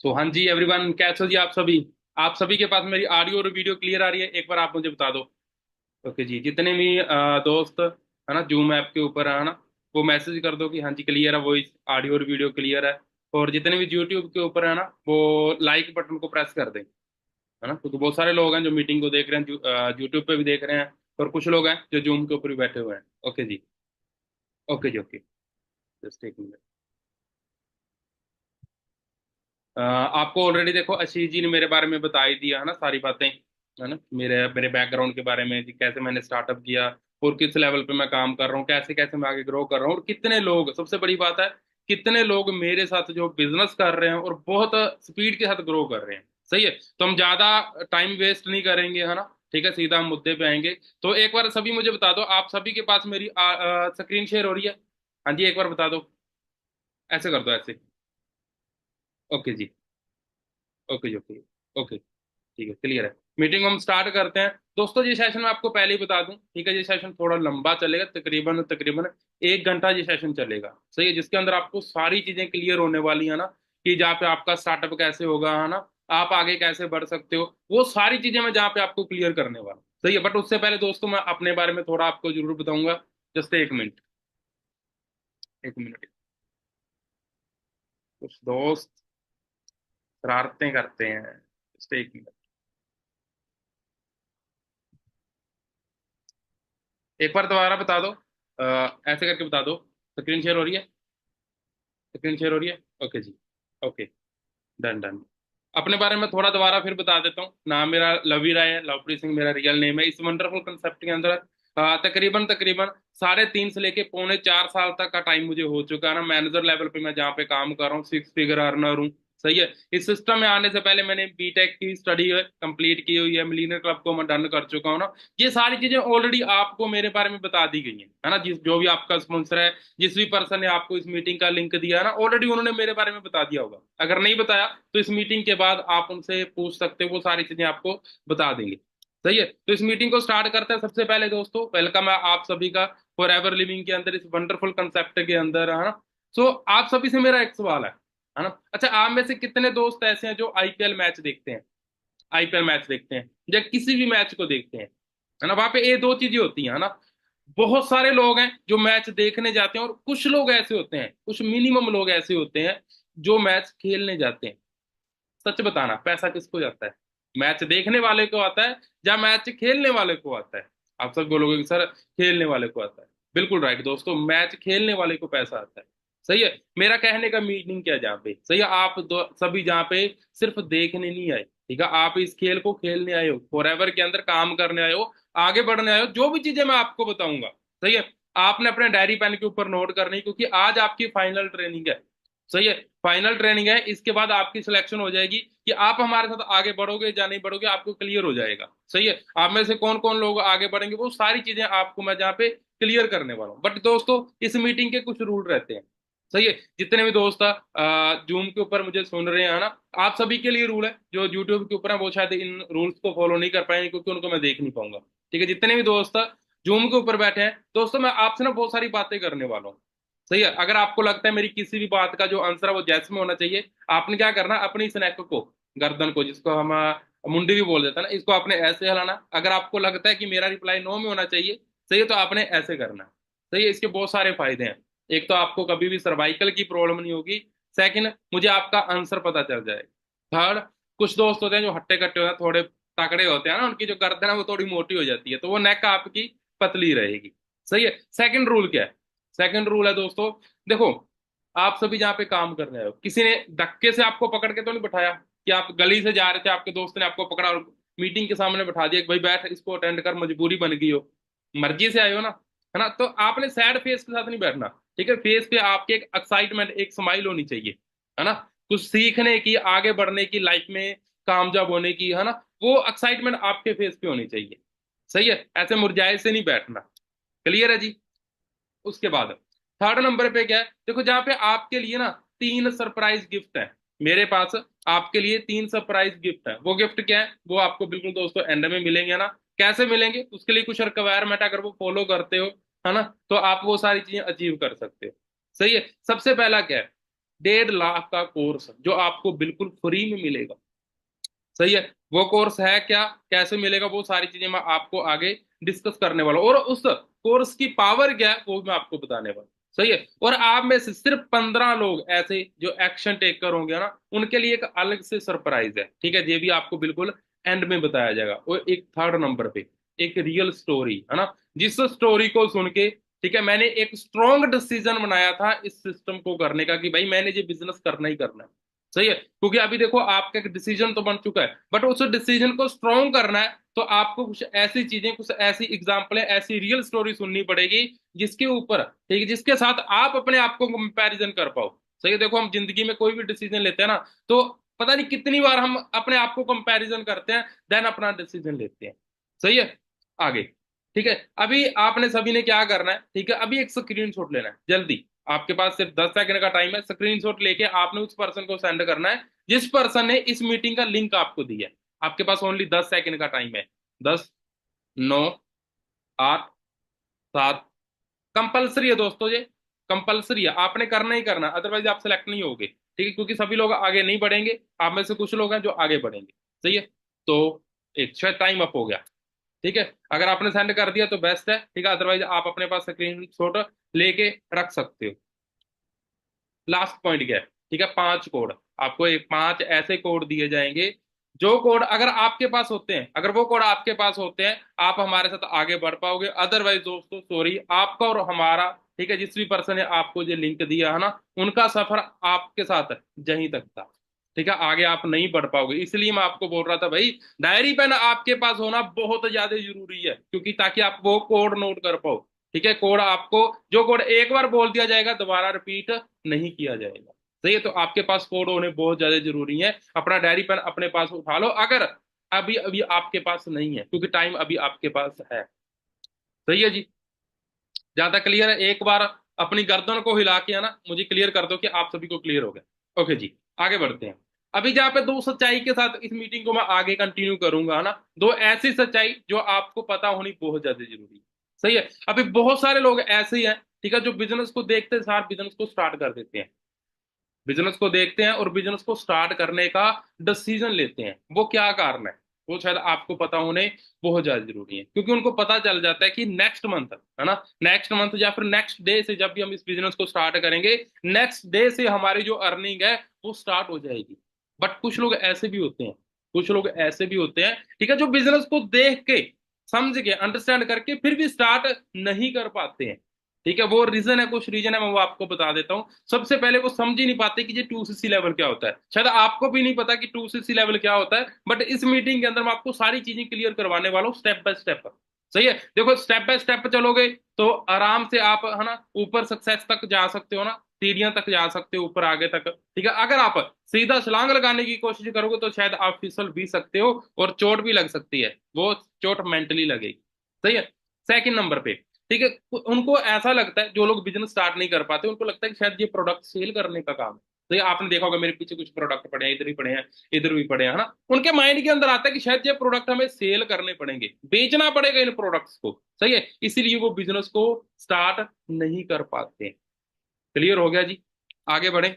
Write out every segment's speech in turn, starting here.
हाँ जी एवरीवन, कैसे हो जी आप सभी के पास मेरी ऑडियो और वीडियो क्लियर आ रही है? एक बार आप मुझे बता दो। ओके जी, जितने भी दोस्त है ना जूम ऐप के ऊपर है ना, वो मैसेज कर दो कि हाँ जी क्लियर है, वॉइस ऑडियो और वीडियो क्लियर है। और जितने भी यूट्यूब के ऊपर है ना, वो लाइक बटन को प्रेस कर दें, है ना, क्योंकि बहुत सारे लोग हैं जो मीटिंग को देख रहे हैं, यूट्यूब पे भी देख रहे हैं, और कुछ लोग हैं जो जूम के ऊपर भी बैठे हुए हैं। ओके जी। ओके जी। ओके। जस्ट एक मिनट। आपको ऑलरेडी देखो आशीष जी ने मेरे बारे में बता ही दिया है ना, सारी बातें, है ना, मेरे मेरे बैकग्राउंड के बारे में कि कैसे मैंने स्टार्टअप किया और किस लेवल पे मैं काम कर रहा हूँ, कैसे कैसे मैं आगे ग्रो कर रहा हूँ, और कितने लोग, सबसे बड़ी बात है, कितने लोग मेरे साथ जो बिजनेस कर रहे हैं और बहुत स्पीड के साथ ग्रो कर रहे हैं। सही है, तो हम ज्यादा टाइम वेस्ट नहीं करेंगे, है ना। ठीक है, सीधा हम मुद्दे पे आएंगे। तो एक बार सभी मुझे बता दो, आप सभी के पास मेरी स्क्रीन शेयर हो रही है? हाँ जी, एक बार बता दो। ऐसे कर दो, ऐसे। ओके जी। ओके जी। ओके। ओके। ठीक है, क्लियर है। मीटिंग हम स्टार्ट करते हैं दोस्तों। ये सेशन मैं आपको पहले ही बता दूं, ठीक है, ये सेशन थोड़ा लंबा चलेगा, तकरीबन तकरीबन 1 घंटा ये सेशन चलेगा। सही है, जिसके अंदर आपको सारी चीजें क्लियर होने वाली है ना, कि जहाँ पे आपका स्टार्टअप कैसे होगा, है ना, आप आगे कैसे बढ़ सकते हो, वो सारी चीजें मैं जहाँ पे आपको क्लियर करने वाला हूं। सही है, बट उससे पहले दोस्तों मैं अपने बारे में थोड़ा आपको जरूर बताऊंगा। जस्ट एक मिनट। एक मिनट। कुछ दोस्त शरारतें करते हैं। जस्ट एक मिनट। एक बार दोबारा बता दो, ऐसे करके बता दो। स्क्रीन शेयर हो रही है? स्क्रीन शेयर हो रही है? ओके जी। ओके। Done done. अपने बारे में थोड़ा दोबारा फिर बता देता हूँ। नाम मेरा लवी राय है, लवप्रीत सिंह मेरा रियल नेम है। इस वंडरफुल कंसेप्ट के अंदर तकरीबन तकरीबन 3.5 से लेके पौने 4 साल तक का टाइम मुझे हो चुका है ना, मैनेजर लेवल पे मैं जहाँ पे काम कर रहा हूँ, 6 फिगर अर्नर हूँ। सही है। इस सिस्टम में आने से पहले मैंने बीटेक की स्टडी कंप्लीट की हुई है, मिलीनियर क्लब को मैं डन कर चुका हूँ ना। ये सारी चीजें ऑलरेडी आपको मेरे बारे में बता दी गई है ना, जिस जो भी आपका स्पॉन्सर है, जिस भी पर्सन ने आपको इस मीटिंग का लिंक दिया है ना, ऑलरेडी उन्होंने मेरे बारे में बता दिया होगा। अगर नहीं बताया तो इस मीटिंग के बाद आप उनसे पूछ सकते हो, वो सारी चीजें आपको बता देंगे। सही है, तो इस मीटिंग को स्टार्ट करते हैं। सबसे पहले दोस्तों वेलकम है आप सभी का फॉर एवर लिविंग के अंदर, इस वंडरफुल कंसेप्ट के अंदर, है ना। सो आप सभी से मेरा एक सवाल है ना। अच्छा, आप में से कितने दोस्त ऐसे हैं जो आईपीएल मैच देखते हैं? आईपीएल मैच देखते हैं या किसी भी मैच को देखते हैं, है ना। वहां पे ये दो चीजें होती हैं, है ना। बहुत सारे लोग हैं जो मैच देखने जाते हैं, और कुछ लोग ऐसे होते हैं, कुछ मिनिमम लोग ऐसे होते हैं जो मैच खेलने जाते हैं। सच बताना, पैसा किसको जाता है? मैच देखने वाले को आता है या मैच खेलने वाले को आता है? आप सब बोलोगे कि सर खेलने वाले को आता है। बिल्कुल राइट दोस्तों, मैच खेलने वाले को पैसा आता है। सही है। मेरा कहने का मीनिंग क्या है, जहाँ पे सही है, आप सभी जहाँ पे सिर्फ देखने नहीं आए, ठीक है, आप इस खेल को खेलने आए हो, फॉरएवर के अंदर काम करने आए हो, आगे बढ़ने आए हो। जो भी चीजें मैं आपको बताऊंगा, सही है, आपने अपने डायरी पेन के ऊपर नोट करनी, क्योंकि आज आपकी फाइनल ट्रेनिंग है। सही है, फाइनल ट्रेनिंग है। इसके बाद आपकी सिलेक्शन हो जाएगी कि आप हमारे साथ आगे बढ़ोगे या नहीं बढ़ोगे, आपको क्लियर हो जाएगा। सही है, आप में से कौन कौन लोग आगे बढ़ेंगे, वो सारी चीजें आपको मैं जहाँ पे क्लियर करने वाला हूँ। बट दोस्तों, इस मीटिंग के कुछ रूल रहते हैं। सही है, जितने भी दोस्त जूम के ऊपर मुझे सुन रहे हैं, है ना, आप सभी के लिए रूल है। जो यूट्यूब के ऊपर है वो शायद इन रूल्स को फॉलो नहीं कर पाएंगे, क्योंकि उनको मैं देख नहीं पाऊंगा। ठीक है, जितने भी दोस्त जूम के ऊपर बैठे हैं दोस्तों, मैं आपसे ना बहुत सारी बातें करने वाला हूँ। सही है, अगर आपको लगता है मेरी किसी भी बात का जो आंसर है वो जैस में होना चाहिए, आपने क्या करना, अपनी इस नेक को, गर्दन को, जिसको हम मुंडी भी बोल देते हैं ना, इसको आपने ऐसे हिलाना। अगर आपको लगता है कि मेरा रिप्लाई नो में होना चाहिए, सही है, तो आपने ऐसे करना। सही है, इसके बहुत सारे फायदे हैं। एक तो आपको कभी भी सर्वाइकल की प्रॉब्लम नहीं होगी। सेकंड, मुझे आपका आंसर पता चल जाएगा। थर्ड, कुछ दोस्त होते हैं जो हट्टे कट्टे होते हैं, थोड़े तगड़े होते हैं ना, उनकी जो गर्दन है वो थोड़ी मोटी हो जाती है, तो वो नेक आपकी पतली रहेगी। सही है। सेकंड रूल क्या है? सेकंड रूल है दोस्तों, देखो, आप सभी जहाँ पे काम कर रहे हो, किसी ने धक्के से आपको पकड़ के तो नहीं बैठाया कि आप गली से जा रहे थे, आपके दोस्त ने आपको पकड़ा और मीटिंग के सामने बैठा दिया कि भाई बैठ, इसको अटेंड कर, मजबूरी बन गई हो, मर्जी से आए हो ना, है ना। तो आपने सैड फेस के साथ नहीं बैठना। ठीक है, फेस पे आपके एक एक्साइटमेंट, एक स्माइल होनी चाहिए, है ना, कुछ सीखने की, आगे बढ़ने की, लाइफ में कामयाब होने की, है ना, वो एक्साइटमेंट आपके फेस पे होनी चाहिए। सही है, ऐसे मुरझाए से नहीं बैठना। क्लियर है जी? उसके बाद थर्ड नंबर पे क्या है, देखो, जहाँ पे आपके लिए ना 3 सरप्राइज गिफ्ट है मेरे पास। आपके लिए 3 सरप्राइज गिफ्ट है। वो गिफ्ट क्या है, वो आपको बिल्कुल दोस्तों एंड में मिलेंगे ना। कैसे मिलेंगे, उसके लिए कुछ रिक्वायरमेंट अगर वो फॉलो करते हो, है ना, तो आप वो सारी चीजें अचीव कर सकते हो। सही है। सबसे पहला क्या है, 1.5 लाख का कोर्स जो आपको बिल्कुल फ्री में मिलेगा। सही है। वो कोर्स है क्या, कैसे मिलेगा, वो सारी चीजें मैं आपको आगे डिस्कस करने वाला हूं, और उस कोर्स की पावर क्या है वो मैं आपको बताने वाला हूं। सही है। और आप में से सिर्फ 15 लोग ऐसे जो एक्शन टेकर होंगे ना, उनके लिए एक अलग से सरप्राइज है। ठीक है, ये भी आपको बिल्कुल एंड में बताया जाएगा। और एक थर्ड नंबर पे एक रियल स्टोरी है ना, जिस स्टोरी को सुन के, ठीक है, मैंने एक स्ट्रॉन्ग डिसीजन बनाया था इस सिस्टम को करने का, कि भाई मैंने ये बिजनेस करना ही करना है। सही है। क्योंकि अभी देखो आपका एक डिसीजन तो बन चुका है, बट उस डिसीजन को स्ट्रॉन्ग करना है, तो आपको कुछ ऐसी चीजें, कुछ ऐसी एग्जांपलें, ऐसी रियल स्टोरी सुननी पड़ेगी जिसके ऊपर, ठीक है, जिसके साथ आप अपने आप को कंपैरिजन कर पाओ। सही है। देखो हम जिंदगी में कोई भी डिसीजन लेते हैं ना, तो पता नहीं कितनी बार हम अपने आप को कंपैरिजन करते हैं, देन अपना डिसीजन लेते हैं। सही है। आगे, ठीक है, अभी आपने सभी ने क्या करना है, ठीक है, अभी एक स्क्रीनशॉट लेना है जल्दी। आपके पास सिर्फ 10 सेकंड का टाइम है। स्क्रीनशॉट लेके आपने उस पर्सन को सेंड करना है जिस पर्सन ने इस मीटिंग का लिंक आपको दिया है। आपके पास ओनली 10 सेकंड का टाइम है। 10, 9, 8, 7। कंपल्सरी है दोस्तों, ये कंपल्सरी है, आपने करना ही करना, अदरवाइज आप सिलेक्ट नहीं होगे। ठीक है, क्योंकि सभी लोग आगे नहीं बढ़ेंगे, आप में से कुछ लोग हैं जो आगे बढ़ेंगे। सही है। तो एक शायद टाइम अप हो गया। ठीक है, अगर आपने सेंड कर दिया तो बेस्ट है। ठीक है, अदरवाइज आप अपने पास स्क्रीन शॉट लेके रख सकते हो। लास्ट पॉइंट क्या है, ठीक है, 5 कोड। आपको एक 5 ऐसे कोड दिए जाएंगे, जो कोड अगर आपके पास होते हैं, अगर वो कोड आपके पास होते हैं, आप हमारे साथ आगे बढ़ पाओगे। अदरवाइज दोस्तों सॉरी, आपका और हमारा, ठीक है, जिस भी पर्सन ने आपको जो लिंक दिया है ना, उनका सफर आपके साथ यहीं तक था। ठीक है, आगे आप नहीं बढ़ पाओगे। इसलिए मैं आपको बोल रहा था भाई, डायरी पेन आपके पास होना बहुत ज्यादा जरूरी है, क्योंकि ताकि आप वो कोड नोट कर पाओ। ठीक है, कोड आपको, जो कोड एक बार बोल दिया जाएगा दोबारा रिपीट नहीं किया जाएगा। सही है। तो आपके पास कोड होने बहुत ज्यादा जरूरी है। अपना डायरी पेन अपने पास उठा लो, अगर अभी अभी आपके पास नहीं है, क्योंकि टाइम अभी आपके पास है। सही है जी। ज्यादा क्लियर है? एक बार अपनी गर्दन को हिला के है ना मुझे क्लियर कर दो कि आप सभी को क्लियर हो गया। ओके जी, आगे बढ़ते हैं। अभी जहाँ पे दो सच्चाई के साथ इस मीटिंग को मैं आगे कंटिन्यू करूंगा, है ना, दो ऐसी सच्चाई जो आपको पता होनी बहुत ज्यादा जरूरी है। सही है। अभी बहुत सारे लोग ऐसे ही हैं, ठीक है, जो बिजनेस को देखते साथ बिजनेस को स्टार्ट कर देते हैं। बिजनेस को देखते हैं और बिजनेस को स्टार्ट करने का डिसीजन लेते हैं। वो क्या कारण है, वो शायद आपको पता होने बहुत ज्यादा जरूरी है, क्योंकि उनको पता चल जाता है कि नेक्स्ट मंथ, है ना, नेक्स्ट मंथ या फिर नेक्स्ट डे से जब भी हम इस बिजनेस को स्टार्ट करेंगे, नेक्स्ट डे से हमारी जो अर्निंग है वो स्टार्ट हो जाएगी। बट कुछ लोग ऐसे भी होते हैं, कुछ लोग ऐसे भी होते हैं, ठीक है, जो बिजनेस को देख के, समझ के, अंडरस्टैंड करके फिर भी स्टार्ट नहीं कर पाते हैं। ठीक है, वो रीजन है, कुछ रीजन है, मैं वो आपको बता देता हूँ। सबसे पहले वो समझ ही नहीं पाते कि ये 2cc लेवल क्या होता है। शायद आपको भी नहीं पता कि 2cc लेवल क्या होता है, बट इस मीटिंग के अंदर मैं आपको सारी चीजें क्लियर करवाने वाला हूँ स्टेप बाय स्टेप। सही है। देखो स्टेप बाय स्टेप चलोगे तो आराम से आप, है ना, ऊपर सक्सेस तक जा सकते हो ना, सीढ़ियां तक जा सकते हो, ऊपर आगे तक। ठीक है, अगर आप सीधा छलांग लगाने की कोशिश करोगे तो शायद आप फिसल भी सकते हो और चोट भी लग सकती है। वो चोट मेंटली लगेगी। सही है। सेकंड नंबर पे, ठीक है, उनको ऐसा लगता है, जो लोग बिजनेस स्टार्ट नहीं कर पाते उनको लगता है कि शायद ये प्रोडक्ट सेल करने का काम है। तो ये आपने देखा होगा मेरे पीछे कुछ प्रोडक्ट पड़े हैं, इधर ही पड़े हैं, इधर भी पड़े हैं, है ना। उनके माइंड के अंदर आता है कि शायद ये प्रोडक्ट हमें सेल करने पड़ेंगे, बेचना पड़ेगा इन प्रोडक्ट्स को। सही है, इसीलिए वो बिजनेस को स्टार्ट नहीं कर पाते। क्लियर हो गया जी। आगे बढ़े।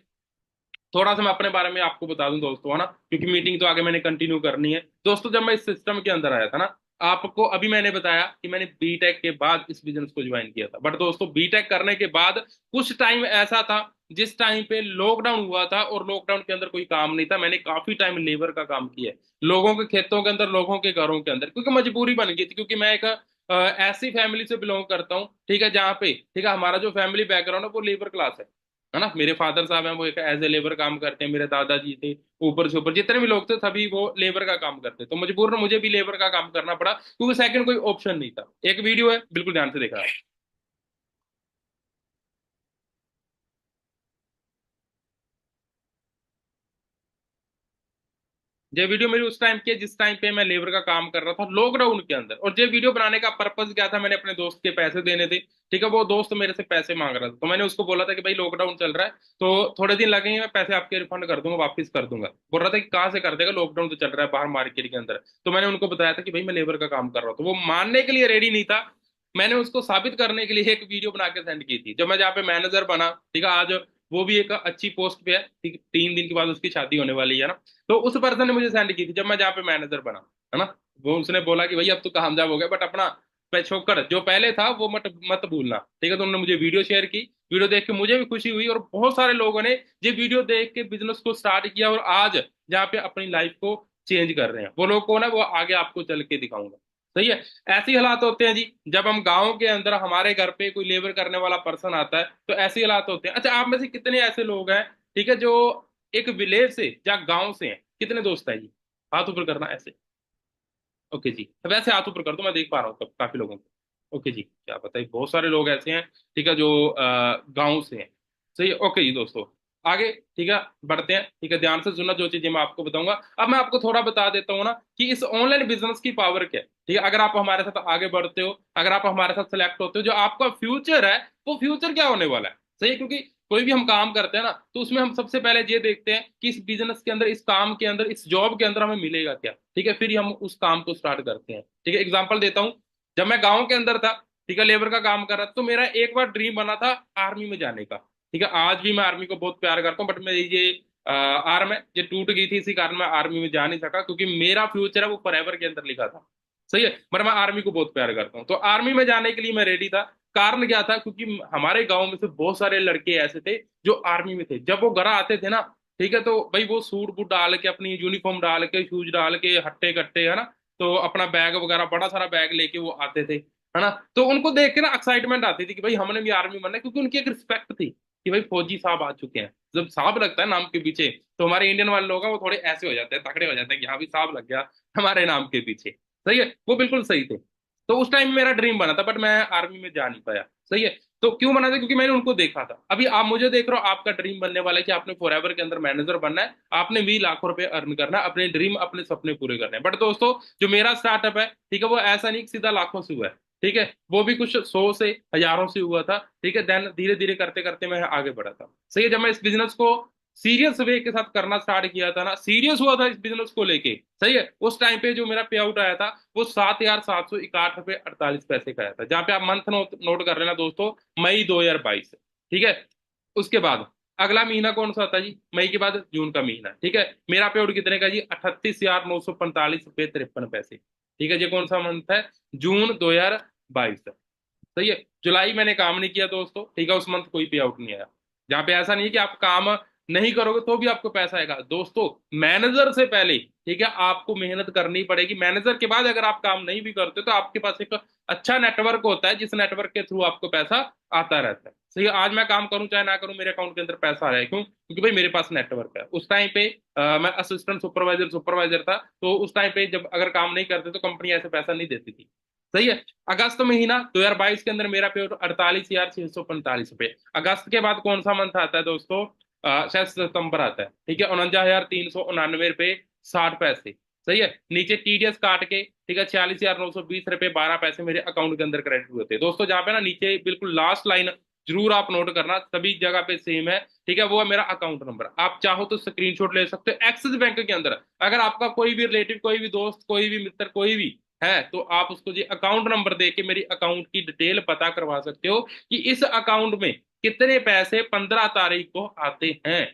थोड़ा सा मैं अपने बारे में आपको बता दूं दोस्तों, है ना, क्योंकि मीटिंग तो आगे मैंने कंटिन्यू करनी है। दोस्तों जब मैं इस सिस्टम के अंदर आया था ना, आपको अभी मैंने बताया कि मैंने बीटेक के बाद इस बिजनेस को ज्वाइन किया था, बट दोस्तों बीटेक करने के बाद कुछ टाइम ऐसा था जिस टाइम पे लॉकडाउन हुआ था, और लॉकडाउन के अंदर कोई काम नहीं था। मैंने काफी टाइम लेबर का काम किया है, लोगों के खेतों के अंदर, लोगों के घरों के अंदर, क्योंकि मजबूरी बन गई थी। क्योंकि मैं एक ऐसी फैमिली से बिलोंग करता हूँ, ठीक है, जहाँ पे, ठीक है, हमारा जो फैमिली बैकग्राउंड है वो लेबर क्लास है ना। मेरे फादर साहब हैं वो एक एज ए लेबर काम करते हैं, मेरे दादाजी थे, ऊपर से ऊपर जितने भी लोग थे सभी वो लेबर का काम करते, तो मजबूरन मुझे भी लेबर का काम करना पड़ा, क्योंकि सेकंड कोई ऑप्शन नहीं था। एक वीडियो है, बिल्कुल ध्यान से देखा। ये वीडियो मेरी उस टाइम की है जिस टाइम पे मैं लेबर का काम कर रहा था लॉकडाउन के अंदर। और ये वीडियो बनाने का पर्पज क्या था, मैंने अपने दोस्त के पैसे देने थे। ठीक है, वो दोस्त मेरे से पैसे मांग रहा था, तो मैंने उसको बोला था कि भाई लॉकडाउन चल रहा है, तो थोड़े दिन लगेंगे, मैं पैसे आपके रिफंड कर दूंगा, वापस कर दूंगा। बोल रहा था कि कहाँ से कर देगा, लॉकडाउन तो चल रहा है बाहर मार्केट के अंदर। तो मैंने उनको बताया था कि भाई मैं लेबर का काम कर रहा हूँ, तो वो मानने के लिए रेडी नहीं था। मैंने उसको साबित करने के लिए एक वीडियो बना के सेंड की थी, जब मैं जहाँ पे मैनेजर बना। ठीक है, आज वो भी एक अच्छी पोस्ट पे है, ठीक, 3 दिन के बाद उसकी शादी होने वाली है ना। तो उस पर्सन ने मुझे सेंड की थी जब मैं जहाँ पे मैनेजर बना, है ना। वो उसने बोला कि भाई अब तो कामयाब हो गया, बट अपना पिछोकड़ जो पहले था वो मत मत भूलना, ठीक है। तो उन्होंने मुझे वीडियो शेयर की, वीडियो देख के मुझे भी खुशी हुई, और बहुत सारे लोगों ने ये वीडियो देख के बिजनेस को स्टार्ट किया, और आज जहाँ पे अपनी लाइफ को चेंज कर रहे हैं वो लोग कौन है, वो आगे आपको चल के दिखाऊंगा। सही है। ऐसे ही हालात होते हैं जी, जब हम गांव के अंदर हमारे घर पे कोई लेबर करने वाला पर्सन आता है, तो ऐसे ही हालात होते हैं। अच्छा, आप में से कितने ऐसे लोग हैं, ठीक है, जो एक विलेज से या गांव से हैं, कितने दोस्त हैं जी, हाथ ऊपर करना ऐसे। ओके जी, तो वैसे हाथ ऊपर कर दो, मैं देख पा रहा हूँ काफी लोगों को। ओके जी, क्या बताइए, बहुत सारे लोग ऐसे हैं, ठीक है, जो गांव से हैं। सही है। ओके जी दोस्तों, आगे, ठीक है, बढ़ते हैं, ठीक है, ध्यान से सुनना जो चीजें मैं आपको बताऊंगा। अब मैं आपको थोड़ा बता देता हूँ ना कि इस ऑनलाइन बिजनेस की पावर क्या है, ठीक है। अगर आप हमारे साथ आगे बढ़ते हो, अगर आप हमारे साथ सेलेक्ट होते हो, जो आपका फ्यूचर है वो फ्यूचर क्या होने वाला है। सही है, क्योंकि कोई भी हम काम करते हैं ना, तो उसमें हम सबसे पहले ये देखते हैं कि इस बिजनेस के अंदर, इस काम के अंदर, इस जॉब के अंदर हमें मिलेगा क्या, ठीक है, फिर ही हम उस काम को स्टार्ट करते हैं। ठीक है, एग्जांपल देता हूँ। जब मैं गांव के अंदर था, ठीक है, लेबर का काम कर रहा था, तो मेरा एक बार ड्रीम बना था आर्मी में जाने का। ठीक है, आज भी मैं आर्मी को बहुत प्यार करता हूँ, बट मेरी ये आर्म है, ये टूट गई थी, इसी कारण मैं आर्मी में जा नहीं सका, क्योंकि मेरा फ्यूचर है वो फॉरएवर के अंदर लिखा था। सही है, पर मैं आर्मी को बहुत प्यार करता हूँ, तो आर्मी में जाने के लिए मैं रेडी था। कारण क्या था, क्योंकि हमारे गांव में से बहुत सारे लड़के ऐसे थे जो आर्मी में थे। जब वो घर आते थे ना, ठीक है, तो भाई वो सूट बूट डाल के, अपनी यूनिफॉर्म डाल के, शूज डाल के, हट्टे कट्टे, है ना, तो अपना बैग वगैरह, बड़ा सारा बैग लेके वो आते थे, है ना। तो उनको देख के ना एक्साइटमेंट आती थी कि भाई हमने भी आर्मी बनना है, क्योंकि उनकी एक रिस्पेक्ट थी कि भाई फौजी साहब आ चुके हैं। जब साहब लगता है नाम के पीछे, तो हमारे इंडियन वाले लोग हैं वो थोड़े ऐसे हो जाते हैं, तकड़े हो जाते हैं कि हाँ भी साहब लग गया हमारे नाम के पीछे। सही है, वो बिल्कुल सही थे। तो उस टाइम मेरा ड्रीम बना था, बट मैं आर्मी में जा नहीं पाया। सही है। तो क्यों बना था, क्योंकि मैंने उनको देखा था। अभी आप मुझे देख रहे हो, आपका ड्रीम बनने वाला है कि आपने फॉरएवर के अंदर मैनेजर बनना है, आपने भी लाखों रुपए अर्न करना है, अपने ड्रीम, अपने सपने पूरे करने हैं। बट दोस्तों, जो मेरा स्टार्टअप है, ठीक है, वो ऐसा नहीं कि सीधा लाखों से हुआ है, ठीक है, वो भी कुछ 100 से 1000 से हुआ था। ठीक है, देन धीरे धीरे करते करते मैं आगे बढ़ा था। सही है। जब मैं इस बिजनेस को सीरियस वे के साथ करना स्टार्ट किया था ना, सीरियस हुआ था इस बिजनेस को लेके, सही है, उस टाइम पे जो मेरा पे आउट आया था वो 7,761 रुपये 48 पैसे का आया था, जहां पे आप मंथ नोट कर लेना दोस्तों, मई 2022। ठीक है। उसके बाद अगला महीना कौन सा था जी, मई के बाद जून का महीना, ठीक है, मेरा पे आउट कितने का जी, 38,945 रुपये 53 पैसे। ठीक है, ये कौन सा मंथ है, जून 2022। सही है। जुलाई मैंने काम नहीं किया दोस्तों, ठीक है, उस मंथ कोई पे आउट नहीं आया। जहाँ पे ऐसा नहीं है कि आप काम नहीं करोगे तो भी आपको पैसा आएगा दोस्तों, मैनेजर से पहले, ठीक है, आपको मेहनत करनी पड़ेगी। मैनेजर के बाद अगर आप काम नहीं भी करते तो आपके पास एक अच्छा नेटवर्क होता है, जिस नेटवर्क के थ्रू आपको पैसा आता रहता है। सही है, आज मैं काम करूं चाहे ना करूं, मेरे अकाउंट के अंदर पैसा आ रहा है, क्यों, क्योंकि भाई मेरे पास नेटवर्क है। उस टाइम पे मैं असिस्टेंट सुपरवाइजर सुपरवाइजर था, तो उस टाइम पे जब अगर काम नहीं करते तो कंपनी ऐसे पैसा नहीं देती थी। सही है। अगस्त महीना 2022 के अंदर मेरा पे 48,645 रुपये। अगस्त के बाद कौन सा मंथ आता है दोस्तों, शायद सितंबर आता है, ठीक है, 49,399 रुपये 60 पैसे। सही है। नीचे टीडीएस काट के, ठीक है, 46,920 रुपये 12 पैसे मेरे अकाउंट के अंदर क्रेडिट हुए थे दोस्तों। जहां पे ना नीचे बिल्कुल लास्ट लाइन जरूर आप नोट करना, सभी जगह पे सेम है, ठीक है, वो है मेरा अकाउंट नंबर। आप चाहो तो स्क्रीनशॉट ले सकते हो। एक्सिस बैंक के अंदर अगर आपका कोई भी रिलेटिव, कोई भी दोस्त, कोई भी मित्र, कोई भी है, तो आप उसको जी अकाउंट नंबर दे के मेरी अकाउंट की डिटेल पता करवा सकते हो कि इस अकाउंट में कितने पैसे 15 तारीख को आते हैं।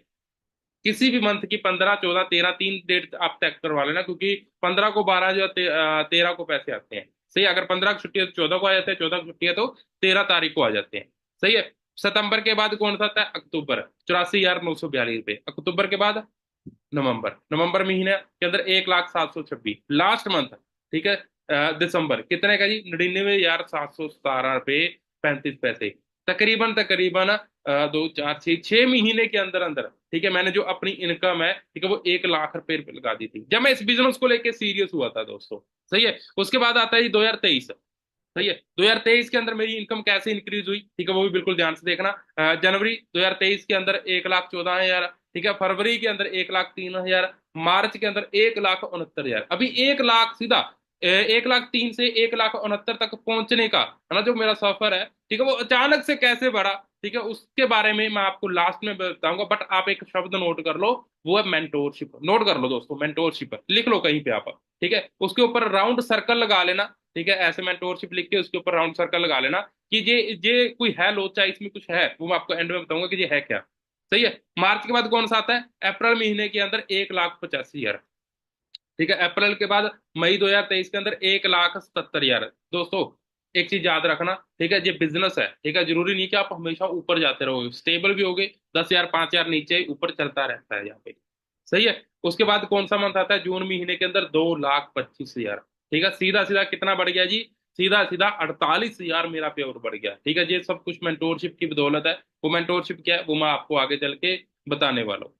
किसी भी मंथ की 15, 14, 13, 3 डेट आप तय करवा लेना, क्योंकि 15 को 12 जो 13 को पैसे आते हैं। सही है? अगर 15 की छुट्टी है तो 14 को आ जाते हैं, 14 की छुट्टी है तो 13 तारीख को आ जाते हैं। सही है। सितंबर के बाद कौन सा आता है, अक्टूबर, 84,942 रुपये। अक्टूबर के बाद नवंबर, नवंबर महीने के अंदर 1,07,छब्बीस लास्ट मंथ। ठीक है। दिसंबर कितने का जी, 99,717 रुपये 35 पैसे। तकरीबन तकरीबन 2, 4, 6 महीने के अंदर अंदर, ठीक है, मैंने जो अपनी इनकम है, ठीक है, वो 1 लाख रुपए पे लगा दी थी, जब मैं इस बिजनेस को लेके सीरियस हुआ था दोस्तों। सही है। उसके बाद आता है 2023। सही है। 2023 के अंदर मेरी इनकम कैसे इंक्रीज हुई, ठीक है, वो भी बिल्कुल ध्यान से देखना। जनवरी 2023 के अंदर 1,14,000, ठीक है, फरवरी के अंदर 1,03,000, मार्च के अंदर 1,69,000। अभी 1 लाख सीधा 1,03,000 से 1,69,000 तक पहुंचने का, है ना, जो मेरा सफर है, ठीक है, वो अचानक से कैसे बढ़ा, ठीक है, उसके बारे में मैं आपको लास्ट में बताऊंगा। बट आप एक शब्द नोट कर लो, वो है मेंटोरशिप। नोट कर लो दोस्तों, मेंटोरशिप लिख लो कहीं पे आप, ठीक है, उसके ऊपर राउंड सर्कल लगा लेना। ठीक है, ऐसे मेंटोरशिप लिख के उसके ऊपर राउंड सर्कल लगा लेना कि ये कोई है लोचा, इसमें कुछ है, वो मैं आपको एंड में बताऊंगा कि ये है क्या। सही है। मार्च के बाद कौन सा आता है? अप्रैल महीने के अंदर 1,85,000। ठीक है, अप्रैल के बाद मई 2023 के अंदर 1,77,000। दोस्तों एक चीज याद रखना, ठीक है, ये बिजनेस है, ठीक है, जरूरी नहीं कि आप हमेशा ऊपर जाते रहोगे, स्टेबल भी होगे, 10,000 5,000 नीचे ऊपर चलता रहता है यहाँ पे। सही है। उसके बाद कौन सा मंथ आता है? जून महीने के अंदर 2,25,000। ठीक है, सीधा सीधा कितना बढ़ गया जी? सीधा सीधा 48,000 मेरा पे और बढ़ गया। ठीक है, ये सब कुछ मेंटोरशिप की बदौलत है। वो मेंटोरशिप क्या है वो मैं आपको आगे चल के बताने वाला हूँ।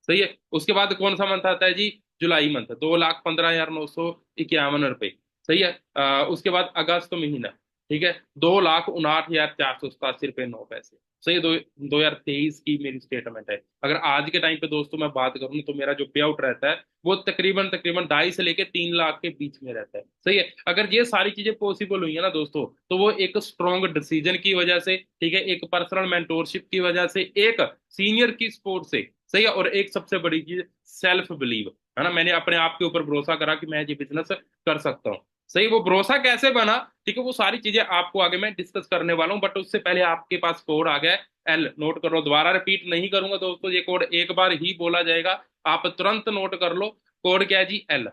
सही है। उसके बाद कौन सा मंथ आता है जी? जुलाई मंथ, 2,15,951 रुपये। सही है। उसके बाद अगस्त महीना, ठीक है, 2,59,487 रुपये 9 पैसे। सही है। 2023 की मेरी स्टेटमेंट है। अगर आज के टाइम पे दोस्तों मैं बात करूँ तो मेरा जो पे आउट रहता है वो तकरीबन तकरीबन 2.5 से लेके 3 लाख के बीच में रहता है। सही है। अगर ये सारी चीजें पॉसिबल हुई है ना दोस्तों, तो वो एक स्ट्रॉन्ग डिसीजन की वजह से, ठीक है, एक पर्सनल मेंटोरशिप की वजह से, एक सीनियर की सपोर्ट से। सही है। और एक सबसे बड़ी चीज सेल्फ बिलीव, है ना, मैंने अपने आप के ऊपर भरोसा करा कि मैं ये बिजनेस कर सकता हूँ। सही। वो भरोसा कैसे बना, ठीक है, वो सारी चीजें आपको आगे मैं डिस्कस करने वाला हूँ, बट उससे पहले आपके पास कोड आ गया है एल। नोट कर लो, दोबारा रिपीट नहीं करूंगा दोस्तों, ये कोड एक बार ही बोला जाएगा, आप तुरंत नोट कर लो। कोड क्या है जी? एल।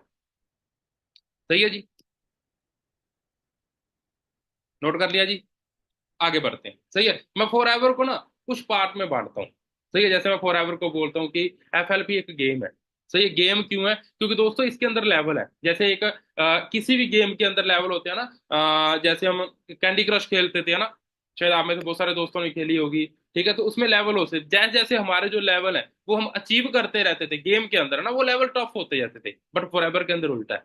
सही है जी, नोट कर लिया जी। आगे बढ़ते हैं। सही है। मैं फॉर एवर को ना कुछ पार्ट में बांटता हूँ। सही है। जैसे मैं फॉर एवर को बोलता हूँ कि FLP एक गेम है। सही है। गेम क्यों है? क्योंकि दोस्तों इसके अंदर लेवल है। जैसे एक किसी भी गेम के अंदर लेवल होते हैं ना। जैसे हम कैंडी क्रश खेलते थे ना, शायद आप में से बहुत सारे दोस्तों ने खेली होगी। ठीक है, तो उसमें लेवल होते, जैसे जैसे हमारे जो लेवल है वो हम अचीव करते रहते थे गेम के अंदर ना, वो लेवल टफ होते जाते थे। बट फॉर एवर के अंदर उल्टा है।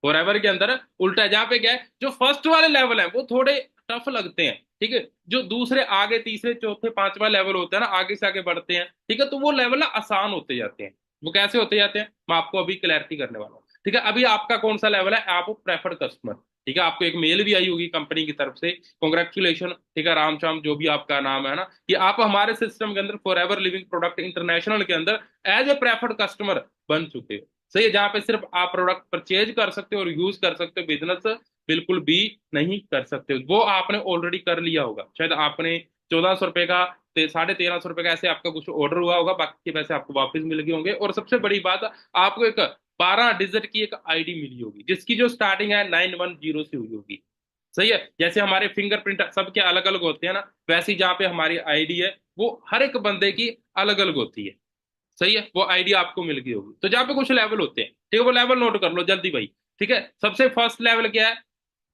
फॉरएवर के अंदर उल्टा है, जहाँ पे क्या है, जो फर्स्ट वाले लेवल है वो थोड़े टफ लगते हैं। ठीक है। जो दूसरे आगे तीसरे चौथे पांचवा लेवल होता है ना, आगे से आगे बढ़ते हैं, ठीक है, तो वो लेवल ना आसान होते जाते हैं। वो कैसे होते जाते हैं मैं आपको अभी क्लैरिटी करने वाला हूँ। ठीक है, अभी आपका कौन सा लेवल है? आप प्रेफर्ड कस्टमर। ठीक है, आपको एक मेल भी आई होगी कंपनी की तरफ से, कॉन्ग्रेचुलेशन, ठीक है, राम शाम जो भी आपका नाम है ना, कि आप हमारे सिस्टम के अंदर for ever living product international के अंदर एज ए प्रेफर्ड कस्टमर बन चुके हो। सही है। जहां पे सिर्फ आप प्रोडक्ट परचेज कर सकते हो और यूज कर सकते हो, बिजनेस बिल्कुल भी नहीं कर सकते हो। वो आपने ऑलरेडी कर लिया होगा, शायद आपने 1,400 रुपए का 1350 रुपए का ऐसे आपका कुछ ऑर्डर हुआ होगा, बाकी के पैसे आपको वापस मिल गए होंगे। और सबसे बड़ी बात, आपको एक 12 डिजिट की एक आईडी मिली होगी, जिसकी जो स्टार्टिंग है 910 से हुई होगी। सही है। जैसे हमारे फिंगरप्रिंट सबके अलग अलग होते हैं ना, वैसे ही जहाँ पे हमारी आईडी है वो हर एक बंदे की अलग अलग होती है। सही है। वो आइडिया आपको मिल गई होगी। तो जहाँ पे कुछ लेवल होते हैं, ठीक है, वो लेवल नोट कर लो जल्दी भाई। ठीक है, सबसे फर्स्ट लेवल क्या है?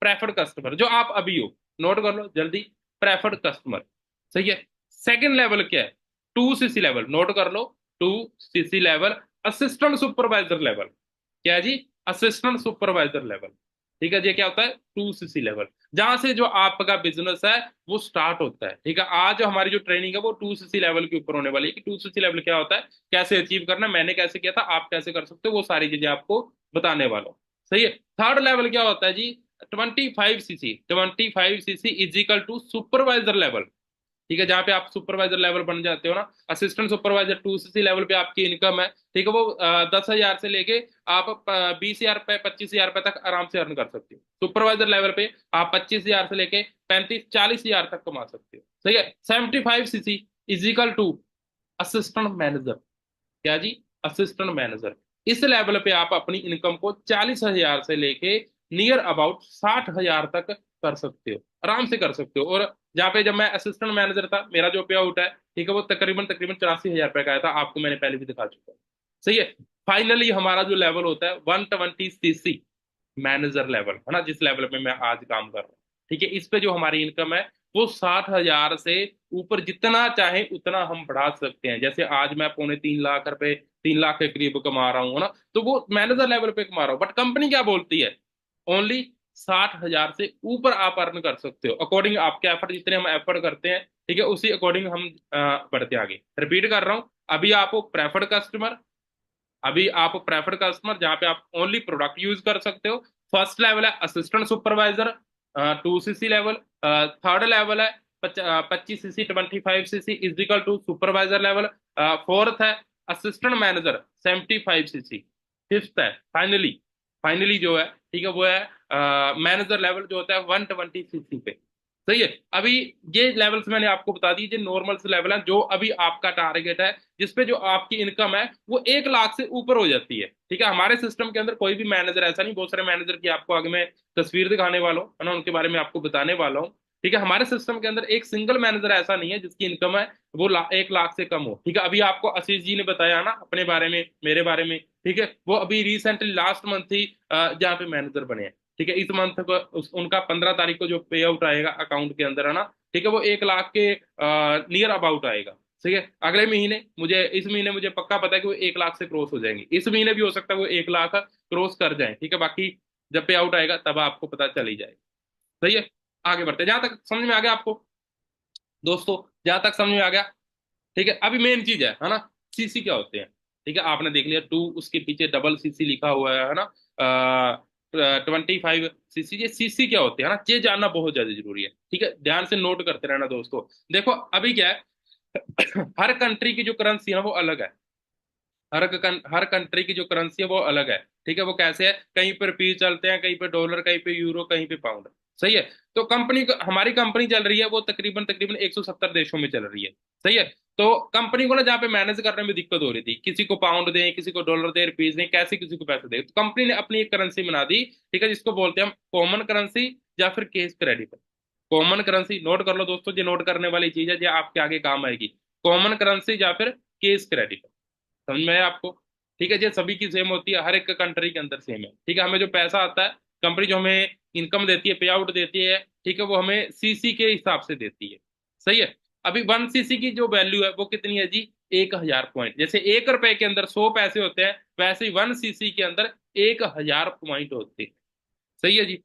प्रेफर्ड कस्टमर, जो आप अभी हो, नोट कर लो जल्दी। Preferred customer. सही है। सेकंड लेवल क्या है? 2CC लेवल, नोट कर लो। 2CC level, assistant supervisor level. क्या है जी? Assistant supervisor level. ठीक है, ये क्या होता है? 2CC लेवल, जहां से जो आपका बिजनेस है वो स्टार्ट होता है। ठीक है, आज हमारी जो ट्रेनिंग है वो 2CC लेवल के ऊपर होने वाली है, कि 2CC लेवल क्या होता है, कैसे अचीव करना, मैंने कैसे किया था, आप कैसे कर सकते हो, वो सारी चीजें आपको बताने वाला हूँ। सही है। थर्ड लेवल क्या होता है जी? 25CC। 25CC is equal to supervisor level. ठीक है, जहाँ पे आप सुपरवाइजर लेवल बन जाते हो ना, असिस्टेंट सुपरवाइजर 2CC लेवल पे आपकी इनकम है, ठीक है, वो 10,000 से लेके आप 20,000 रुपए 25,000 रुपए तक आराम से अर्न कर सकते हो। सुपरवाइजर लेवल पे आप 25,000 से लेके 35-40,000 तक कमा सकते हो। सही है। 75CC is equal to assistant manager. क्या जी? Assistant manager. इस लेवल पे आप अपनी इनकम को 40,000 से लेके नियर अबाउट 60,000 तक कर सकते हो, आराम से कर सकते हो। और जहाँ पे जब मैं असिस्टेंट मैनेजर था, मेरा जो पे आउट है, ठीक है, वो तकरीबन तकरीबन 84,000 रुपए का आया था, आपको मैंने पहले भी दिखा चुका हूँ। सही है। फाइनली हमारा जो लेवल होता है 120CC मैनेजर लेवल, है ना, जिस लेवल पे मैं आज काम कर रहा हूँ। ठीक है, इस पे जो हमारी इनकम है वो 60,000 से ऊपर जितना चाहे उतना हम बढ़ा सकते हैं। जैसे आज मैं 2.25 लाख रुपए, 3 लाख के करीब कमा रहा हूँ ना, तो वो मैनेजर लेवल पे कमा रहा हूँ। बट कंपनी क्या बोलती है? ओनली 60,000 से ऊपर आप अर्न कर सकते हो, अकॉर्डिंग आपके एफर्ट, जितने हम एफर्ट करते हैं, ठीक है, उसी अकॉर्डिंग हम बढ़ते आगे। रिपीट कर रहा हूँ, अभी आप प्रेफर्ड कस्टमर, अभी आप प्रेफर्ड कस्टमर जहाँ पे आप ओनली प्रोडक्ट यूज कर सकते हो। फर्स्ट लेवल है assistant supervisor, 2CC level. Third level है 25CC, 25CC is equal to supervisor level. Fourth है असिस्टेंट मैनेजर, 75CC। फिफ्थ है फाइनली, फाइनली जो है, ठीक है, वो है मैनेजर लेवल जो होता है 120CC पे। सही है। अभी ये लेवल्स मैंने आपको बता दी, ये नॉर्मल से लेवल है जो अभी आपका टारगेट है, जिसपे जो आपकी इनकम है वो 1 लाख से ऊपर हो जाती है। ठीक है, हमारे सिस्टम के अंदर कोई भी मैनेजर ऐसा नहीं, बहुत सारे मैनेजर की आपको आगे मैं तस्वीर दिखाने वाला हूँ, है ना, उनके बारे में आपको बताने वाला हूँ। ठीक है, हमारे सिस्टम के अंदर एक सिंगल मैनेजर ऐसा नहीं है जिसकी इनकम है वो 1 लाख से कम हो। ठीक है, अभी आपको आशीष जी ने बताया ना अपने बारे में, मेरे बारे में। ठीक है, वो अभी रिसेंटली लास्ट मंथ ही जहाँ पे मैनेजर बने हैं। ठीक है, इस मंथ को उनका 15 तारीख को जो पे आउट आएगा अकाउंट के अंदर, है ना, ठीक है, वो 1 लाख के नियर अबाउट आएगा। ठीक है, अगले महीने मुझे, इस महीने मुझे पक्का पता है कि वो 1 लाख से क्रॉस हो जाएंगे, इस महीने भी हो सकता है वो 1 लाख क्रॉस कर जाए। ठीक है, बाकी जब पे आउट आएगा तब आपको पता चल ही जाएगा। सही है, आगे बढ़ते हैं, जहां तक समझ में आ गया आपको दोस्तों, जहां तक समझ में आ गया। ठीक है, अभी मेन चीज है ना, सीसी क्या होते हैं। ठीक है, आपने देख लिया टू, उसके पीछे डबल सीसी लिखा हुआ है ना, 25 सीसी, ये सीसी क्या होते हैं ना, ये जानना बहुत ज्यादा जरूरी है। ठीक है, ध्यान से नोट करते रहना दोस्तों। देखो अभी क्या है, हर कंट्री की जो करेंसी है वो अलग है। हर कंट्री की जो करेंसी है वो अलग है। ठीक है, वो कैसे है, कहीं पे रुपीज चलते हैं, कहीं पे डॉलर, कहीं पे यूरो, कहीं पे पाउंड। सही है, तो हमारी कंपनी चल रही है वो तकरीबन तकरीबन 170 देशों में चल रही है। सही है, तो कंपनी को ना जहाँ पे मैनेज करने में दिक्कत हो रही थी, किसी को पाउंड दें, किसी को डॉलर दें, रुपीज दें, कैसे किसी को पैसे दें, तो कंपनी ने अपनी एक करेंसी बना दी। ठीक है, जिसको बोलते हैं हम कॉमन करेंसी या फिर case credit. Common currency note कर लो दोस्तों, ये नोट करने वाली चीज है, जो आपके आगे काम आएगी। कॉमन करेंसी या फिर केस क्रेडिट, समझ में आया आपको। ठीक है, ये सभी की सेम होती है, हर एक कंट्री के अंदर सेम है। ठीक है, हमें जो पैसा आता है, कंपनी जो हमें इनकम देती है, पे आउट देती है, ठीक है, वो हमें सीसी के हिसाब से देती है। सही है, अभी 1 सीसी की जो वैल्यू है वो कितनी है जी, 1,000 पॉइंट। जैसे 1 रुपए के अंदर 100 पैसे होते हैं, वैसे ही 1 सीसी के अंदर 1,000 पॉइंट होते हैं। सही है जी,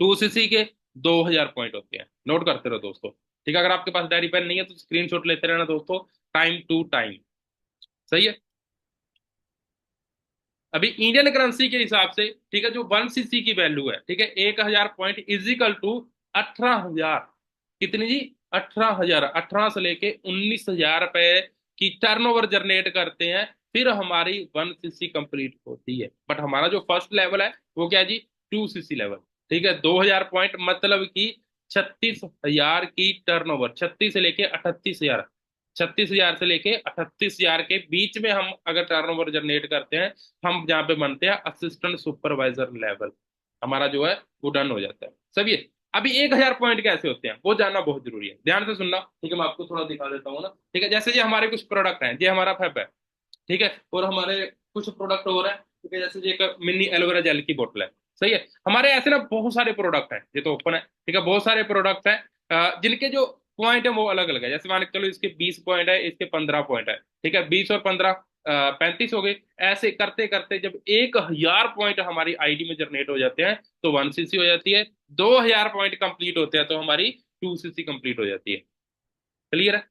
2 सीसी के 2,000 पॉइंट होते हैं। नोट करते रहो दोस्तों। ठीक है, अगर आपके पास डायरी पेन नहीं है तो स्क्रीनशॉट लेते रहना दोस्तों, टाइम टू टाइम। सही है, अभी इंडियन करेंसी के हिसाब से, ठीक है, जो 1 सीसी की वैल्यू है, ठीक है, 1,000 पॉइंट इजिकल टू 18,000। कितनी जी, 18,000, 18 से लेके 19,000 रुपए की टर्नओवर जनरेट करते हैं, फिर हमारी 1 सीसी कंप्लीट होती है। बट हमारा जो फर्स्ट लेवल है वो क्या है जी, 2 सीसी लेवल। ठीक है, 2,000 पॉइंट मतलब कि 36,000 की टर्नओवर, 36 से लेके 38,000, 36,000 से लेके 38,000 के बीच में हम अगर टर्नओवर जनरेट करते हैं, हम जहाँ पे बनते हैं असिस्टेंट सुपरवाइजर लेवल, हमारा जो है वो डन हो जाता है। सभी अभी 1,000 पॉइंट कैसे होते हैं वो जानना बहुत जरूरी है, ध्यान से सुनना। ठीक है, मैं आपको थोड़ा दिखा देता हूँ ना। ठीक है, जैसे ये हमारे कुछ प्रोडक्ट हैं, ये हमारा फैब है। ठीक है, और हमारे कुछ प्रोडक्ट और हैं। ठीक है, जैसे ये एक मिनी एलोवेरा जेल की बोतल है। सही है, हमारे ऐसे ना बहुत सारे प्रोडक्ट हैं, ये तो ओपन है। ठीक है, बहुत सारे प्रोडक्ट हैं जिनके जो पॉइंट है वो अलग अलग है। जैसे मान के चलो इसके 20 पॉइंट है, इसके 15 पॉइंट है। ठीक है, 20 और 15 35 हो गए। ऐसे करते करते जब 1,000 पॉइंट हमारी आईडी में जनरेट हो जाते हैं तो 1 सीसी हो जाती है। 2,000 पॉइंट कंप्लीट होते हैं तो हमारी 2 सीसी कंप्लीट हो जाती है। क्लियर है,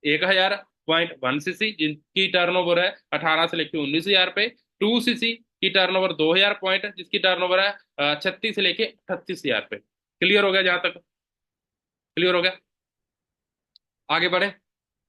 1,000 पॉइंट 1 सीसी जिनकी टर्नओवर है 18 से लेकर 19,000 पे, 2 सीसी की टर्नओवर 2,000 पॉइंट जिसकी टर्नओवर है 36 से लेके 38,000 पे। क्लियर हो गया, जहां तक क्लियर हो गया, आगे बढ़े।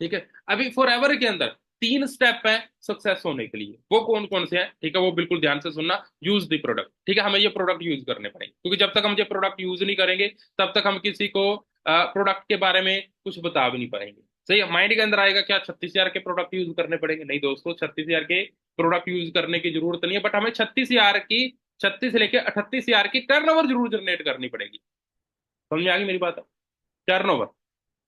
ठीक है, अभी फॉर एवर के अंदर 3 स्टेप है सक्सेस होने के लिए, वो कौन कौन से हैं, ठीक है, वो बिल्कुल ध्यान से सुनना। यूज द प्रोडक्ट, ठीक है, हमें ये प्रोडक्ट यूज करने पड़ेंगे, क्योंकि जब तक हम ये प्रोडक्ट यूज नहीं करेंगे तब तक हम किसी को प्रोडक्ट के बारे में कुछ बता भी नहीं पाएंगे। सही है, माइंड के अंदर आएगा क्या 36,000 के प्रोडक्ट यूज करने पड़ेंगे, नहीं दोस्तों, 36,000 के प्रोडक्ट यूज करने की जरूरत नहीं है, बट हमें 36,000 की, 36 से लेके 38,000 की टर्नओवर जरूर जनरेट करनी पड़ेगी। समझ में आ गई मेरी बात, टर्नओवर।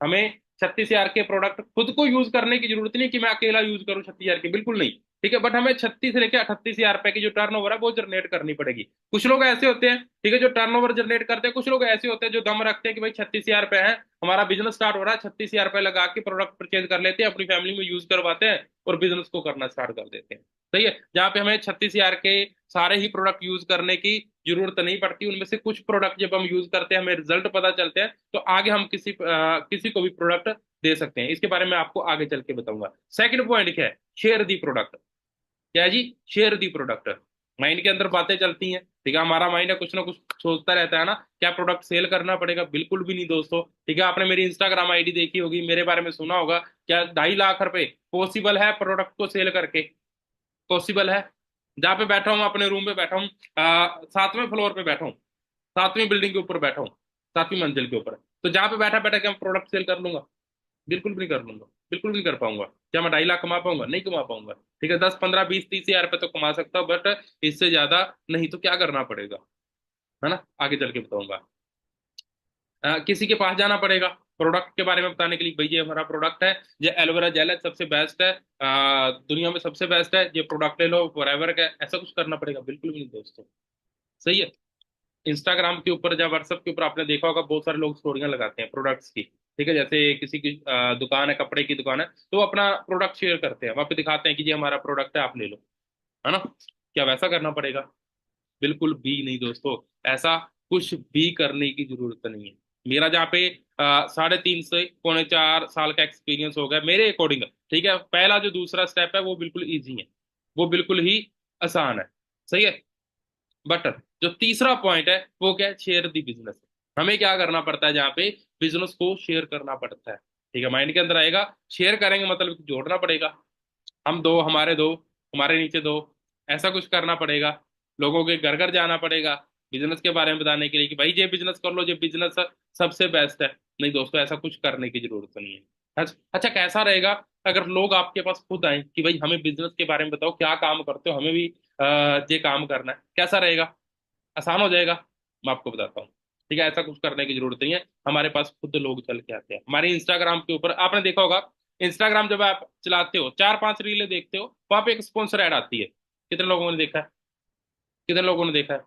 हमें 36,000 के प्रोडक्ट खुद को यूज करने की जरूरत नहीं कि मैं अकेला यूज करूं 36,000 की, बिल्कुल नहीं। ठीक है, बट हमें 36 से लेकर 38,000 रुपए की जो टर्नओवर है वो जनरेट करनी पड़ेगी। कुछ लोग ऐसे होते हैं, ठीक है, जो टर्नओवर जनरेट करते हैं, कुछ लोग ऐसे होते हैं जो दम रखते हैं कि भाई 36,000 रुपए है, हमारा बिजनेस स्टार्ट हो रहा है, 36,000 रुपए लगा के प्रोडक्ट परचेज कर लेते हैं, अपनी फैमिली में यूज करवाते हैं और बिजनेस को करना स्टार्ट कर देते हैं। सही है, जहाँ पे हमें 36,000 के सारे ही प्रोडक्ट यूज करने की जरूरत नहीं पड़ती, उनमें से कुछ प्रोडक्ट जब हम यूज करते हैं हमें रिजल्ट पता चलते हैं तो आगे हम किसी को भी प्रोडक्ट दे सकते हैं। इसके बारे में आपको आगे चल के बताऊंगा। सेकंड पॉइंट क्या है, शेयर दी प्रोडक्ट। क्या है जी, शेयर दी प्रोडक्ट। माइंड के अंदर बातें चलती हैं, ठीक है, हमारा माइंड है कुछ ना कुछ सोचता रहता है ना, क्या प्रोडक्ट सेल करना पड़ेगा, बिल्कुल भी नहीं दोस्तों। ठीक है, आपने मेरी इंस्टाग्राम आईडी देखी होगी, मेरे बारे में सुना होगा, क्या 2.5 लाख रुपए पॉसिबल है प्रोडक्ट को सेल करके, पॉसिबल है। जहाँ पे बैठा हूँ, अपने रूम पे बैठा हूँ, 7वें फ्लोर पे बैठा हूँ, 7वीं बिल्डिंग के ऊपर बैठा हूँ, 7वीं मंजिल के ऊपर, तो जहां पे बैठा बैठा क्या मैं प्रोडक्ट सेल कर लूंगा? बिल्कुल भी नहीं कर लूंगा, बिल्कुल भी नहीं कर पाऊंगा। क्या मैं 2.5 लाख कमा पाऊंगा? नहीं कमा पाऊंगा। ठीक है, 10 15 20 30 हजार रुपये तो कमा सकता हूँ, बट इससे ज्यादा नहीं। तो क्या करना पड़ेगा, है ना, आगे चल के बताऊंगा। किसी के पास जाना पड़ेगा प्रोडक्ट के बारे में बताने के लिए, भाई ये हमारा प्रोडक्ट है, ये एलोवेरा जेल है, सबसे बेस्ट है, दुनिया में सबसे बेस्ट है, ये प्रोडक्ट ले लो फॉरएवर का। ऐसा कुछ करना पड़ेगा? बिल्कुल भी नहीं दोस्तों। सही है। इंस्टाग्राम के ऊपर या व्हाट्सएप के ऊपर आपने देखा होगा, बहुत सारे लोग स्टोरियां लगाते हैं प्रोडक्ट्स की। ठीक है, जैसे किसी की दुकान है, कपड़े की दुकान है, तो वो अपना प्रोडक्ट शेयर करते हैं, वहां पे दिखाते हैं कि ये हमारा प्रोडक्ट है, आप ले लो। है ना? क्या वैसा करना पड़ेगा? बिल्कुल भी नहीं दोस्तों। ऐसा कुछ भी करने की जरूरत नहीं है। मेरा जहाँ पे 3.5 से 4.25 साल का एक्सपीरियंस हो गया मेरे अकॉर्डिंग। ठीक है, पहला जो दूसरा स्टेप है वो बिल्कुल ईजी है, वो बिल्कुल ही आसान है। सही है। बट जो तीसरा पॉइंट है वो क्या है? शेयर दी बिजनेस। हमें क्या करना पड़ता है जहाँ पे? बिजनेस को शेयर करना पड़ता है। ठीक है, माइंड के अंदर आएगा। शेयर करेंगे मतलब कि जोड़ना पड़ेगा। हम दो, हमारे दो, हमारे नीचे दो, ऐसा कुछ करना पड़ेगा। लोगों के घर घर जाना पड़ेगा बिजनेस के बारे में बताने के लिए कि भाई ये बिजनेस कर लो, ये बिजनेस सबसे बेस्ट है। नहीं दोस्तों, ऐसा कुछ करने की जरूरत नहीं है। अच्छा, कैसा रहेगा अगर लोग आपके पास खुद आए कि भाई हमें बिजनेस के बारे में बताओ, क्या काम करते हो, हमें भी ये काम करना है, कैसा रहेगा? आसान हो जाएगा। मैं आपको बताता हूँ। ठीक है, ऐसा कुछ करने की जरूरत नहीं है। हमारे पास खुद लोग चल के आते हैं। हमारे इंस्टाग्राम के ऊपर आपने देखा होगा, इंस्टाग्राम जब आप चलाते हो, 4 5 रीलें देखते हो, वहां पे एक स्पॉन्सर ऐड आती है। कितने लोगों ने देखा है? कितने लोगों ने देखा है?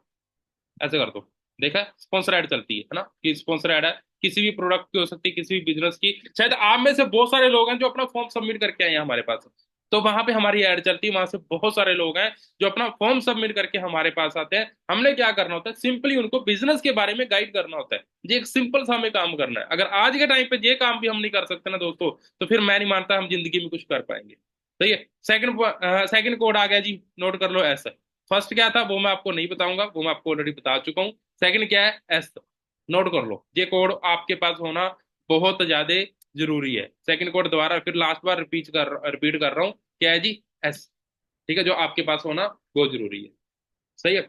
ऐसे कर दो। देखा है, स्पॉन्सर ऐड चलती है ना, कि स्पॉन्सर ऐड है, किसी भी प्रोडक्ट की हो सकती है, किसी भी बिजनेस की। शायद आप में से बहुत सारे लोग हैं जो अपना फॉर्म सबमिट करके आए हैं हमारे पास, तो वहां पे हमारी ऐड चलती है। वहां से बहुत सारे लोग हैं जो अपना फॉर्म सबमिट करके हमारे पास आते हैं। हमने क्या करना होता है? सिंपली उनको बिजनेस के बारे में गाइड करना होता है। ये एक सिंपल सा हमें काम करना है। अगर आज के टाइम पे ये काम भी हम नहीं कर सकते ना दोस्तों, तो फिर मैं नहीं मानता हम जिंदगी में कुछ कर पाएंगे। सही है। सेकंड कोड आ गया जी, नोट कर लो। ऐसा फर्स्ट क्या था वो मैं आपको नहीं बताऊंगा, वो मैं आपको ऑलरेडी बता चुका हूँ। सेकंड क्या है? एस। नोट कर लो, ये कोड आपके पास होना बहुत ज्यादा जरूरी है। सेकंड कोड दोबारा फिर लास्ट बार रिपीट कर रहा हूँ, क्या है जी? एस। ठीक है, जो आपके पास होना बहुत जरूरी है। सही है।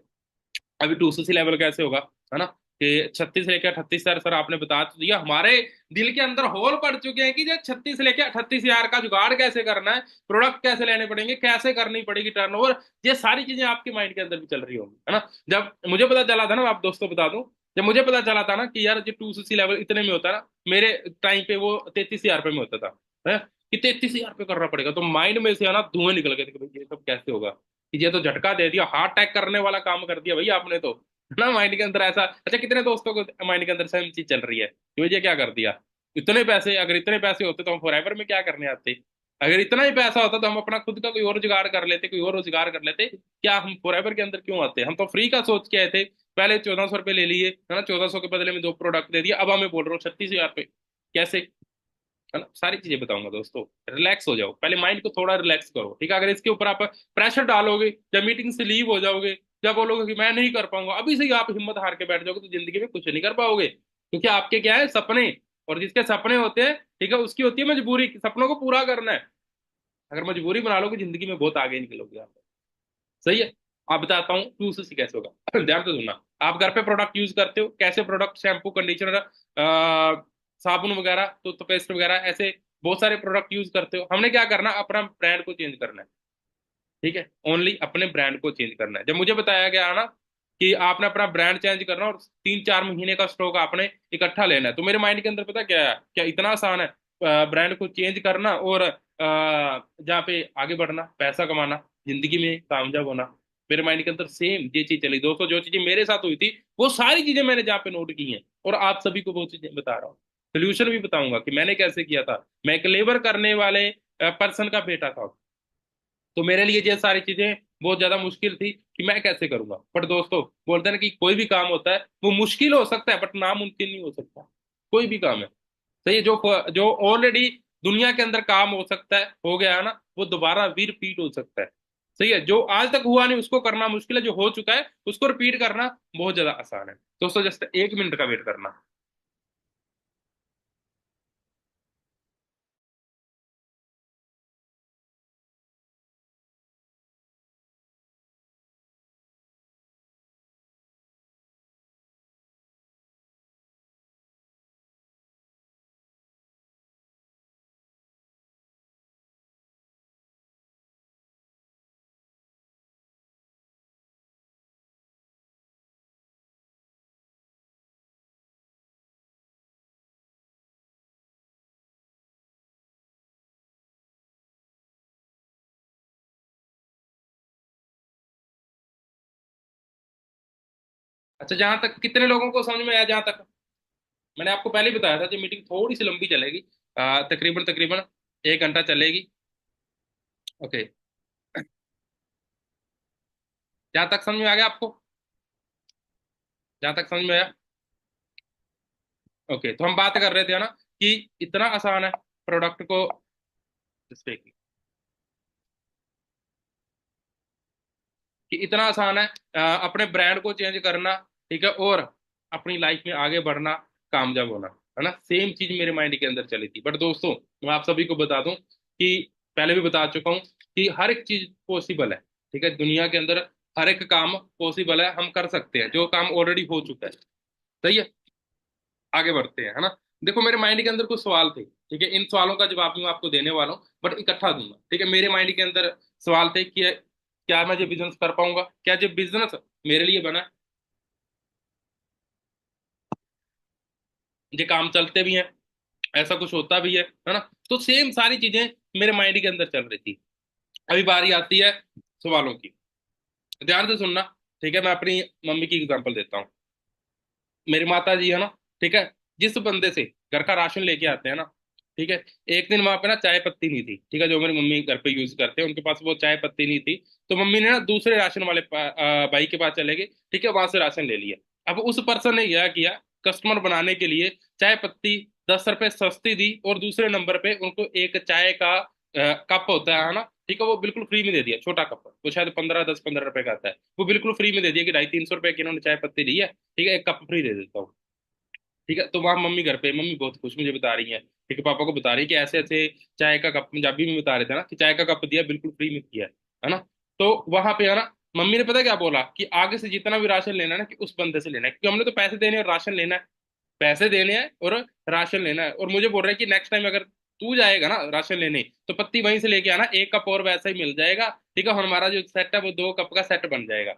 अभी 200 लेवल कैसे होगा, है ना, कि 36 से लेकर 38, सर आपने बता तो दिया। हमारे दिल के अंदर होल पड़ चुके हैं कि जो 36 से लेकर 38 हजार का जुगाड़ कैसे करना है, प्रोडक्ट कैसे लेने पड़ेंगे, कैसे करनी पड़ेगी टर्नओवर। ये सारी चीजें आपके माइंड के अंदर भी चल रही होंगी, है ना। जब मुझे पता चला था ना, आप दोस्तों बता दूं, जब मुझे पता चला था ना कि यार जो 200 लेवल इतने में होता है ना, मेरे टाइम पे वो 33 हजार रुपये में होता था, है कि 33 हजार रुपये करना पड़ेगा, तो माइंड में से है ना धुएं निकल गए थे कि भाई ये सब कैसे होगा। कि ये तो झटका दे दिया, हार्ट अटैक करने वाला काम कर दिया भाई आपने तो, है ना। माइंड के अंदर ऐसा, अच्छा कितने दोस्तों को माइंड के अंदर सेम चीज चल रही है कि भाई ये क्या कर दिया? इतने पैसे, अगर इतने पैसे होते तो हम फॉरएवर में क्या करने आते? अगर इतना ही पैसा होता तो हम अपना खुद का कोई और जुगाड़ कर लेते, कोई और रोजगार कर लेते। क्या हम फॉरएवर के अंदर क्यों आते? हम तो फ्री का सोच के आए थे। पहले 1400 रुपये ले लिए, है ना, 1400 के बदले में 2 प्रोडक्ट दे दिया, अब हमें बोल रहे हो 36 हजार रुपये। कैसे? है ना, सारी चीजें बताऊंगा दोस्तों। रिलैक्स हो जाओ, पहले माइंड को थोड़ा रिलैक्स करो। ठीक है, अगर इसके ऊपर आप प्रेशर डालोगे, जब मीटिंग से लीव हो जाओगे, जब बोलोगे कि मैं नहीं कर पाऊंगा, अभी से ही आप हिम्मत हार के बैठ जाओगे, तो जिंदगी में कुछ नहीं कर पाओगे। क्योंकि आपके क्या है? सपने। और जिसके सपने होते हैं, ठीक है, उसकी होती है मजबूरी सपनों को पूरा करना है। अगर मजबूरी बना लोगे, जिंदगी में बहुत आगे निकलोगे आप। सही है। आप बताता हूँ टू से कैसे होगा। ध्यान से सुनना। आप घर पे प्रोडक्ट यूज करते हो, कैसे प्रोडक्ट? शैम्पू, कंडीशनर, साबुन वगैरह, टूथपेस्ट वगैरह, ऐसे बहुत सारे प्रोडक्ट यूज करते हो। हमने क्या करना? अपना ब्रांड को चेंज करना है। ठीक है, ओनली अपने ब्रांड को चेंज करना है। जब मुझे बताया गया ना कि आपने अपना ब्रांड चेंज करना और 3 4 महीने का स्टॉक आपने इकट्ठा लेना है, तो मेरे माइंड के अंदर पता क्या है? क्या इतना आसान है ब्रांड को चेंज करना और जहाँ पे आगे बढ़ना, पैसा कमाना, जिंदगी में कामयाब होना। मेरे माइंड के अंदर सेम ये चीज चली दोस्तों। जो चीजें मेरे साथ हुई थी, वो सारी चीजें मैंने जहाँ पे नोट की हैं, और आप सभी को वो चीजें बता रहा हूँ। सोल्यूशन भी बताऊंगा कि मैंने कैसे किया था। मैं एक लेबर करने वाले पर्सन का बेटा था, तो मेरे लिए ये सारी चीजें बहुत ज्यादा मुश्किल थी कि मैं कैसे करूंगा। बट दोस्तों, बोलते हैं ना कि कोई भी काम होता है वो मुश्किल हो सकता है बट नामुमकिन नहीं हो सकता। कोई भी काम है, सही है, जो जो ऑलरेडी दुनिया के अंदर काम हो सकता है, हो गया है ना, वो दोबारा भी रिपीट हो सकता है। सही है, जो आज तक हुआ नहीं उसको करना मुश्किल है, जो हो चुका है उसको रिपीट करना बहुत ज्यादा आसान है। दोस्तों जस्ट 1 मिनट का वेट करना। अच्छा, जहां तक कितने लोगों को समझ में आया, जहां तक मैंने आपको पहले ही बताया था, जो मीटिंग थोड़ी सी लंबी चलेगी, तकरीबन तकरीबन 1 घंटा चलेगी। ओके, जहां तक समझ में आ गया आपको, जहां तक समझ में आया। ओके, तो हम बात कर रहे थे ना कि इतना आसान है प्रोडक्ट को, कि इतना आसान है अपने ब्रांड को चेंज करना, ठीक है, और अपनी लाइफ में आगे बढ़ना, कामयाब होना, है ना। सेम चीज मेरे माइंड के अंदर चली थी, बट दोस्तों मैं आप सभी को बता दूं कि पहले भी बता चुका हूं कि हर एक चीज पॉसिबल है, ठीक है, दुनिया के अंदर हर एक काम पॉसिबल है, हम कर सकते हैं जो काम ऑलरेडी हो चुका है। सही है, आगे बढ़ते हैं, है ना। देखो मेरे माइंड के अंदर कुछ सवाल थे, ठीक है, इन सवालों का जवाब भी मैं आपको देने वाला हूँ, बट इकट्ठा दूंगा, ठीक है। मेरे माइंड के अंदर सवाल थे कि क्या मैं जो बिजनेस कर पाऊंगा, क्या जो बिजनेस मेरे लिए बना है, ये काम चलते भी हैं, ऐसा कुछ होता भी है ना। तो सेम सारी चीजें मेरे माइंड के अंदर चल रही थी। अभी बारी आती है सवालों की, ध्यान से सुनना, ठीक है। मैं अपनी मम्मी की एग्जांपल देता हूँ। मेरी माता जी है ना, ठीक है, जिस बंदे से घर का राशन लेके आते हैं ना, ठीक है, एक दिन वहां पे ना चाय पत्ती नहीं थी, ठीक है, जो मेरी मम्मी घर पे यूज करते हैं, उनके पास वो चाय पत्ती नहीं थी। तो मम्मी ने ना दूसरे राशन वाले भाई के पास चले गए, ठीक है, वहां से राशन ले लिया। अब उस पर्सन ने क्या किया, कस्टमर बनाने के लिए चाय पत्ती 10 रुपए सस्ती दी, और दूसरे नंबर पे उनको एक चाय का कप होता है ना, ठीक है, वो बिल्कुल फ्री में दे दिया, छोटा कप, वो शायद 15, 10, 15 रुपए का आता है, वो बिल्कुल फ्री में दे दिया कि 250, 300 रुपए की इन्होंने चाय पत्ती दी है, ठीक है, एक कप फ्री दे देता हूँ। ठीक है, तो वहां मम्मी घर पे, मम्मी बहुत खुश मुझे बता रही है, ठीक है, पापा को बता रही है कि ऐसे ऐसे चाय का कप, पंजाबी में बता रहे थे ना कि चाय का कप दिया, बिल्कुल फ्री में किया है ना। तो वहां पे है ना, मम्मी ने पता क्या बोला कि आगे से जितना भी राशन लेना है ना, कि उस बंदे से लेना है, क्योंकि हमने तो पैसे देने और राशन लेना है, पैसे देने हैं और राशन लेना है। और मुझे बोल रहा है कि नेक्स्ट टाइम अगर तू जाएगा ना राशन लेने, तो पत्ती वहीं से लेके आना, एक कप और वैसा ही मिल जाएगा, ठीक है, और हमारा जो सेट है वो 2 कप का सेट बन जाएगा।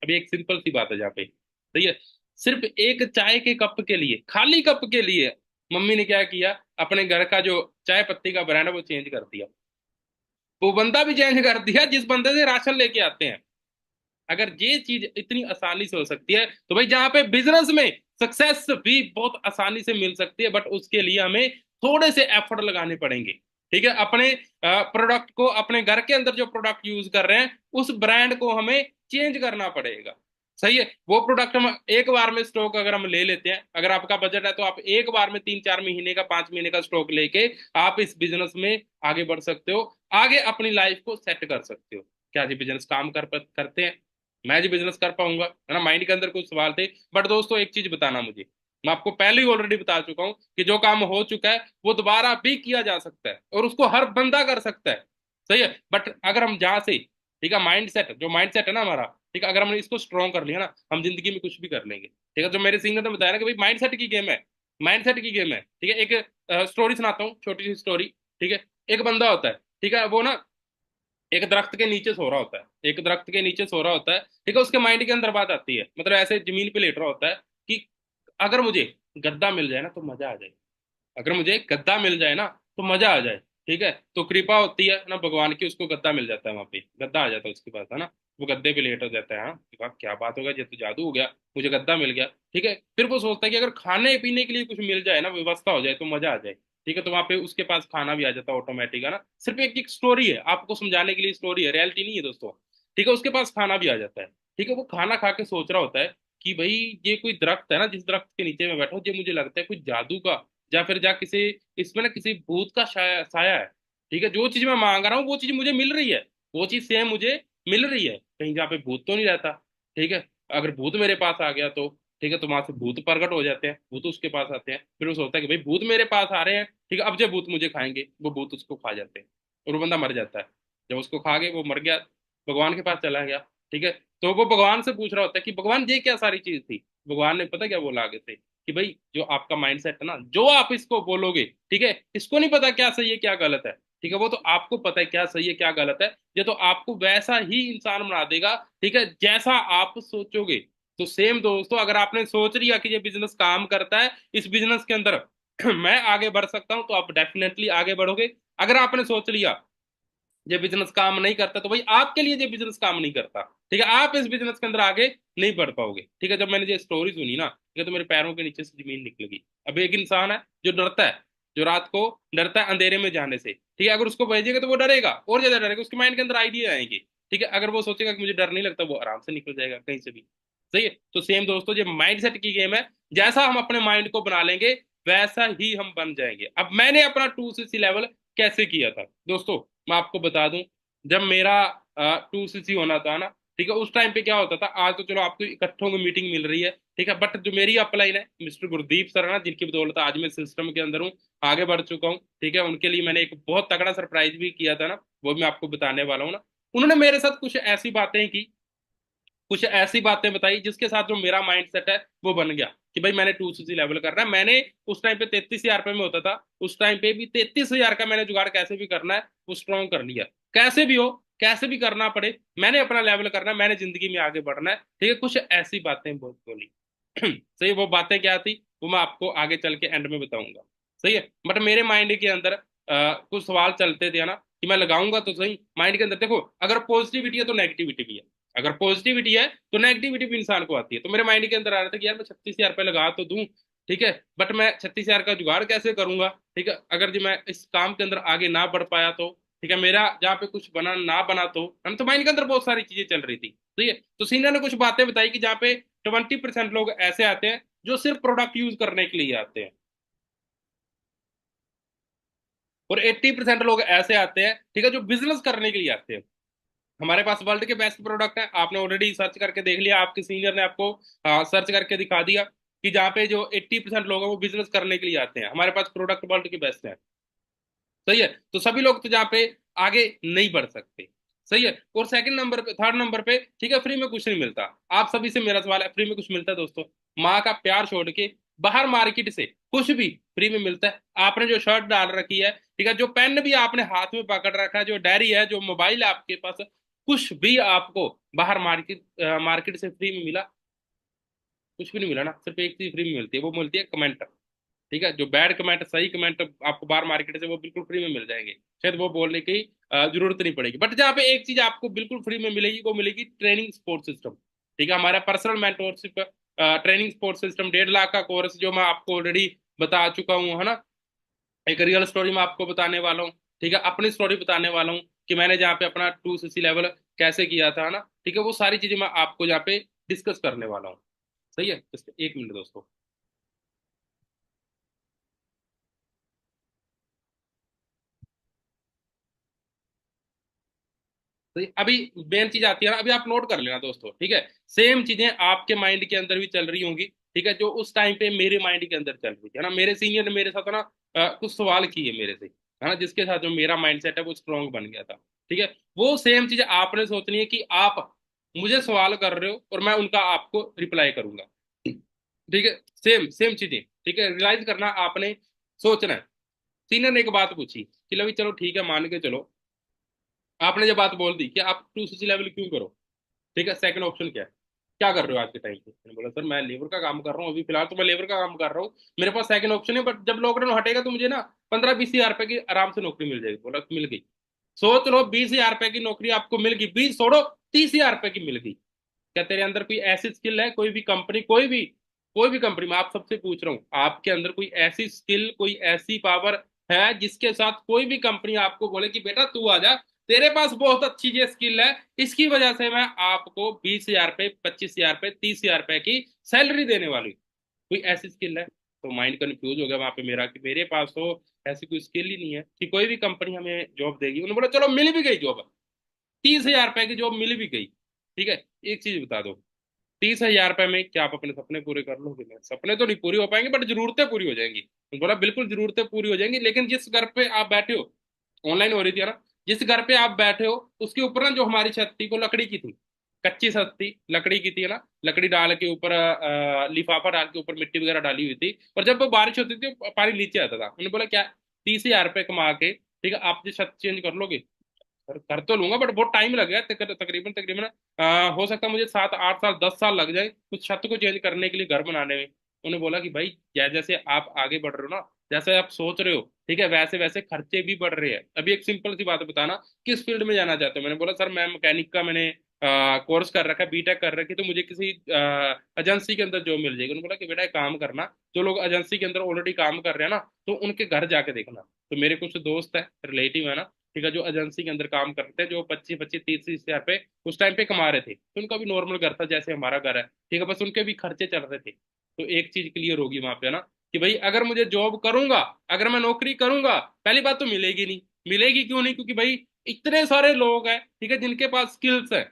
अभी एक सिंपल सी बात है जहाँ पे, सही है, सिर्फ एक चाय के कप के लिए, खाली कप के लिए मम्मी ने क्या किया, अपने घर का जो चाय पत्ती का ब्रांड है वो चेंज कर दिया, वो बंदा भी चेंज कर दिया जिस बंदे से राशन लेके आते हैं। अगर ये चीज इतनी आसानी से हो सकती है, तो भाई जहां पे बिजनेस में सक्सेस भी बहुत आसानी से मिल सकती है, बट उसके लिए हमें थोड़े से एफर्ट लगाने पड़ेंगे, ठीक है। अपने प्रोडक्ट को, अपने घर के अंदर जो प्रोडक्ट यूज कर रहे हैं उस ब्रांड को हमें चेंज करना पड़ेगा। सही है, वो प्रोडक्ट हम एक बार में स्टॉक अगर हम ले लेते हैं, अगर आपका बजट है तो आप एक बार में 3, 4 महीने का, 5 महीने का स्टॉक लेके आप इस बिजनेस में आगे बढ़ सकते हो, आगे अपनी लाइफ को सेट कर सकते हो। क्या जी बिजनेस काम करते हैं, मैं जी बिजनेस कर पाऊंगा, है ना। माइंड के अंदर कुछ सवाल थे, बट दोस्तों एक चीज बताना मुझे, मैं आपको पहले ही ऑलरेडी बता चुका हूं कि जो काम हो चुका है वो दोबारा भी किया जा सकता है, और उसको हर बंदा कर सकता है। सही है, बट अगर हम जहां से, ठीक है, माइंड सेट, जो माइंड सेट है ना हमारा, ठीक है, अगर हमने इसको स्ट्रॉन्ग कर लिया ना, हम जिंदगी में कुछ भी कर लेंगे। ठीक है, जो मेरे सिंगर ने बताया ना कि भाई माइंड सेट की गेम है, माइंड सेट की गेम है, ठीक है। एक स्टोरी सुनाता हूँ, छोटी सी स्टोरी, ठीक है। एक बंदा होता है, ठीक है, वो ना एक दरख्त के नीचे सो रहा होता है, एक दरख्त के नीचे सो रहा होता है, ठीक है। उसके माइंड के अंदर बात आती है, मतलब ऐसे जमीन पे लेट रहा होता है कि अगर मुझे गद्दा मिल जाए ना तो मजा आ जाए, अगर मुझे गद्दा मिल जाए ना तो मजा आ जाए, ठीक है। तो कृपा होती है ना भगवान की, उसको गद्दा मिल जाता है, वहां पे गद्दा आ जाता है उसके पास, है ना। वो गद्दे पे लेट हो जाता है, हाँ वाह क्या बात होगा, ये तो जादू हो गया, मुझे गद्दा मिल गया, ठीक है। फिर वो सोचता है कि अगर खाने पीने के लिए कुछ मिल जाए ना, व्यवस्था हो जाए तो मजा आ जाए, ठीक है। तो वहां पे उसके पास खाना भी आ जाता है ऑटोमेटिक, है ना। सिर्फ एक एक स्टोरी है, आपको समझाने के लिए स्टोरी है, रियलिटी नहीं है दोस्तों, ठीक है। उसके पास खाना भी आ जाता है, ठीक है। वो खाना खा के सोच रहा होता है कि भाई ये कोई दरख्त है ना, जिस दरख्त के नीचे मैं बैठा हूँ, ये मुझे लगता है कुछ जादू का, या फिर जा किसी, इसमें ना किसी भूत का साया है, ठीक है। जो चीज मैं मांग रहा हूँ वो चीज मुझे मिल रही है, वो चीज सेम मुझे मिल रही है, कहीं जहाँ पे भूत तो नहीं रहता, ठीक है। अगर भूत मेरे पास आ गया तो, ठीक है, तो वहां से भूत प्रकट हो जाते हैं, भूत उसके पास आते हैं, फिर वो सोचता है कि भाई भूत मेरे पास आ रहे हैं, ठीक है, अब जब भूत मुझे खाएंगे, वो भूत उसको खा जाते हैं, और वो बंदा मर जाता है। जब उसको खा गए, वो मर गया, भगवान के पास चला गया, ठीक है। तो वो भगवान से पूछ रहा होता है कि भगवान ये क्या सारी चीज थी। भगवान ने पता क्या बोला आगे से, कि भाई जो आपका माइंडसेट है ना, जो आप इसको बोलोगे, ठीक है, इसको नहीं पता क्या सही है क्या गलत है, ठीक है, वो तो आपको पता है क्या सही है क्या गलत है, ये तो आपको वैसा ही इंसान बना देगा, ठीक है, जैसा आप सोचोगे। तो सेम दोस्तों, अगर आपने सोच लिया कि ये बिजनेस काम करता है, इस बिजनेस के अंदर मैं आगे बढ़ सकता हूं, तो आप डेफिनेटली आगे बढ़ोगे। अगर आपने सोच लिया ये बिजनेस काम नहीं करता तो भाई आपके लिए ये बिजनेस काम नहीं करता। ठीक है, आप इस बिजनेस के अंदर आगे नहीं बढ़ पाओगे। ठीक है, जब मैंने ये स्टोरी सुनी ना, ठीक है, तो मेरे पैरों के नीचे से जमीन निकल गई। अब एक इंसान है जो डरता है, जो रात को डरता है अंधेरे में जाने से, ठीक है, अगर उसको भेजेगा तो वो डरेगा और ज्यादा डरेगा, उसके माइंड के अंदर आइडिया आएंगे। ठीक है, अगर वो सोचेगा कि मुझे डर नहीं लगता, वो आराम से निकल जाएगा कहीं से भी। सही है, तो सेम दोस्तों, ये माइंड सेट की गेम है। जैसा हम अपने माइंड को बना लेंगे वैसा ही हम बन जाएंगे। अब मैंने अपना 2cc लेवल कैसे किया था दोस्तों, मैं आपको बता दूं। जब मेरा 2cc होना था ना, ठीक है, उस टाइम पे क्या होता था, आज तो चलो आपको इकट्ठों की मीटिंग मिल रही है, ठीक है, बट जो मेरी अपलाइन है मिस्टर गुरदीप सर है ना, जिनकी बदौलत आज मैं सिस्टम के अंदर हूँ, आगे बढ़ चुका हूँ। ठीक है, उनके लिए मैंने एक बहुत तगड़ा सरप्राइज भी किया था ना, वो मैं आपको बताने वाला हूँ ना। उन्होंने मेरे साथ कुछ ऐसी बातें की, कुछ ऐसी बातें बताई जिसके साथ जो मेरा माइंड सेट है वो बन गया कि भाई मैंने 2cc लेवल करना है। मैंने उस टाइम पे 33,000 रुपये में होता था, उस टाइम पे भी 33,000 का मैंने जुगाड़ कैसे भी करना है वो स्ट्रॉन्ग कर लिया। कैसे भी हो, कैसे भी करना पड़े, मैंने अपना लेवल करना है, मैंने जिंदगी में आगे बढ़ना है। ठीक है, कुछ ऐसी बातें बहुत बोली। सही, वो बातें क्या थी वो मैं आपको आगे चल के एंड में बताऊंगा। सही है, बट मेरे माइंड के अंदर कुछ सवाल चलते थे ना कि मैं लगाऊंगा तो सही। माइंड के अंदर देखो, अगर पॉजिटिविटी है तो नेगेटिविटी भी है, अगर पॉजिटिविटी है तो नेगेटिविटी भी इंसान को आती है। तो मेरे माइंड के अंदर आ रहा था कि यार मैं 36,000 रुपये लगा तो दूं, ठीक है, बट मैं 36,000 का जुगाड़ कैसे करूंगा। ठीक है, अगर जी मैं इस काम के अंदर आगे ना बढ़ पाया तो, ठीक है, मेरा जहाँ पे कुछ बना ना बना तो, हम तो माइंड के अंदर बहुत सारी चीजें चल रही थी। ठीक है, तो सीनियर ने कुछ बातें बताई कि जहाँ पे 20% लोग ऐसे आते हैं जो सिर्फ प्रोडक्ट यूज करने के लिए आते हैं, और 80% लोग ऐसे आते हैं, ठीक है, जो बिजनेस करने के लिए आते हैं। हमारे पास वर्ल्ड के बेस्ट प्रोडक्ट है, आपने ऑलरेडी सर्च करके देख लिया, आपके सीनियर ने आपको सर्च करके दिखा दिया कि जहाँ पे जो 80% लोग हैं वो बिजनेस करने के लिए आते हैं, हमारे पास प्रोडक्ट वर्ल्ड के बेस्ट है। सही है, तो सभी लोग तो जहाँ पे आगे नहीं बढ़ सकते। सही है, और सेकंड नंबर पे, थर्ड नंबर पे, ठीक है, फ्री में कुछ नहीं मिलता। आप सभी से मेरा सवाल है, फ्री में कुछ मिलता है दोस्तों? माँ का प्यार छोड़ के बाहर मार्केट से कुछ भी फ्री में मिलता है? आपने जो शर्ट डाल रखी है, ठीक है, जो पेन भी आपने हाथ में पकड़ रखा है, जो डायरी है, जो मोबाइल है आपके पास, कुछ भी आपको बाहर मार्केट मार्केट से फ्री में मिला? कुछ भी नहीं मिला ना। सिर्फ एक चीज फ्री में मिलती है, वो मिलती है कमेंट। ठीक है, जो बैड कमेंट, सही कमेंट आपको बाहर मार्केट से वो बिल्कुल फ्री में मिल जाएंगे, शायद वो बोलने की जरूरत नहीं पड़ेगी। बट जहाँ पे एक चीज आपको बिल्कुल फ्री में मिलेगी वो मिलेगी ट्रेनिंग सपोर्ट सिस्टम। ठीक है, हमारा personal mentorship training support system 1.5 lakh का कोर्स जो मैं आपको ऑलरेडी बता चुका हूँ, है ना। एक रियल स्टोरी मैं आपको बताने वाला हूँ, ठीक है, अपनी स्टोरी बताने वाला हूँ कि मैंने जहाँ पे अपना 2cc लेवल कैसे किया था ना। ठीक है, वो सारी चीजें मैं आपको जहाँ पे डिस्कस करने वाला हूँ। सही है, just एक मिनट दोस्तों। तो अभी मेन चीज आती है ना, अभी आप नोट कर लेना दोस्तों, ठीक है। सेम चीजें आपके माइंड के अंदर भी चल रही होंगी, ठीक है, जो उस टाइम पे मेरे माइंड के अंदर चल रही थी, है ना। मेरे सीनियर ने मेरे साथ ना कुछ सवाल किए मेरे से, है ना, जिसके साथ जो मेरा माइंड सेट है वो स्ट्रांग बन गया था। ठीक है, वो सेम चीज आपने सोचनी है कि आप मुझे सवाल कर रहे हो और मैं उनका आपको रिप्लाई करूंगा। ठीक है, सेम सेम चीजें, ठीक है, रियलाइज करना आपने, सोचना है। सीनियर ने एक बात पूछी कि लवी चलो ठीक है, मान के चलो, आपने जब बात बोल दी कि आप 2cc लेवल क्यों करो, ठीक है, सेकंड ऑप्शन क्या है, क्या कर रहे हो आज के टाइम पे? मैंने बोला सर मैं लेबर का काम कर रहा हूँ, अभी फिलहाल तो मैं लेबर का काम कर रहा हूँ, मेरे पास सेकंड ऑप्शन है, बट जब लॉकडाउन हटेगा तो मुझे ना 15-20 हजार रुपए की आराम से नौकरी मिल जाएगी। बोला मिल गई। सोच लो, 20 हजार रुपए की नौकरी आपको मिल गई, 20 छोड़ो, 30 हजार रुपए की मिल गई। क्या तेरे अंदर कोई ऐसी स्किल है, कोई भी कंपनी, कोई भी कंपनी में आप सबसे पूछ रहा हूँ, आपके अंदर कोई ऐसी स्किल, कोई ऐसी पावर है जिसके साथ कोई भी कंपनी आपको बोले कि बेटा तू आ जा, तेरे पास बहुत अच्छी ये स्किल है, इसकी वजह से मैं आपको 20 हजार रुपये, 25 हजार रुपये, 30 हजार रुपये की सैलरी देने वाली हूँ? कोई ऐसी स्किल है? तो माइंड कंफ्यूज हो गया वहां पे मेरा कि मेरे पास तो ऐसी कोई स्किल ही नहीं है कि कोई भी कंपनी हमें जॉब देगी। उन्होंने बोला चलो मिल भी गई जॉब, 30 हजार रुपए की जॉब मिल भी गई। ठीक है, एक चीज बता दो, 30 हजार रुपए में क्या आप अपने सपने पूरे कर लोगे? नहीं, सपने तो नहीं पूरे हो पाएंगे बट जरूरतें पूरी हो जाएंगी। तो बोला बिल्कुल जरूरतें पूरी हो जाएंगी, लेकिन जिस घर पे आप बैठे हो, ऑनलाइन हो रही थी ना, जिस घर पे आप बैठे हो उसके ऊपर ना जो हमारी छत थी वो लकड़ी की थी, कच्ची छत थी, लकड़ी की थी, है ना। लकड़ी डाल के ऊपर लिफाफा डाल के ऊपर मिट्टी वगैरह डाली हुई थी, और जब वो बारिश होती थी तो पानी नीचे आता था। उन्होंने बोला क्या 30 हजार रुपये कमा के, ठीक है, आप ये छत चेंज कर लोगे? कर तो लूंगा बट बहुत टाइम लगेगा, तकरीबन तकरीबन हो सकता है मुझे 7-8 साल 10 साल लग जाए कुछ छत को चेंज करने के लिए, घर बनाने में। उन्होंने बोला कि भाई जैसे जैसे आप आगे बढ़ रहे हो ना, जैसे आप सोच रहे हो, ठीक है, वैसे वैसे खर्चे भी बढ़ रहे हैं। अभी एक सिंपल सी बात बताना, किस फील्ड में जाना चाहते हो? मैंने बोला सर मैं मैकेनिक का मैंने कोर्स कर रखा है, बीटेक कर रखी है, तो मुझे किसी एजेंसी के अंदर जॉब मिल जाएगी। उन्होंने बोला कि बेटा एक काम करना, जो लोग एजेंसी के अंदर ऑलरेडी काम कर रहे हैं ना, तो उनके घर जाके देखना। तो मेरे कुछ दोस्त है, रिलेटिव है ना, ठीक है, जो एजेंसी के अंदर काम करते हैं, जो 25-25 30 30 हजार पे उस टाइम पे कमा रहे थे, तो उनका भी नॉर्मल घर था जैसे हमारा घर है, ठीक है, बस उनके भी खर्चे चल रहे थे। तो एक चीज क्लियर होगी वहां पे ना, कि भाई अगर मुझे जॉब करूंगा, अगर मैं नौकरी करूंगा, पहली बात तो मिलेगी नहीं। मिलेगी क्यों नहीं? क्योंकि भाई इतने सारे लोग हैं, ठीक है, जिनके पास स्किल्स है,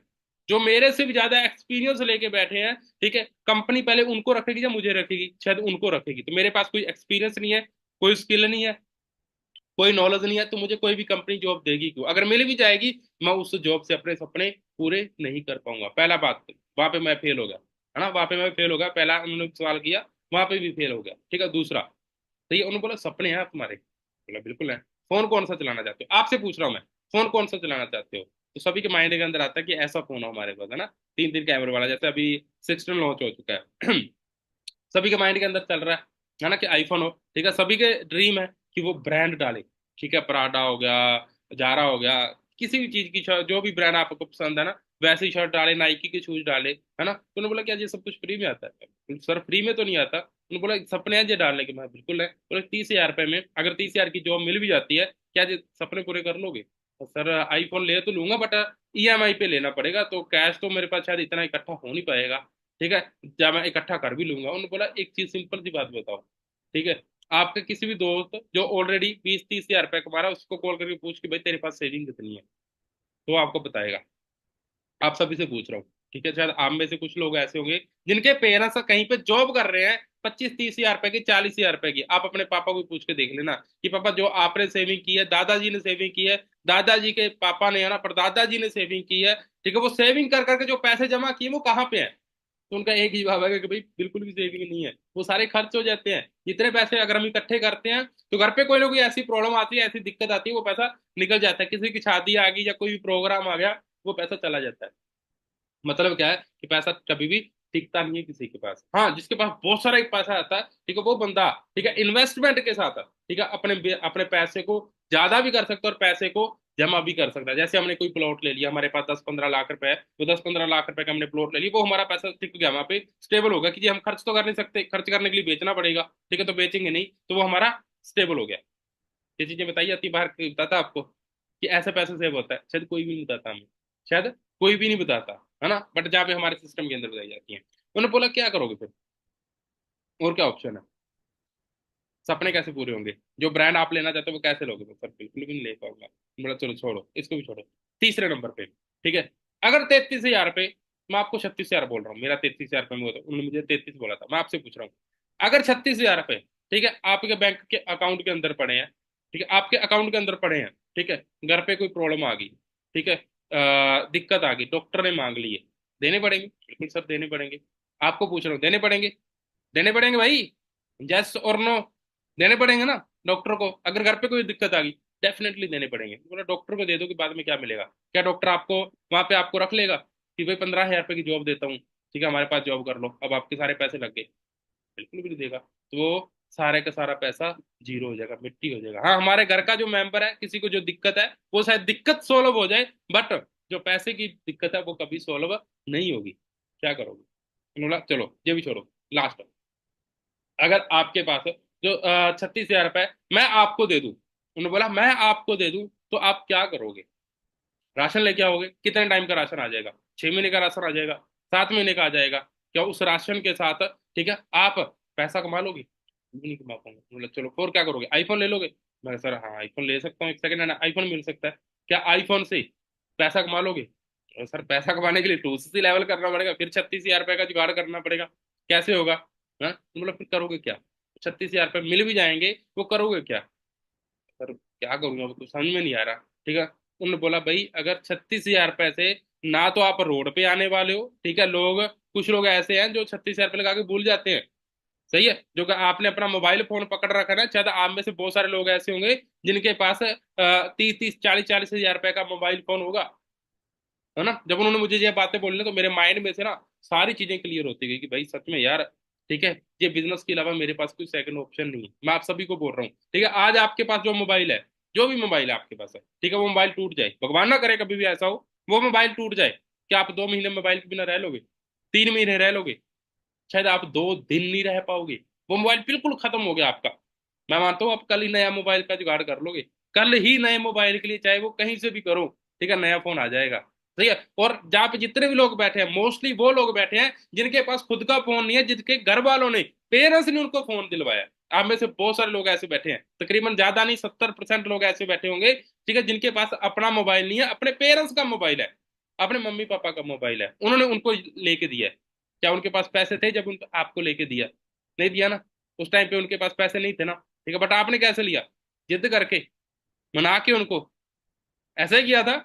जो मेरे से भी ज्यादा एक्सपीरियंस लेके बैठे हैं, ठीक है। कंपनी पहले उनको रखेगी या मुझे रखेगी? शायद उनको रखेगी। तो मेरे पास कोई एक्सपीरियंस नहीं है, कोई स्किल नहीं है, कोई नॉलेज नहीं है, तो मुझे कोई भी कंपनी जॉब देगी क्यों? अगर मिल भी जाएगी, मैं उस जॉब से अपने सपने पूरे नहीं कर पाऊंगा। पहला बात तो वहां पे मैं फेल हो गया, है ना, वहां पे मैं फेल हो गया। पहला उन्होंने सवाल किया, वहां पे भी फेल हो गया, ठीक है। दूसरा, तो ये उन्होंने बोला सपने हैं तुम्हारे, बोला बिल्कुल है। फोन कौन सा चलाना चाहते हो? आपसे पूछ रहा हूँ मैं, फोन कौन सा चलाना चाहते हो? तो सभी के माइंड के अंदर आता है कि ऐसा फोन हो हमारे पास, है ना, 3 3 कैमरे वाला, जैसे अभी 16 लॉन्च हो चुका है। सभी के माइंड के अंदर चल रहा है ना, कि आईफोन हो, ठीक है। सभी के ड्रीम है कि वो ब्रांड डाले, ठीक है, पराडा हो गया, जारा हो गया, किसी भी चीज की जो भी ब्रांड आपको पसंद है ना, वैसे ही शर्ट डाले, नाइकी के शूज डाले, है ना। तो उन्होंने बोला क्या ये सब कुछ फ्री में आता है? सर फ्री में तो नहीं आता। उन्होंने बोला सपने हैं ये डालने के। मैं बिल्कुल है। बोले 30 हजार रुपए में अगर 30 हजार की जॉब मिल भी जाती है, क्या ये सपने पूरे कर लोगे? तो सर आईफोन ले तो लूंगा, बट ईएमआई पे लेना पड़ेगा, तो कैश तो मेरे पास शायद इतना इकट्ठा हो नहीं पाएगा, ठीक है। जब मैं इकट्ठा कर भी लूंगा। उन्होंने बोला एक चीज सिंपल सी बात बताओ, ठीक है, आपके किसी भी दोस्त जो ऑलरेडी 20 30 हजार रुपये कमा रहा है, उसको कॉल करके पूछ के भाई तेरे पास सेविंग कितनी है, तो वो आपको बताएगा। आप सभी से पूछ रहा हूँ, ठीक है। शायद आप में से कुछ लोग ऐसे होंगे जिनके पेरेंट्स कहीं पे जॉब कर रहे हैं, 25 30 हजार रुपए की, 40 हजार रुपए की। आप अपने पापा को पूछ के देख लेना कि पापा जो आपने सेविंग की है, दादाजी ने सेविंग की है, दादाजी के पापा ने, है ना, परदादाजी ने सेविंग की है, ठीक है, वो सेविंग कर करके जो पैसे जमा किए वो कहाँ पे है? तो उनका एक ही जवाब है कि भाई बिल्कुल भी सेविंग नहीं है, वो सारे खर्च हो जाते हैं। इतने पैसे अगर हम इकट्ठे करते हैं, तो घर पे कोई ना कोई ऐसी प्रॉब्लम आती है, ऐसी दिक्कत आती है, वो पैसा निकल जाता है। किसी की शादी आ गई या कोई भी प्रोग्राम आ गया, वो पैसा चला जाता है। मतलब क्या है कि पैसा कभी भी टिकता नहीं है किसी के पास। हाँ, जिसके पास बहुत सारा एक पैसा आता है, ठीक है, वो बंदा, ठीक है, इन्वेस्टमेंट के साथ, ठीक है, अपने अपने पैसे को ज्यादा भी कर सकता है और पैसे को जमा भी कर सकता है। जैसे हमने कोई प्लॉट ले लिया, हमारे पास 10 15 लाख रुपए है, तो 10 15 लाख रुपए का हमने प्लॉट ले लिया, वो हमारा पैसा टिक गया वहां पे, स्टेबल होगा कि जी हम खर्च तो कर नहीं सकते, खर्च करने के लिए बेचना पड़ेगा, ठीक है, तो बेचेंगे नहीं, तो वो हमारा स्टेबल हो गया। ये चीजें बताई जाती है बाहर, कोई बताता है आपको कि ऐसे पैसे सेव होता है? शायद कोई भी नहीं बताता हमें, शायद कोई भी नहीं बताता, है ना। बट जहाँ पे हमारे सिस्टम के अंदर बताई जाती है। उन्होंने बोला क्या करोगे फिर, और क्या ऑप्शन है? सपने कैसे पूरे होंगे? जो ब्रांड आप लेना चाहते हो वो कैसे लोगे? तो सर बिल्कुल भी नहीं ले पाऊंगा। बोला चलो छोड़ो, इसको भी छोड़ो। तीसरे नंबर पे, ठीक है, अगर 33 हजार रुपये, मैं आपको 36 हजार बोल रहा हूँ, मेरा 33 हजार रुपये में होता, उन्होंने मुझे 33 बोला था, मैं आपसे पूछ रहा हूँ, अगर 36 हजार रुपये, ठीक है, आपके बैंक के अकाउंट के अंदर पड़े हैं, ठीक है, आपके अकाउंट के अंदर पड़े हैं, ठीक है, घर पे कोई प्रॉब्लम आ गई, ठीक है, दिक्कत आ गई, डॉक्टर ने मांग लिए, देने पड़ेंगे? बिल्कुल सर देने पड़ेंगे। आपको पूछ रहा हूँ, देने पड़ेंगे? देने पड़ेंगे भाई, यस और नो? देने पड़ेंगे ना। डॉक्टर को अगर घर पे कोई दिक्कत आ गई, डेफिनेटली देने पड़ेंगे। बोला डॉक्टर को दे दो कि बाद में क्या मिलेगा? क्या डॉक्टर आपको वहां पे आपको रख लेगा कि भाई 15 हजार रुपए की जॉब देता हूँ, ठीक है, हमारे पास जॉब कर लो, अब आपके सारे पैसे लग गए? बिल्कुल भी नहीं देगा। तो वो सारे का सारा पैसा जीरो हो जाएगा, मिट्टी हो जाएगा। हाँ, हमारे घर का जो मेंबर है, किसी को जो दिक्कत है, वो शायद दिक्कत सोल्व हो जाए, बट जो पैसे की दिक्कत है वो कभी सोल्व नहीं होगी। क्या करोगे? उन्होंने बोला, चलो ये भी छोड़ो, लास्ट, अगर आपके पास जो 36 हजार रुपए मैं आपको दे दूं, उन्होंने बोला मैं आपको दे दूं, तो आप क्या करोगे? राशन लेके आओगे? कितने टाइम का राशन आ जाएगा? 6 महीने का राशन आ जाएगा? 7 महीने का आ जाएगा? क्या उस राशन के साथ, ठीक है, आप पैसा कमा लोगे? भी नहीं कमा पाऊंगा। बोला चलो और क्या करोगे? आईफोन ले लोगे? मैं सर हाँ आईफोन ले सकता हूँ, एक सेकंड हैंड आईफोन मिल सकता है, क्या आईफोन से पैसा कमा लोगे? और सर पैसा कमाने के लिए टू सी लेवल करना पड़ेगा, फिर 36 हजार रुपए का जुगाड़ करना पड़ेगा, कैसे होगा? हाँ, तो बोला फिर करोगे क्या? 36 हजार रुपये मिल भी जाएंगे, वो करोगे क्या? सर क्या करूंगा, वो तो समझ में नहीं आ रहा, ठीक है। उन्होंने बोला भाई अगर 36 हजार रुपए से ना तो आप रोड पे आने वाले हो, ठीक है, लोग, कुछ लोग ऐसे हैं जो 36 हजार रुपये लगा के भूल जाते हैं, सही है, जो कि आपने अपना मोबाइल फोन पकड़ रखा है ना, शायद आप में से बहुत सारे लोग ऐसे होंगे जिनके पास 30 30 40 40 हजार रुपए का मोबाइल फोन होगा, है ना। जब उन्होंने मुझे ये बातें बोलने, तो मेरे माइंड में से ना सारी चीजें क्लियर होती गई कि भाई सच में यार, ठीक है, ये बिजनेस के अलावा मेरे पास कोई सेकंड ऑप्शन नहीं है। मैं आप सभी को बोल रहा हूँ, ठीक है, आज आपके पास जो मोबाइल है, जो भी मोबाइल है आपके पास है, ठीक है, वो मोबाइल टूट जाए, भगवान ना करे कभी भी ऐसा हो, वो मोबाइल टूट जाए, क्या आप 2 महीने मोबाइल के बिना रह लोगे? 3 महीने रह लोगे? शायद आप 2 दिन नहीं रह पाओगे। वो मोबाइल बिल्कुल खत्म हो गया आपका, मैं मानता हूँ आप कल ही नया मोबाइल का जुगाड़ कर लोगे। कल ही नए मोबाइल के लिए चाहे वो कहीं से भी करो, ठीक है, नया फोन आ जाएगा। सही है। और जहाँ पे जितने भी लोग बैठे हैं, मोस्टली वो लोग बैठे हैं जिनके पास खुद का फोन नहीं है, जिनके घर वालों ने, पेरेंट्स ने उनको फोन दिलवाया। आप में से बहुत सारे लोग ऐसे बैठे हैं, तकरीबन ज्यादा नहीं 70% लोग ऐसे बैठे होंगे, ठीक है, जिनके पास अपना मोबाइल नहीं है, अपने पेरेंट्स का मोबाइल है, अपने मम्मी पापा का मोबाइल है, उन्होंने उनको लेके दिया है। क्या उनके पास पैसे थे जब उन आपको लेके दिया? नहीं दिया ना। उस टाइम पे उनके पास पैसे नहीं थे ना, ठीक है, बट आपने कैसे लिया? जिद करके, मना के उनको, ऐसा ही किया था।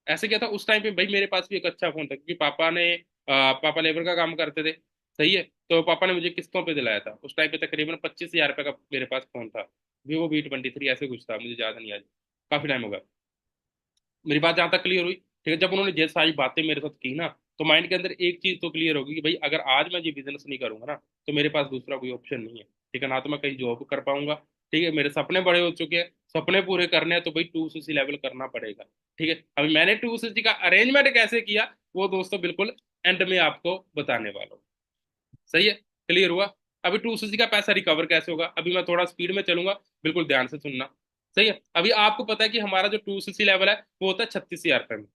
ऐसे किया था उस टाइम पे। भाई मेरे पास भी एक अच्छा फोन था, क्योंकि पापा लेबर का काम करते थे, सही है, तो पापा ने मुझे किस्तों पे दिलाया था। उस टाइम पे तकरीबन 25,000 रुपये का मेरे पास फोन था, Vivo V23 ऐसे कुछ था, मुझे याद नहीं आज, काफी टाइम हो गया। मेरी बात जहां तक क्लियर हुई, ठीक है, जब उन्होंने ये सारी बातें मेरे साथ की ना, तो माइंड के अंदर एक चीज तो क्लियर होगी कि भाई अगर आज मैं ये बिजनेस नहीं करूंगा ना, तो मेरे पास दूसरा कोई ऑप्शन नहीं है, ठीक है, ना तो मैं कहीं जॉब कर पाऊंगा, ठीक है, मेरे सपने बड़े हो चुके हैं, सपने पूरे करने हैं तो भाई 2cc लेवल करना पड़ेगा। ठीक है, अभी मैंने 2cc का अरेंजमेंट कैसे किया, वो दोस्तों बिल्कुल एंड में आपको बताने वाला हूँ। सही है, क्लियर हुआ? अभी 2cc का पैसा रिकवर कैसे होगा, अभी मैं थोड़ा स्पीड में चलूंगा, बिल्कुल ध्यान से सुनना। सही है, अभी आपको पता है कि हमारा जो 2cc लेवल है वो होता है 36,000 रुपये में,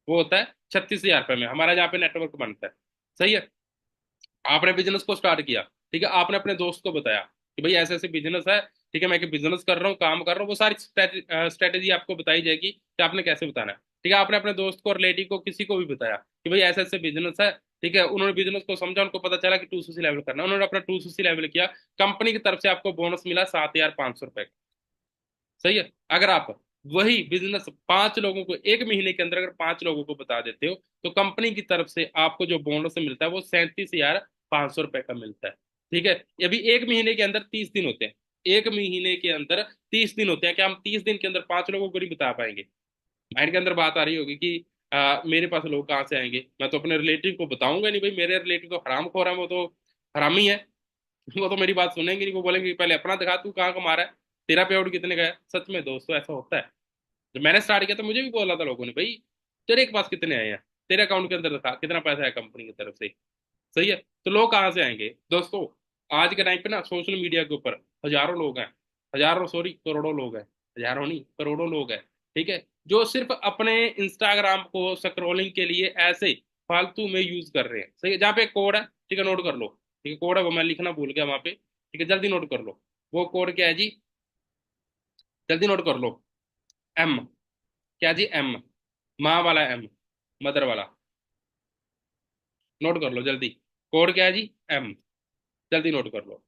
वो होता है 36,000 रुपये में हमारा जहाँ पे नेटवर्क बनता है। सही है, आपने बिजनेस को स्टार्ट किया, ठीक है, आपने अपने दोस्त को बताया कि भाई ऐसे ऐसे बिजनेस है, ठीक है, मैं बिजनेस कर रहा हूँ, काम कर रहा हूँ, वो सारी स्ट्रेटेजी आपको बताई जाएगी कि आपने कैसे बताना है। ठीक है, आपने अपने दोस्त को, रिलेटिव को, किसी को भी बताया कि भाई ऐसे ऐसे बिजनेस है, ठीक है, उन्होंने बिजनेस को समझा, उनको पता चला कि 2cc लेवल करना है, उन्होंने अपना 2cc लेवल किया, कंपनी की तरफ से आपको बोनस मिला 7,500 रुपए। सही है, अगर आप वही बिजनेस 5 लोगों को, एक महीने के अंदर अगर 5 लोगों को बता देते हो, तो कंपनी की तरफ से आपको जो बोनस मिलता है वो 37,500 रुपए का मिलता है। ठीक है, ये भी एक महीने के अंदर 30 दिन होते हैं, एक महीने के अंदर 30 दिन होते हैं, क्या हम 30 दिन के अंदर 5 लोगों को नहीं बता पाएंगे? माइंड के अंदर बात आ रही होगी कि मेरे पास लोग कहाँ से आएंगे, मैं तो अपने रिलेटिव को बताऊंगा नहीं, भाई मेरे रिलेटिव तो हराम खोर है, वो तो हरामी है, वो तो मेरी बात सुनेंगे नहीं, वो बोलेंगे पहले अपना दिखा, तू कहाँ कमा रहा है, तेरा पे आउट कितने का है। सच में दोस्तों ऐसा होता है। जब मैंने स्टार्ट किया तो मुझे भी बोला था लोगों ने, भाई तेरे के पास कितने आए हैं, तेरे अकाउंट के अंदर दिखा कितना पैसा है कंपनी की तरफ से। सही है, तो लोग कहाँ से आएंगे दोस्तों? आज के टाइम पे ना सोशल मीडिया के ऊपर हजारों लोग हैं, हजारों सॉरी करोड़ों लोग हैं, हजारों नहीं करोड़ों लोग हैं, ठीक है, जो सिर्फ अपने इंस्टाग्राम को स्क्रॉलिंग के लिए ऐसे फालतू में यूज कर रहे हैं। सही है, जहाँ पे कोड है, ठीक है, नोट कर लो, ठीक है, कोड है वो मैं लिखना भूल गया वहां पे, ठीक है, जल्दी नोट कर लो। वो कोड क्या है जी? जल्दी नोट कर लो। एम। क्या जी? एम, माँ वाला एम, मदर वाला, नोट कर लो जल्दी। कोड क्या है जी? एम, जल्दी नोट कर लो।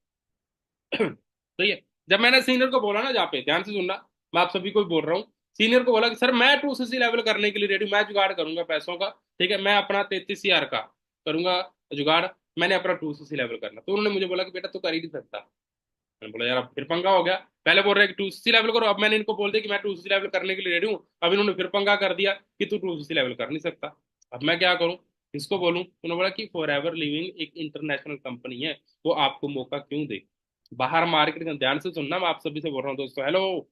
सही है, जब मैंने सीनियर को बोला ना, जहाँ पे ध्यान से सुनना, मैं आप सभी को भी बोल रहा हूँ, सीनियर को बोला कि सर मैं 2cc लेवल करने के लिए रेडी, मैं जुगाड़ करूंगा पैसों का, ठीक है, मैं अपना 33,000 का करूंगा जुगाड़, मैंने अपना 2cc लेवल करना। तो उन्होंने मुझे बोला कि बेटा तू कर ही नहीं सकता। मैंने बोला यार अब फिर पंगा हो गया, पहले बोल रहे कि 2cc लेवल करो, अब मैंने इनको बोल दिया कि मैं 2cc लेवल करने के लिए रेडी हूँ, अब इन्होंने फिर पंगा कर दिया कि तू 2cc लेवल कर नहीं सकता। अब मैं क्या करूँ, किसको बोलूँ? उन्होंने बोला कि फॉर एवर लिविंग एक इंटरनेशनल कंपनी है, वो आपको मौका क्यों दे? बाहर मार्केट में, ध्यान से सुनना, मैं आप सभी से बोल रहा हूँ दोस्तों, हेलो,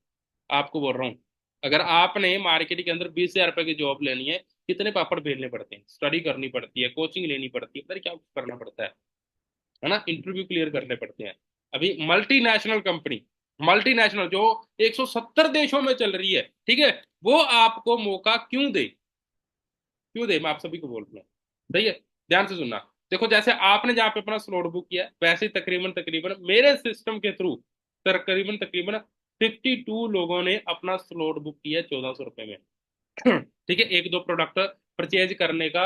आपको बोल रहा हूँ, अगर आपने मार्केट के अंदर 20,000 रुपए की जॉब लेनी है, कितने पापड़ बेलने पड़ते हैं, स्टडी करनी पड़ती है, कोचिंग लेनी पड़ती है, पता नहीं क्या कुछ करना पड़ता है ना, इंटरव्यू क्लियर करने पड़ते हैं। अभी मल्टीनेशनल कंपनी, मल्टीनेशनल जो 170 देशों में चल रही है, ठीक है, वो आपको मौका क्यों दे? क्यों दे, मैं आप सभी को बोल रहा हूँ। सही है, ध्यान से सुनना। देखो जैसे आपने जहाँ पे अपना स्लॉट बुक किया, वैसे ही तकरीबन तकरीबन मेरे सिस्टम के थ्रू तकरीबन तकरीबन 52 लोगों ने अपना स्लॉट बुक किया 1,400 रुपए में। ठीक है, एक दो प्रोडक्ट परचेज करने का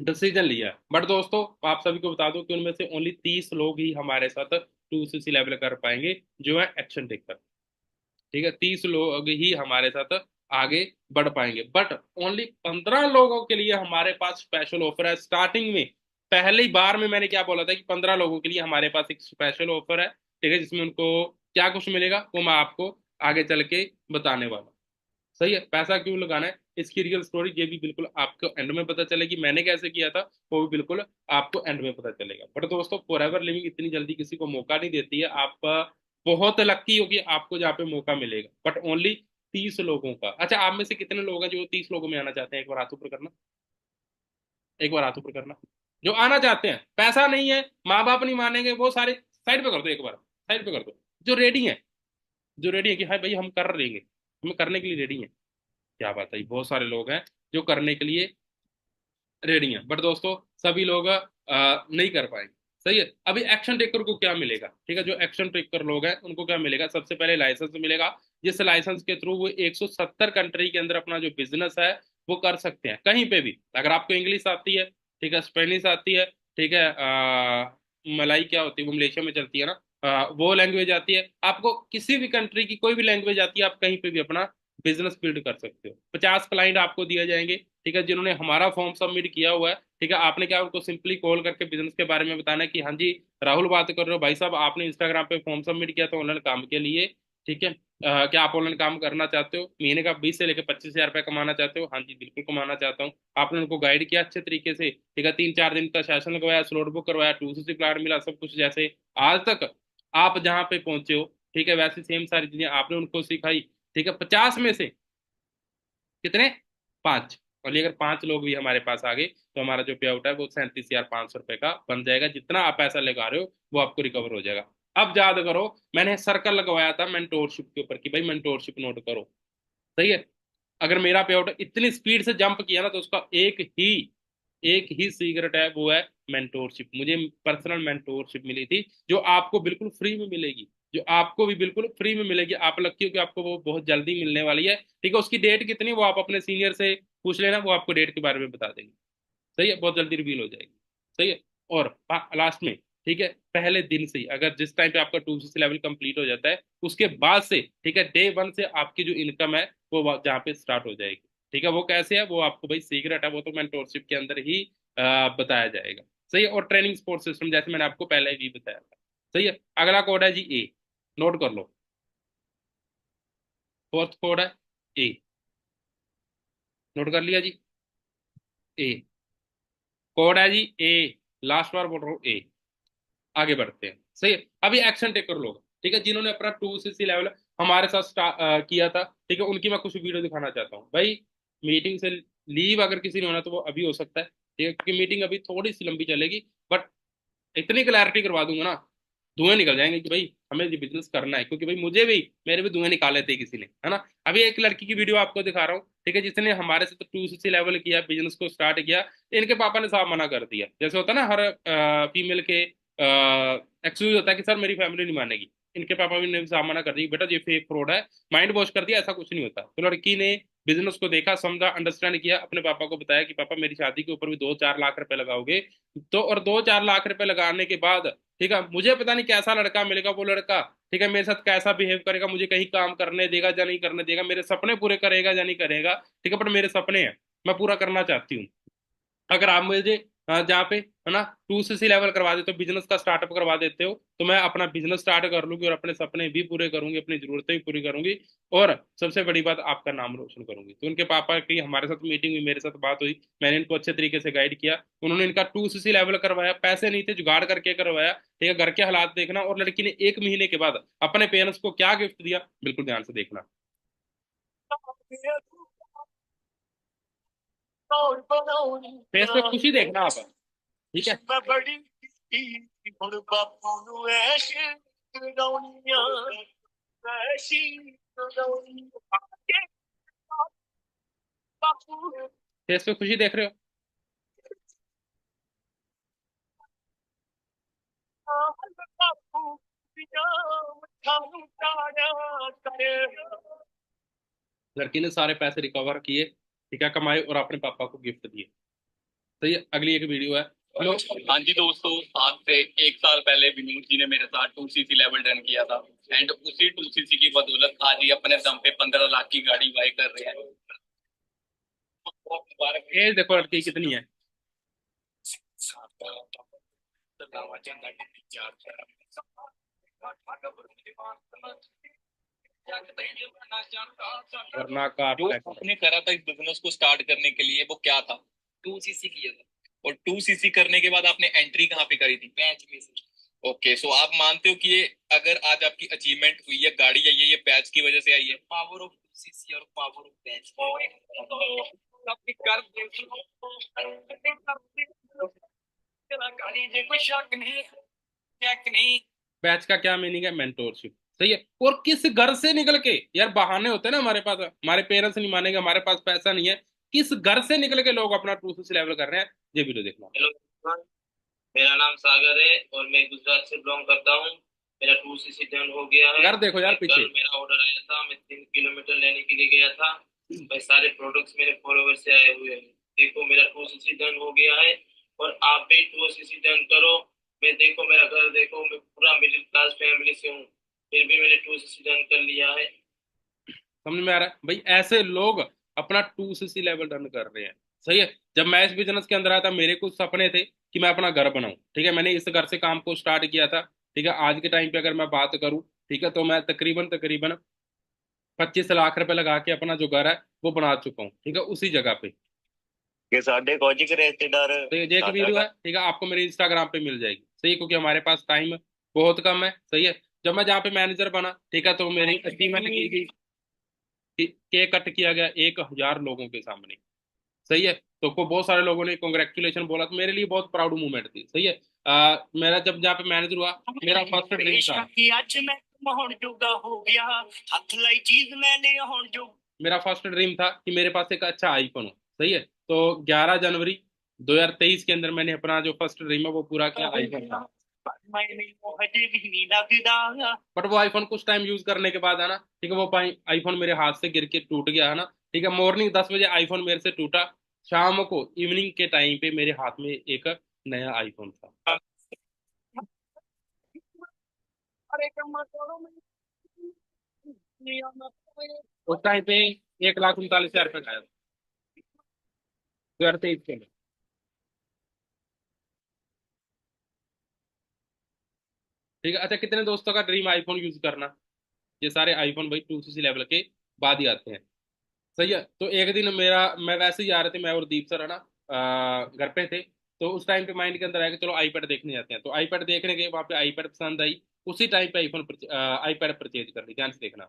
डिसीजन लिया। बट दोस्तों आप सभी को बता दूं कि उनमें से ओनली 30 लोग ही हमारे साथ 2cc लेवल कर पाएंगे, जो है एक्शन टेकर। ठीक है, 30 लोग ही हमारे साथ आगे बढ़ पाएंगे, बट ओनली 15 लोगों के लिए हमारे पास स्पेशल ऑफर है स्टार्टिंग में। पहली बार में मैंने क्या बोला था कि 15 लोगों के लिए हमारे पास एक स्पेशल ऑफर है, ठीक है, जिसमें उनको क्या कुछ मिलेगा वो मैं आपको आगे चल के बताने वाला हूं। सही है, पैसा क्यों लगाना है, इसकी रियल स्टोरी ये भी बिल्कुल आपको एंड में पता चलेगी, मैंने कैसे किया था वो भी बिल्कुल आपको एंड में पता चलेगा। बट दोस्तों फॉरएवर लिविंग इतनी जल्दी किसी को मौका नहीं देती है, आप बहुत लकी हो कि आपको जहाँ पे मौका मिलेगा, बट ओनली 30 लोगों का। अच्छा, आप में से कितने लोग हैं जो 30 लोगों में आना चाहते हैं, एक बार हाथ ऊपर करना, एक बार हाथ ऊपर करना। जो आना चाहते हैं, पैसा नहीं है, माँ बाप नहीं मानेंगे, वो सारे साइड पे कर दो, एक बार साइड पे कर दो। जो रेडी है, जो रेडी है कि हाँ भाई हम कर लेंगे, हम करने के लिए रेडी हैं, क्या बात है, बहुत सारे लोग हैं जो करने के लिए रेडी हैं, बट दोस्तों सभी लोग नहीं कर पाएंगे। सही है, अभी एक्शन टेकर को क्या मिलेगा, ठीक है, जो एक्शन टेकर लोग हैं उनको क्या मिलेगा, सबसे पहले लाइसेंस मिलेगा, जिस लाइसेंस के थ्रू वो 170 कंट्री के अंदर अपना जो बिजनेस है वो कर सकते हैं कहीं पे भी। अगर आपको इंग्लिश आती है, ठीक है, स्पेनिश आती है, ठीक है, मलाई क्या होती है वो मलेशिया में चलती है ना, वो लैंग्वेज आती है, आपको किसी भी कंट्री की कोई भी लैंग्वेज आती है, आप कहीं पे भी अपना बिजनेस बिल्ड कर सकते हो। 50 क्लाइंट आपको दिए जाएंगे, ठीक है, जिन्होंने हमारा फॉर्म सबमिट किया हुआ है, ठीक है, आपने क्या उनको सिंपली कॉल करके बिजनेस के बारे में बताना है कि हाँ जी राहुल बात कर रहे हो भाई साहब, आपने इंस्टाग्राम पे फॉर्म सबमिट किया था ऑनलाइन काम के लिए, ठीक है, क्या आप ऑनलाइन काम करना चाहते हो, महीने का 20 से लेकर 25 हजार रुपये कमाना चाहते हो, हाँ जी बिल्कुल कमाना चाहता हूँ। आपने उनको गाइड किया अच्छे तरीके से, ठीक है, 3-4 दिन का सेशन लगवाया, स्लॉट बुक करवाया, 2 CC प्लाट मिला, सब कुछ जैसे आज तक आप जहाँ पे पहुंचे हो, ठीक है, वैसे सेम सारी चीजें आपने उनको सिखाई, ठीक है, 50 में से कितने, 5। और ये अगर 5 लोग भी हमारे पास आ गए तो हमारा जो पे आउट है वो 37,500 रुपये का बन जाएगा, जितना आप पैसा लगा रहे हो वो आपको रिकवर हो जाएगा। अब याद करो, मैंने सर्कल लगवाया था मेंटोरशिप के ऊपर कि भाई मेंटोरशिप नोट करो। सही है, अगर मेरा पे आउट इतनी स्पीड से जंप किया ना तो उसका एक ही सीक्रेट है, वो है मेंटोरशिप। मुझे पर्सनल मेंटोरशिप मिली थी जो आपको बिल्कुल फ्री में मिलेगी, जो आपको भी बिल्कुल फ्री में मिलेगी, आप लकी हो कि आपको वो बहुत जल्दी मिलने वाली है, ठीक है। उसकी डेट कितनी वो आप अपने सीनियर से पूछ लेना, वो आपको डेट के बारे में बता देंगे। सही है, बहुत जल्दी रिवील हो जाएगी। सही है, और लास्ट में, ठीक है, पहले दिन से ही अगर जिस टाइम पे आपका 2 CC लेवल कंप्लीट हो जाता है उसके बाद से, ठीक है, डे 1 से आपकी जो इनकम है वो जहाँ पे स्टार्ट हो जाएगी। ठीक है, वो कैसे है वो आपको भाई सीक्रेट है, वो तो मेंटोरशिप के अंदर ही बताया जाएगा। सही है, और ट्रेनिंग सपोर्ट सिस्टम जैसे मैंने आपको पहले भी बताया था। सही है, अगला कोड है जी ए, नोट कर लो, फोर्थ कोड है ए, नोट कर लिया जी, ए कोड है जी ए, लास्ट बार बोल रहा हूँ ए। आगे बढ़ते हैं, सही है, अभी एक्शन टेकर लोग, ठीक है, जिन्होंने अपना 2 CC लेवल हमारे साथ किया था, ठीक है, उनकी मैं कुछ वीडियो दिखाना चाहता हूँ भाई। मीटिंग से लीव अगर किसी ने होना तो वो अभी हो सकता है, ठीक है, क्योंकि मीटिंग अभी थोड़ी सी लंबी चलेगी, बट इतनी क्लैरिटी करवा दूंगा ना, धुएं निकल जाएंगे कि भाई हमें ये बिजनेस करना है, क्योंकि भाई मुझे भी, मेरे भी धुएं निकाले थे किसी ने, है ना। अभी एक लड़की की वीडियो आपको दिखा रहा हूँ, ठीक है, जिसने हमारे से तो 2 CC लेवल किया, बिजनेस को स्टार्ट किया, इनके पापा ने साफ मना कर दिया, जैसे होता है ना हर फीमेल के एक्सक्यूज होता है कि सर मेरी फैमिली नहीं मानेगी, इनके पापा भी ने भी साफ मना कर दिया बेटा ये फेक फ्रॉड है, माइंड वॉश कर दिया, ऐसा कुछ नहीं होता। तो लड़की ने बिजनेस को देखा, समझा, अंडरस्टैंड किया, अपने पापा को बताया कि पापा मेरी शादी के ऊपर भी 2-4 लाख रुपए लगाओगे, तो और 2-4 लाख रुपए लगाने के बाद, ठीक है, मुझे पता नहीं कैसा लड़का मिलेगा, वो लड़का, ठीक है, मेरे साथ कैसा बिहेव करेगा, मुझे कहीं काम करने देगा या नहीं करने देगा, मेरे सपने पूरे करेगा या नहीं करेगा, ठीक है, पर मेरे सपने हैं, मैं पूरा करना चाहती हूँ। अगर आप मुझे जहाँ पे है ना 2 CC लेवल करवा देते हो, बिजनेस का स्टार्टअप करवा देते हो, तो मैं अपना बिजनेस स्टार्ट कर लूंगी और अपने सपने भी पूरे करूंगी, अपनी जरूरतें भी पूरी करूंगी, और सबसे बड़ी बात आपका नाम रोशन करूंगी। तो उनके पापा की हमारे साथ मीटिंग हुई, मेरे साथ बात हुई, मैंने इनको अच्छे तरीके से गाइड किया, उन्होंने इनका 2 CC लेवल करवाया, पैसे नहीं थे जुगाड़ करके करवाया, ठीक है, घर के हालात देखना, और लड़की ने 1 महीने के बाद अपने पेरेंट्स को क्या गिफ्ट दिया, बिल्कुल ध्यान से देखना। फेस पे खुशी देखना आप, ठीक है। फेस पे खुशी देख रहे हो, लड़की ने सारे पैसे रिकवर किए, ठीक है, कमाए और अपने पापा को गिफ्ट दिए। तो ये अगली एक वीडियो है। हेलो, हाँ जी दोस्तों, आज से 1 साल पहले विनोद जी ने मेरे साथ 2 CC लेवल डन किया था, एंड उसी 2 CC की बदौलत आज ही अपने दम पे 15 लाख की गाड़ी बाई कर रहे हैं। एज देखो लड़की कितनी है, वरना का जो आपने करा था इस बिजनेस को स्टार्ट करने के लिए, वो क्या था? 2 सीसी किया था। और 2 सीसी करने के बाद आपने एंट्री कहाँ पे करी थी? बैच में से। ओके, सो आप मानते हो कि ये अगर आज आपकी अचीवमेंट हुई है, गाड़ी आई है, ये बैच की वजह से आई है? पावर ऑफ 2 सीसी और पावर ऑफ बैच। बैच का क्या मीनिंग है? मेंटोरशिप। सही है। और किस घर से निकल के, यार बहाने होते हैं ना हमारे पास, हमारे पेरेंट्स नहीं मानेंगे, हमारे पास पैसा नहीं है, किस घर से निकल के लोग अपना ट्रूथ लेवल कर रहे हैं, ये वीडियो देखना। हेलो, मेरा नाम सागर है और मैं गुजरात से बिलोंग करता हूँ। मेरा 2 सीसी डन हो गया है। घर देखो यार पीछे। कल मेरा ऑर्डर आया था, मैं 3 किलोमीटर लेने के लिए गया था। मैं सारे प्रोडक्ट्स मेरे फॉलोवर से आए हुए हैं। देखो मेरा 2 सीसी डन हो गया है और आप भी 2 सीसी डन करो। मैं देखो मेरा घर देखो, मैं पूरा मिडिल क्लास फैमिली से हूँ, फिर भी मैंने 2 सीसी डन कर लिया है। समझ में आ रहा है भाई? ऐसे लोग अपना 2cc लेवल रन कर रहे हैं। सही है। जब मैं इस बिजनेस के अंदर आया था, मेरे कुछ सपने थे कि मैं अपना घर बनाऊं। ठीक है, मैंने इस घर से काम को स्टार्ट किया था। ठीक है, आज के टाइम पे अगर मैं बात करूं, ठीक है, तो मैं तकरीबन तकरीबन 25 लाख रुपए लगा के अपना जो घर है वो बना चुका हूँ। ठीक है, उसी जगह पे। कि साढ़े कौजी के रिश्तेदार तो ये एक वीडियो है, ठीक है, आपको मेरे इंस्टाग्राम पे मिल जाएगी। सही है, क्योंकि हमारे पास टाइम बहुत कम है। सही है। जब मैं जहाँ पे मैनेजर बना, ठीक है, तो मेरी अचीवमेंट की गई, केक कट किया गया 1,000 लोगों के सामने। सही है। तो को बहुत सारे लोगों ने कॉन्ग्रेचुलेशन बोला, तो मेरे लिए बहुत प्राउड मूवमेंट थी। सही है। मेरा जब जहाँ पे मैनेजर हुआ, मेरा फर्स्ट ड्रीम था, मेरा फर्स्ट ड्रीम था कि मेरे पास एक अच्छा आईफोन हो। सही है। तो 11 जनवरी 2023 के अंदर मैंने अपना जो फर्स्ट ड्रीम है वो पूरा किया, आईफोन था। बट वो आईफोन कुछ टाइम यूज करने के बाद है ना, ठीक है, वो आईफोन मेरे हाथ से गिर के टूट गया है ना। ठीक है, मॉर्निंग 10 बजे आईफोन मेरे से टूटा, शाम को इवनिंग के टाइम पे मेरे हाथ में एक नया आईफोन था। उस टाइम पे 1,39,000 रुपये का आया था, 2023 के अंदर। ठीक है। अच्छा, कितने दोस्तों का ड्रीम आईफोन यूज करना? ये सारे आईफोन भाई 2cc लेवल के बाद ही आते हैं। सही है। तो एक दिन मेरा, मैं वैसे ही आ रहे थे, मैं और दीप सर है ना, घर पे थे। तो उस टाइम पे माइंड के अंदर आया कि चलो आईपैड देखने जाते हैं। तो आईपैड देखने गए, वहाँ पे आईपैड पसंद आई। उसी टाइम पे आईपैड परचेज कर ली। ध्यान से देखना।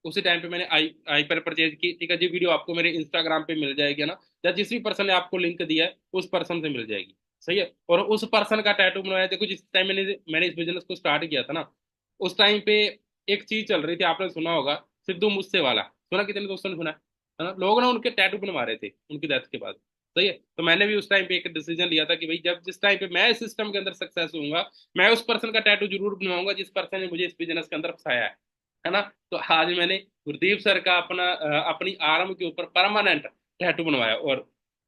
उसी टाइम पे मैंने आईपैड परचेज की। ठीक है जी, वीडियो आपको मेरे इंस्टाग्राम पे मिल जाएगी ना, या जिस भी पर्सन ने आपको लिंक दिया है उस पर्सन से मिल जाएगी। सही है। और उस पर्सन का टैटू बनवाया। देखो जिस टाइम मैंने मैंने इस बिजनेस को स्टार्ट किया था ना, उस टाइम पे एक चीज चल रही थी, आपने सुना होगा, सिद्धू मूसे वाला। सुना? कितने दोस्तों ने सुना है ना? लोग ना उनके टैटू बनवा रहे थे उनकी डेथ के बाद। सही है। तो मैंने भी उस टाइम पे एक डिसीजन लिया था कि भाई जब जिस टाइम पे मैं इस सिस्टम के अंदर सक्सेस होऊंगा, मैं उस पर्सन का टैटू जरूर बनवाऊंगा जिस पर्सन ने मुझे इस बिजनेस के अंदर फंसाया है ना। तो आज मैंने गुरदीप सर का अपनी आर्म के ऊपर परमानेंट टैटू बनवाया, और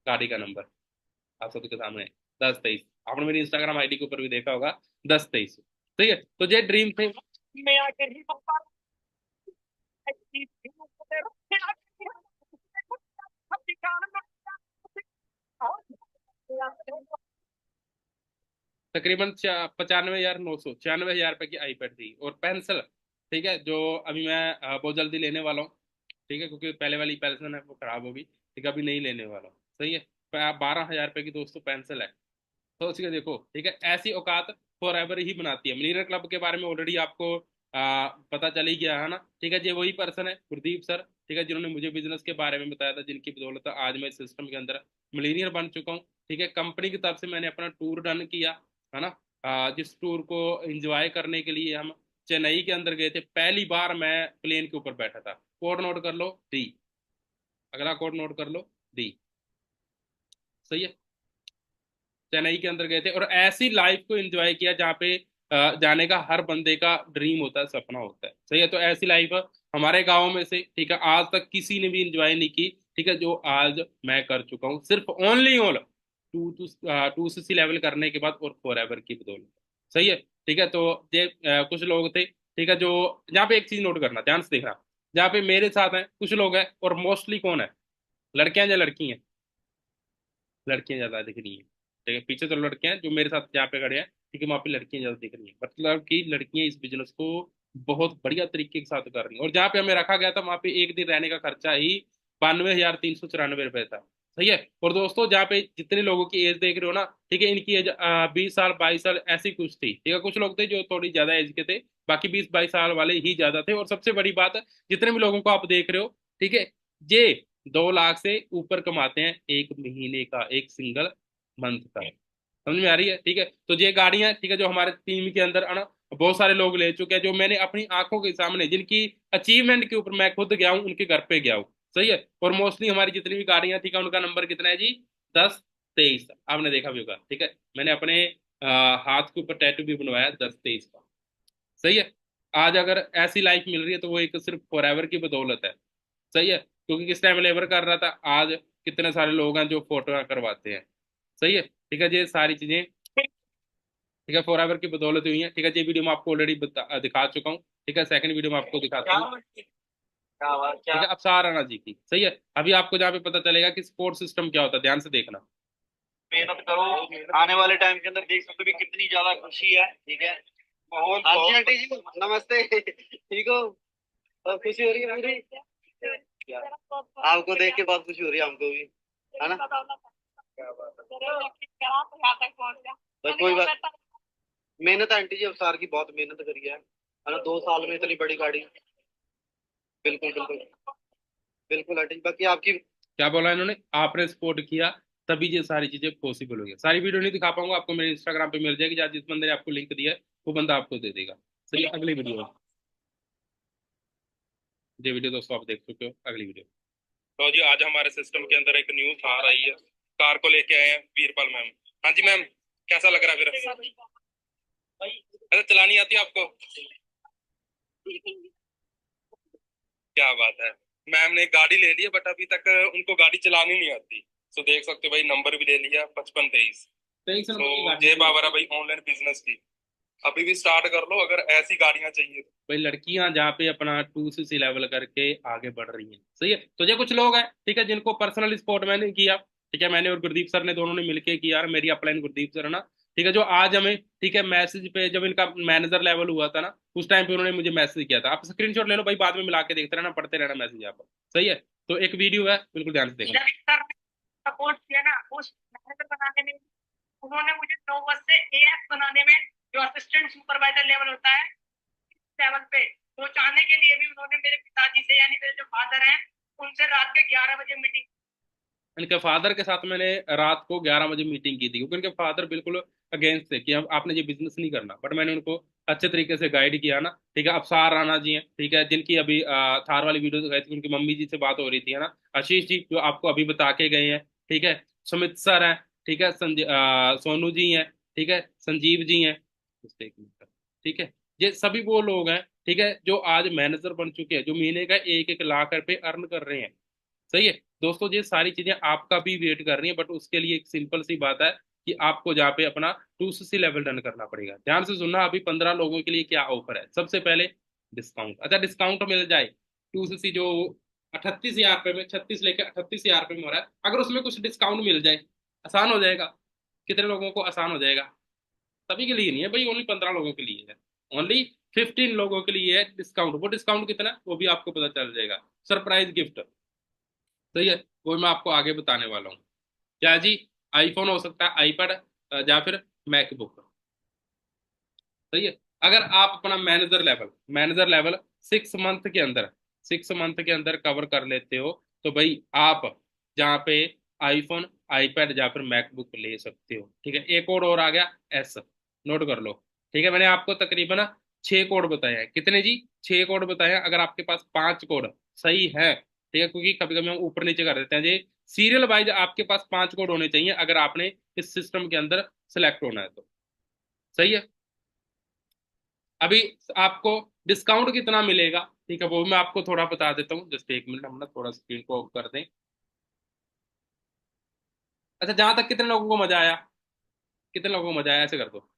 गाड़ी का नंबर आप सबके सामने है, 10-23। आपने मेरी इंस्टाग्राम आईडी के ऊपर भी देखा होगा, 10-23। ठीक है। तो ये ड्रीम थे। तकरीबन 95,900, 96,000 रुपए की आईपैड थी और पेंसिल। ठीक है, जो अभी मैं बहुत जल्दी लेने वाला हूँ। ठीक है, क्योंकि पहले वाली पेंसिल है वो खराब होगी। ठीक है, अभी नहीं लेने वाला हूँ। सही है। 12,000 रुपए की दोस्तों पेंसिल है। सोच के देखो। ठीक है, ऐसी औकात फॉर एवर ही बनाती है। मिलीनियर क्लब के बारे में ऑलरेडी आपको पता चल ही गया है ना। ठीक है, ये वही पर्सन है गुरदीप सर। ठीक है, जिन्होंने मुझे बिजनेस के बारे में बताया था, जिनकी बदौलत आज मैं सिस्टम के अंदर मिलीनियर बन चुका हूँ। ठीक है, कंपनी की तरफ से मैंने अपना टूर डन किया है ना। जिस टूर को एंजॉय करने के लिए हम चेन्नई के अंदर गए थे, पहली बार मैं प्लेन के ऊपर बैठा था। कोड नोट कर लो, डी। अगला कोड नोट कर लो, डी। सही है। चेन्नई के अंदर गए थे और ऐसी लाइफ को एंजॉय किया जहाँ पे जाने का हर बंदे का ड्रीम होता है, सपना होता है। सही है। तो ऐसी लाइफ हमारे गांव में से, ठीक है, आज तक किसी ने भी एंजॉय नहीं की। ठीक है, जो आज मैं कर चुका हूँ, सिर्फ ओनली ऑल 2cc लेवल करने के बाद और फॉर एवर की बदौलत। सही है। ठीक है। तो ये कुछ लोग थे, ठीक है, जो जहाँ पे एक चीज नोट करना, ध्यान से देखना, जहाँ पे मेरे साथ हैं कुछ लोग हैं, और मोस्टली कौन है? लड़कियां या लड़की हैं? लड़कियां ज्यादा दिख रही हैं। ठीक है, पीछे तो लड़के हैं जो मेरे साथ यहाँ पे खड़े हैं। क्योंकि वहाँ पे लड़कियां ज्यादा दिख रही हैं, मतलब कि लड़कियां इस बिजनेस को बहुत बढ़िया तरीके के साथ कर रही हैं। और जहाँ पे हमें रखा गया था वहाँ पे एक दिन रहने का खर्चा ही 92,394 रुपये था। सही है। और दोस्तों जहाँ पे जितने लोगों की एज देख रहे हो ना, ठीक है, इनकी एज 20 साल 22 साल ऐसी कुछ थी, ठीक है। कुछ लोग थे जो थोड़ी ज्यादा एज के थे, बाकी 20 22 साल वाले ही ज्यादा थे। और सबसे बड़ी बात है, जितने भी लोगों को आप देख रहे हो, ठीक है, ये 2 लाख से ऊपर कमाते हैं एक महीने का, एक सिंगल मंथ का। समझ में आ रही है? ठीक है। तो ये गाड़ियां, ठीक है, जो हमारे टीम के अंदर है ना, बहुत सारे लोग ले चुके हैं, जो मैंने अपनी आंखों के सामने, जिनकी अचीवमेंट के ऊपर मैं खुद गया हूँ, उनके घर पे गया हूँ। सही है। और मोस्टली हमारी जितनी भी गाड़ियां, ठीक है, उनका नंबर कितना है जी? 10 23। आपने देखा भी होगा, ठीक है। मैंने अपने हाथ के ऊपर टैटू भी बनवाया 10 23 का। सही है। आज अगर ऐसी लाइफ मिल रही है तो वो एक सिर्फ फॉरएवर की बदौलत है। सही है। क्योंकि किस टाइम लेबर कर रहा था, आज कितने सारे लोग हैं जो फोटो करवाते हैं। सही है। ठीक है, ये सारी चीजें, ठीक है, फॉरएवर की बदौलत हुई है। ठीक है, ये वीडियो मैं आपको ऑलरेडी दिखा चुका हूँ। ठीक है, सेकंड वीडियो में आपको दिखाता हूँ। क्या बात ठीक क्या। है, अब सहाराना जी की। सही है। अभी आपको जहाँ पे पता चलेगा कि स्पोर्ट सिस्टम क्या होता है, ध्यान से देखना। मेहनत करो, आने वाले टाइम के अंदर देख सकते हो भी कितनी ज्यादा खुशी है। ठीक है। माहौल हाँ जी आंटी जी नमस्ते। ठीक हो? और खुशी हो रही है पूरी? क्या? आपको देख के बहुत खुशी हो रही है हमको भी, है ना? क्या बात है। बस कोई बात, मेहनत आंटी जी, अवसार की बहुत मेहनत करी है ना, 2 साल में इतनी बड़ी गाड़ी। बिल्कुल बिल्कुल। बिल्कुल आंटी जी, बाकी आपकी। क्या बोला इन्होंने? आपने सपोर्ट किया तभी ये सारी चीजें पॉसिबल हो गई। सारी वीडियो नहीं दिखा पाऊंगा, आपको मेरे इंस्टाग्राम पे मिल जाएगी, जहाँ जिस बंदे ने आपको लिंक दिया है वो बंदा आपको दे देगा। सही है। अगली वीडियो है, ये वीडियो दोस्तों आप देख चुके हो। अगली वीडियो। तो जी आज हमारे सिस्टम के अंदर एक न्यू कार आई है, कार को लेके आए हैं वीरपाल मैम। हाँ जी मैम, कैसा लग रहा है फिर? अच्छा, चलानी आती है आपको? क्या बात है। मैम ने गाड़ी ले ली है बट अभी तक उनको गाड़ी चलानी नहीं आती। तो देख सकते हो भाई, नंबर भी ले लिया 55 23। तो जय बाबरा भाई ऑनलाइन बिजनेस की अभी भी स्टार्ट कर लो अगर ऐसी गाड़ियां चाहिए तो। भाई लड़कियां जहाँ पे अपना 2cc लेवल करके आगे बढ़ रही हैं। सही है। तो ये कुछ लोग हैं, ठीक है, जिनको पर्सनल सपोर्ट मैंने किया। ठीक है, मैंने और गुरदीप सर ने दोनों ने मिलके किया। मेरी अपलाइन गुरदीप सर है ना, ठीक है, जो आज हमें, ठीक है, मैसेज पे जब इनका मैनेजर लेवल हुआ था ना, उस टाइम पे उन्होंने मुझे मैसेज किया था। आप स्क्रीनशॉट ले लो भाई, बाद में मिला के देखते रहना, पढ़ते रहना मैसेज यहाँ पर। सही है। तो एक वीडियो है, बिल्कुल ध्यान से देखना। सपोर्ट किया ना उस मैनेजर बनाने में, उन्होंने मुझे 9 वर्ष से एएस बनाने में, जो असिस्टेंट सुपरवाइजर लेवल होता है, लेवल पे पहुंचाने के लिए भी उन्होंने मेरे पिताजी से, यानी मेरे जो फादर हैं, उनसे रात के 11 बजे मीटिंग, इनके फादर के साथ मैंने रात को 11 बजे मीटिंग की थी, क्योंकि इनके फादर बिल्कुल अगेंस्ट थे कि हम आपने ये बिजनेस नहीं करना। बट मैंने उनको अच्छे तरीके से गाइड किया ना। ठीक है। अफसार राणा जी हैं, ठीक है, जिनकी अभी थार वाली वीडियो दिखाई थी, उनकी मम्मी जी से बात हो रही थी, है ना। आशीष जी जो आपको अभी बता के गए हैं, ठीक है। सुमित सर हैं, ठीक है। सोनू जी हैं, ठीक है। संजीव जी हैं, just एक मिनट, ठीक है। ये सभी वो लोग हैं, ठीक है, जो आज मैनेजर बन चुके हैं, जो महीने का 1 1 लाख रुपए अर्न कर रहे हैं। सही है। दोस्तों ये सारी चीजें आपका भी वेट कर रही है, बट उसके लिए एक सिंपल सी बात है कि आपको जहाँ पे अपना 2cc लेवल डन करना पड़ेगा। ध्यान से सुनना, अभी 15 लोगों के लिए क्या ऑफर है। सबसे पहले डिस्काउंट। अच्छा, डिस्काउंट मिल जाए 2cc जो 38,000 रुपये में, 36 लेके 38,000 रुपये में हो रहा है, अगर उसमें कुछ डिस्काउंट मिल जाए, आसान हो जाएगा। कितने लोगों को आसान हो जाएगा? सभी के लिए नहीं है भाई, ओनली 15 लोगों के लिए है। ओनली 15 लोगों के लिए है डिस्काउंट। वो डिस्काउंट कितना है वो भी आपको पता चल जाएगा। Surprise gift. सही है। वो मैं आपको आगे बताने वाला हूँ। क्या जी? आईफोन हो सकता है, आईपैड, या फिर मैकबुक। सही है। अगर आप अपना मैनेजर लेवल 6 मंथ के अंदर, 6 मंथ के अंदर कवर कर लेते हो, तो भाई आप जहाँ पे आईफोन, आईपैड या फिर मैकबुक ले सकते हो। ठीक है। एक और आ गया, एस, नोट कर लो। ठीक है, मैंने आपको तकरीबन 6 कोड बताए हैं। कितने जी? 6 कोड बताए हैं। अगर आपके पास 5 कोड सही है, ठीक है, क्योंकि कभी कभी हम ऊपर नीचे कर देते हैं जी, सीरियल वाइज आपके पास 5 कोड होने चाहिए अगर आपने इस सिस्टम के अंदर सेलेक्ट होना है तो। सही है। अभी आपको डिस्काउंट कितना मिलेगा, ठीक है, वो मैं आपको थोड़ा बता देता हूँ। जस्ट एक मिनट, हम ना थोड़ा स्क्रीन को ऑफ कर दें। अच्छा, जहां तक कितने लोगों को मजा आया? कितने लोगों को मजा आया ऐसे कर दो।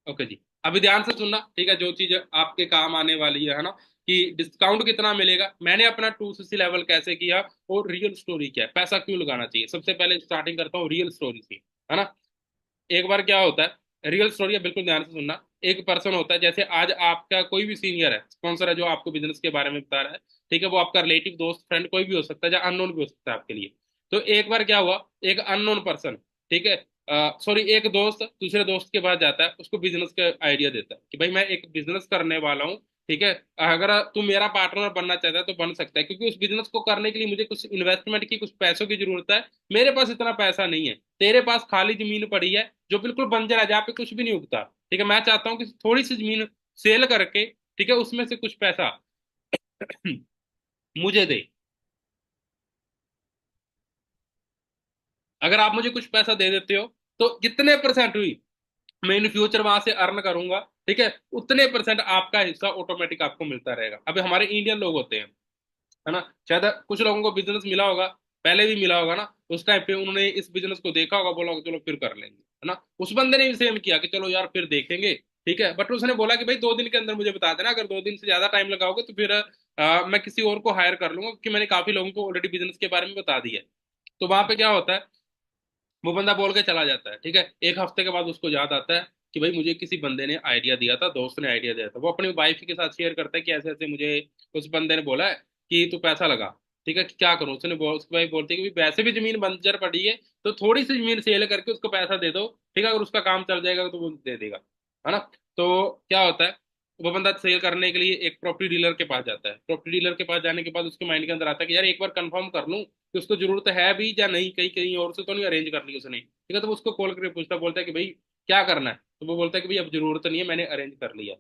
ओके जी। अभी ध्यान से सुनना, ठीक है, जो चीज आपके काम आने वाली है ना, कि डिस्काउंट कितना मिलेगा, मैंने अपना 2cc लेवल कैसे किया और रियल स्टोरी क्या है, पैसा क्यों लगाना चाहिए। सबसे पहले स्टार्टिंग करता हूँ रियल स्टोरी से, है ना। एक बार क्या होता है, रियल स्टोरी है, बिल्कुल ध्यान से सुनना। एक पर्सन होता है, जैसे आज आपका कोई भी सीनियर है, स्पॉन्सर है, जो आपको बिजनेस के बारे में बता रहा है, ठीक है, वो आपका रिलेटिव, दोस्त, फ्रेंड कोई भी हो सकता है, या अननोन भी हो सकता है आपके लिए। तो एक बार क्या हुआ, एक अननोन पर्सन, ठीक है, सॉरी, एक दोस्त दूसरे दोस्त के पास जाता है, उसको बिजनेस का आइडिया देता है कि भाई मैं एक बिजनेस करने वाला हूँ, ठीक है, अगर तू मेरा पार्टनर बनना चाहता है तो बन सकता है, क्योंकि उस बिजनेस को करने के लिए मुझे कुछ इन्वेस्टमेंट की, कुछ पैसों की जरूरत है। मेरे पास इतना पैसा नहीं है, तेरे पास खाली जमीन पड़ी है जो बिल्कुल बंजर है, जहाँ पे कुछ भी नहीं उगता, ठीक है, मैं चाहता हूँ कि थोड़ी सी जमीन सेल करके, ठीक है, उसमें से कुछ पैसा मुझे दे। अगर आप मुझे कुछ पैसा दे देते हो तो जितने परसेंट हुई मैं इन फ्यूचर वहां से अर्न करूंगा, ठीक है, उतने परसेंट आपका हिस्सा ऑटोमेटिक आपको मिलता रहेगा। अभी हमारे इंडियन लोग होते हैं, है ना, शायद कुछ लोगों को बिजनेस मिला होगा, पहले भी मिला होगा ना, उस टाइम पे उन्होंने इस बिजनेस को देखा होगा, बोला होगा चलो फिर कर लेंगे, है ना। उस बंदे ने भी सेम किया कि चलो यार फिर देखेंगे, ठीक है, बट उसने बोला कि भाई 2 दिन के अंदर मुझे बता देना, अगर 2 दिन से ज्यादा टाइम लगाओगे तो फिर मैं किसी और को हायर कर लूंगा, क्योंकि मैंने काफी लोगों को ऑलरेडी बिजनेस के बारे में बता दिया है। तो वहां पे क्या होता है, वो बंदा बोल के चला जाता है, ठीक है, एक हफ्ते के बाद उसको याद आता है कि भाई मुझे किसी बंदे ने आइडिया दिया था, दोस्त ने आइडिया दिया था, वो अपनी वाइफ के साथ शेयर करता है कि ऐसे ऐसे मुझे उस बंदे ने बोला है कि तू पैसा लगा, ठीक है, कि क्या करूं, उसकी वाइफ बोलती है कि भाई वैसे भी जमीन बंजर पड़ी है, तो थोड़ी सी जमीन सेल करके उसको पैसा दे दो, ठीक है, अगर उसका काम चल जाएगा तो वो दे देगा, है ना। तो क्या होता है, वो बंदा सेल करने के लिए एक प्रॉपर्टी डीलर के पास जाता है, प्रॉपर्टी डीलर के पास जाने के बाद उसके माइंड के अंदर आता है कि यार एक बार कंफर्म कर लूं कि उसको जरूरत है भी या नहीं, कहीं कहीं और से तो नहीं अरेंज कर ली उसने, ठीक है, तो वो उसको कॉल करके पूछता, बोलता है कि भाई क्या करना है, तो वो बोलता है कि भाई अब जरूरत नहीं है, मैंने अरेंज कर लिया,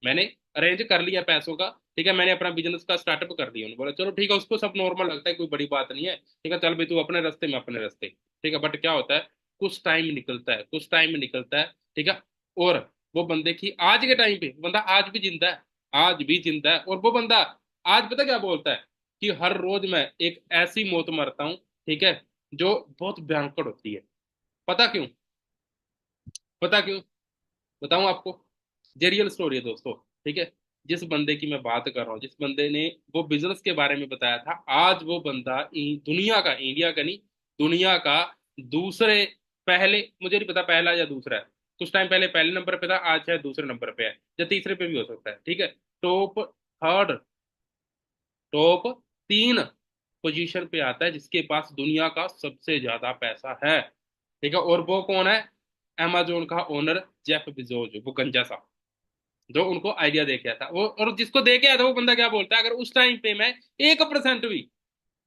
मैंने अरेंज कर लिया पैसों का, ठीक है, मैंने अपना बिजनेस का स्टार्टअप कर लिया। उन्होंने बोला चलो ठीक है, उसको सब नॉर्मल लगता है, कोई बड़ी बात नहीं है, ठीक है, चल भाई तू अपने रास्ते में अपने रास्ते, ठीक है, बट क्या होता है, कुछ टाइम निकलता है, कुछ टाइम निकलता है, ठीक है, और वो बंदे की आज के टाइम पे, बंदा आज भी जिंदा है, आज भी जिंदा है, और वो बंदा आज पता क्या बोलता है कि हर रोज मैं एक ऐसी मौत मरता हूँ, ठीक है, जो बहुत भयंकर होती है। पता क्यों? पता क्यों? बताऊं आपको, ये रियल स्टोरी है दोस्तों, ठीक है, जिस बंदे की मैं बात कर रहा हूँ, जिस बंदे ने वो बिजनेस के बारे में बताया था, आज वो बंदा दुनिया का, इंडिया का नहीं, दुनिया का दूसरे, पहले मुझे नहीं पता पहला या दूसरा है, कुछ टाइम पहले पहले नंबर पे था, आज शायद दूसरे नंबर पे है, या तीसरे पे भी हो सकता है, ठीक है, टॉप थर्ड, टॉप 3 पोजीशन पे आता है जिसके पास दुनिया का सबसे ज्यादा पैसा है, ठीक है, और वो कौन है, अमेजोन का ओनर जेफ बेजोस, वो गंजा सा, जो उनको आइडिया दे के आया था वो, और जिसको दे के आया था वो बंदा क्या बोलता है, अगर उस टाइम पे मैं 1% भी,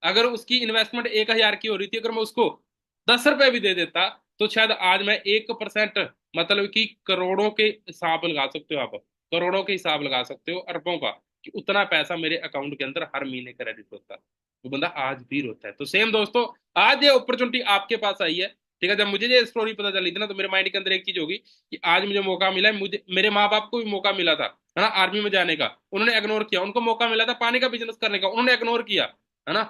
अगर उसकी इन्वेस्टमेंट 1,000 की हो रही थी, अगर मैं उसको 10 रुपए भी दे देता, तो शायद आज मैं 1%, मतलब कि करोड़ों के हिसाब लगा सकते हो आप, करोड़ों के हिसाब लगा सकते हो, अरबों का, कि उतना पैसा मेरे अकाउंट के अंदर हर महीने क्रेडिट होता। वो बंदा आज भी रोता है। तो सेम दोस्तों, आज ये अपॉर्चुनिटी आपके पास आई है, ठीक है, जब मुझे ये स्टोरी पता चली थी ना, तो मेरे माइंड के अंदर एक चीज होगी कि आज मुझे मौका मिला है, मुझे मेरे माँ बाप को भी मौका मिला था, है ना, आर्मी में जाने का, उन्होंने इग्नोर किया, उनको मौका मिला था पानी का बिजनेस करने का, उन्होंने इग्नोर किया, है ना,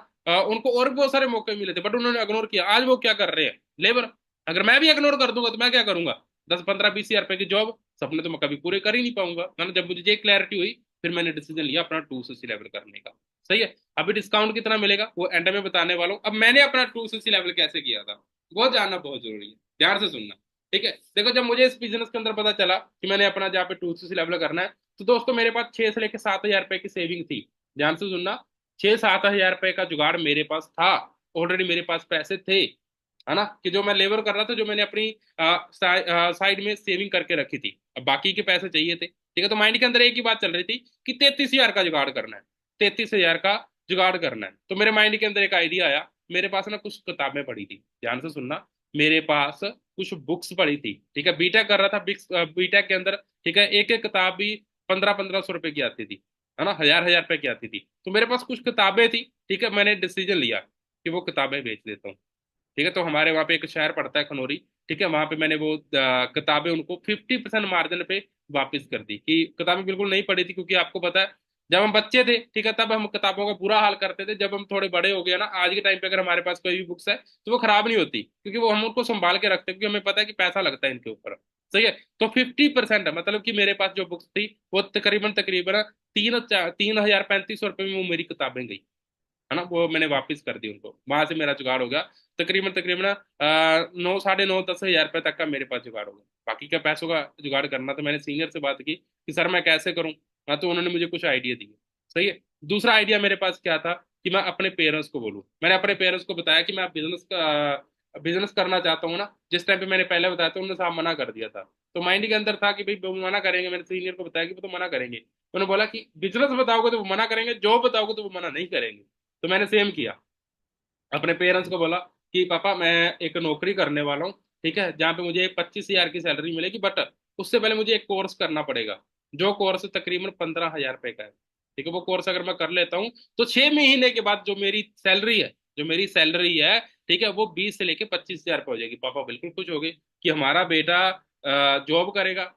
उनको और भी बहुत सारे मौके मिले थे, बट उन्होंने इग्नोर किया। आज वो क्या कर रहे हैं, लेबर। अगर मैं भी इग्नोर कर दूंगा तो मैं क्या करूंगा, 10, 15, 20 हजार रुपए की जॉब, सपने तो मैं कभी पूरे कर ही नहीं पाऊंगा, है ना। जब मुझे ये क्लैरिटी हुई, फिर मैंने डिसीजन लिया अपना 2 CC लेवल करने का। सही है। अभी डिस्काउंट कितना मिलेगा वो एंड में बताने वाला हूँ। अब मैंने अपना 2 CC लेवल कैसे किया था, वो जानना बहुत जरूरी है, ध्यान से सुनना, ठीक है। देखो, जब मुझे इस बिजनेस के अंदर पता चला कि मैंने अपना जहाँ पे 2 CC लेवल करना है, तो दोस्तों मेरे पास 6 से लेकर 7 हजार रुपए की सेविंग थी। ध्यान से सुनना, 6-7 हजार रुपए का जुगाड़ मेरे पास था, ऑलरेडी मेरे पास पैसे थे, है ना, कि जो मैं लेबर कर रहा था, जो मैंने अपनी साइड में सेविंग करके रखी थी, अब बाकी के पैसे चाहिए थे, ठीक है। तो माइंड के अंदर एक ही बात चल रही थी कि 33 हजार का जुगाड़ करना है, 33 हजार का जुगाड़ करना है। तो मेरे माइंड के अंदर एक आइडिया आया, मेरे पास ना कुछ किताबें पड़ी थी, ध्यान से सुनना, मेरे पास कुछ बुक्स पड़ी थी, ठीक है, बीटेक कर रहा था, बीटेक के अंदर, ठीक है, एक एक किताब भी 1500-1500 रुपए की आती थी, है ना, 1000-1000 रुपए की आती थी। तो मेरे पास कुछ किताबें थी, ठीक है, मैंने डिसीजन लिया कि वो किताबें बेच देता हूँ, ठीक है। तो हमारे वहाँ पे एक शहर पड़ता है खनौरी, ठीक है, वहां पे मैंने वो किताबें उनको 50% मार्जिन पे वापस कर दी, कि किताबें बिल्कुल नहीं पढ़ी थी, क्योंकि आपको पता है जब हम बच्चे थे, ठीक है, तब हम किताबों का बुरा हाल करते थे। जब हम थोड़े बड़े हो गए ना, आज के टाइम पे अगर हमारे पास कोई भी बुक्स है तो वो खराब नहीं होती, क्योंकि वो हम उनको संभाल के रखते हैं, क्योंकि हमें पता है कि पैसा लगता है इनके ऊपर। सही है। तो 50% है, मतलब कि मेरे पास जो बुक्स थी वो तकरीबन तकरीबन 3,035 रुपए में वो मेरी किताबें गई, है ना, वो मैंने वापस कर दी उनको, वहां से मेरा जुगाड़ हो गया। तकरीबन तकरीबन 9 साढ़े 9 10 हज़ार रुपये तक का मेरे पास जुगाड़ हो गया। बाकी का पैसों का जुगाड़ करना, तो मैंने सीनियर से बात की कि सर मैं कैसे करूँ। हाँ, तो उन्होंने मुझे कुछ आइडिया दिए। सही है। दूसरा आइडिया मेरे पास क्या था कि मैं अपने पेरेंट्स को बोलूँ। मैंने अपने पेरेंट्स को बताया कि मैं बिजनेस करना चाहता हूँ ना। जिस टाइम पे मैंने पहले बताया था, उन्होंने साफ मना कर दिया था। तो माइंड के अंदर था कि भाई वो मना करेंगे, मैंने सीनियर को बताया कि वो तो मना करेंगे। उन्होंने बोला कि बिजनेस बताओगे तो वो मना करेंगे, जॉब बताओगे तो वो मना नहीं करेंगे। तो मैंने सेम किया, अपने पेरेंट्स को बोला कि पापा मैं एक नौकरी करने वाला हूँ, ठीक है, जहाँ पे मुझे 25 हज़ार की सैलरी मिलेगी, बट उससे पहले मुझे एक कोर्स करना पड़ेगा, जो कोर्स तकरीबन 15 हज़ार रुपए का है। ठीक है, वो कोर्स अगर मैं कर लेता हूँ तो 6 महीने के बाद जो मेरी सैलरी है, ठीक है, वो 20 से लेके 25 हज़ार रुपये हो जाएगी। पापा बिल्कुल खुश हो गए कि हमारा बेटा जॉब करेगा,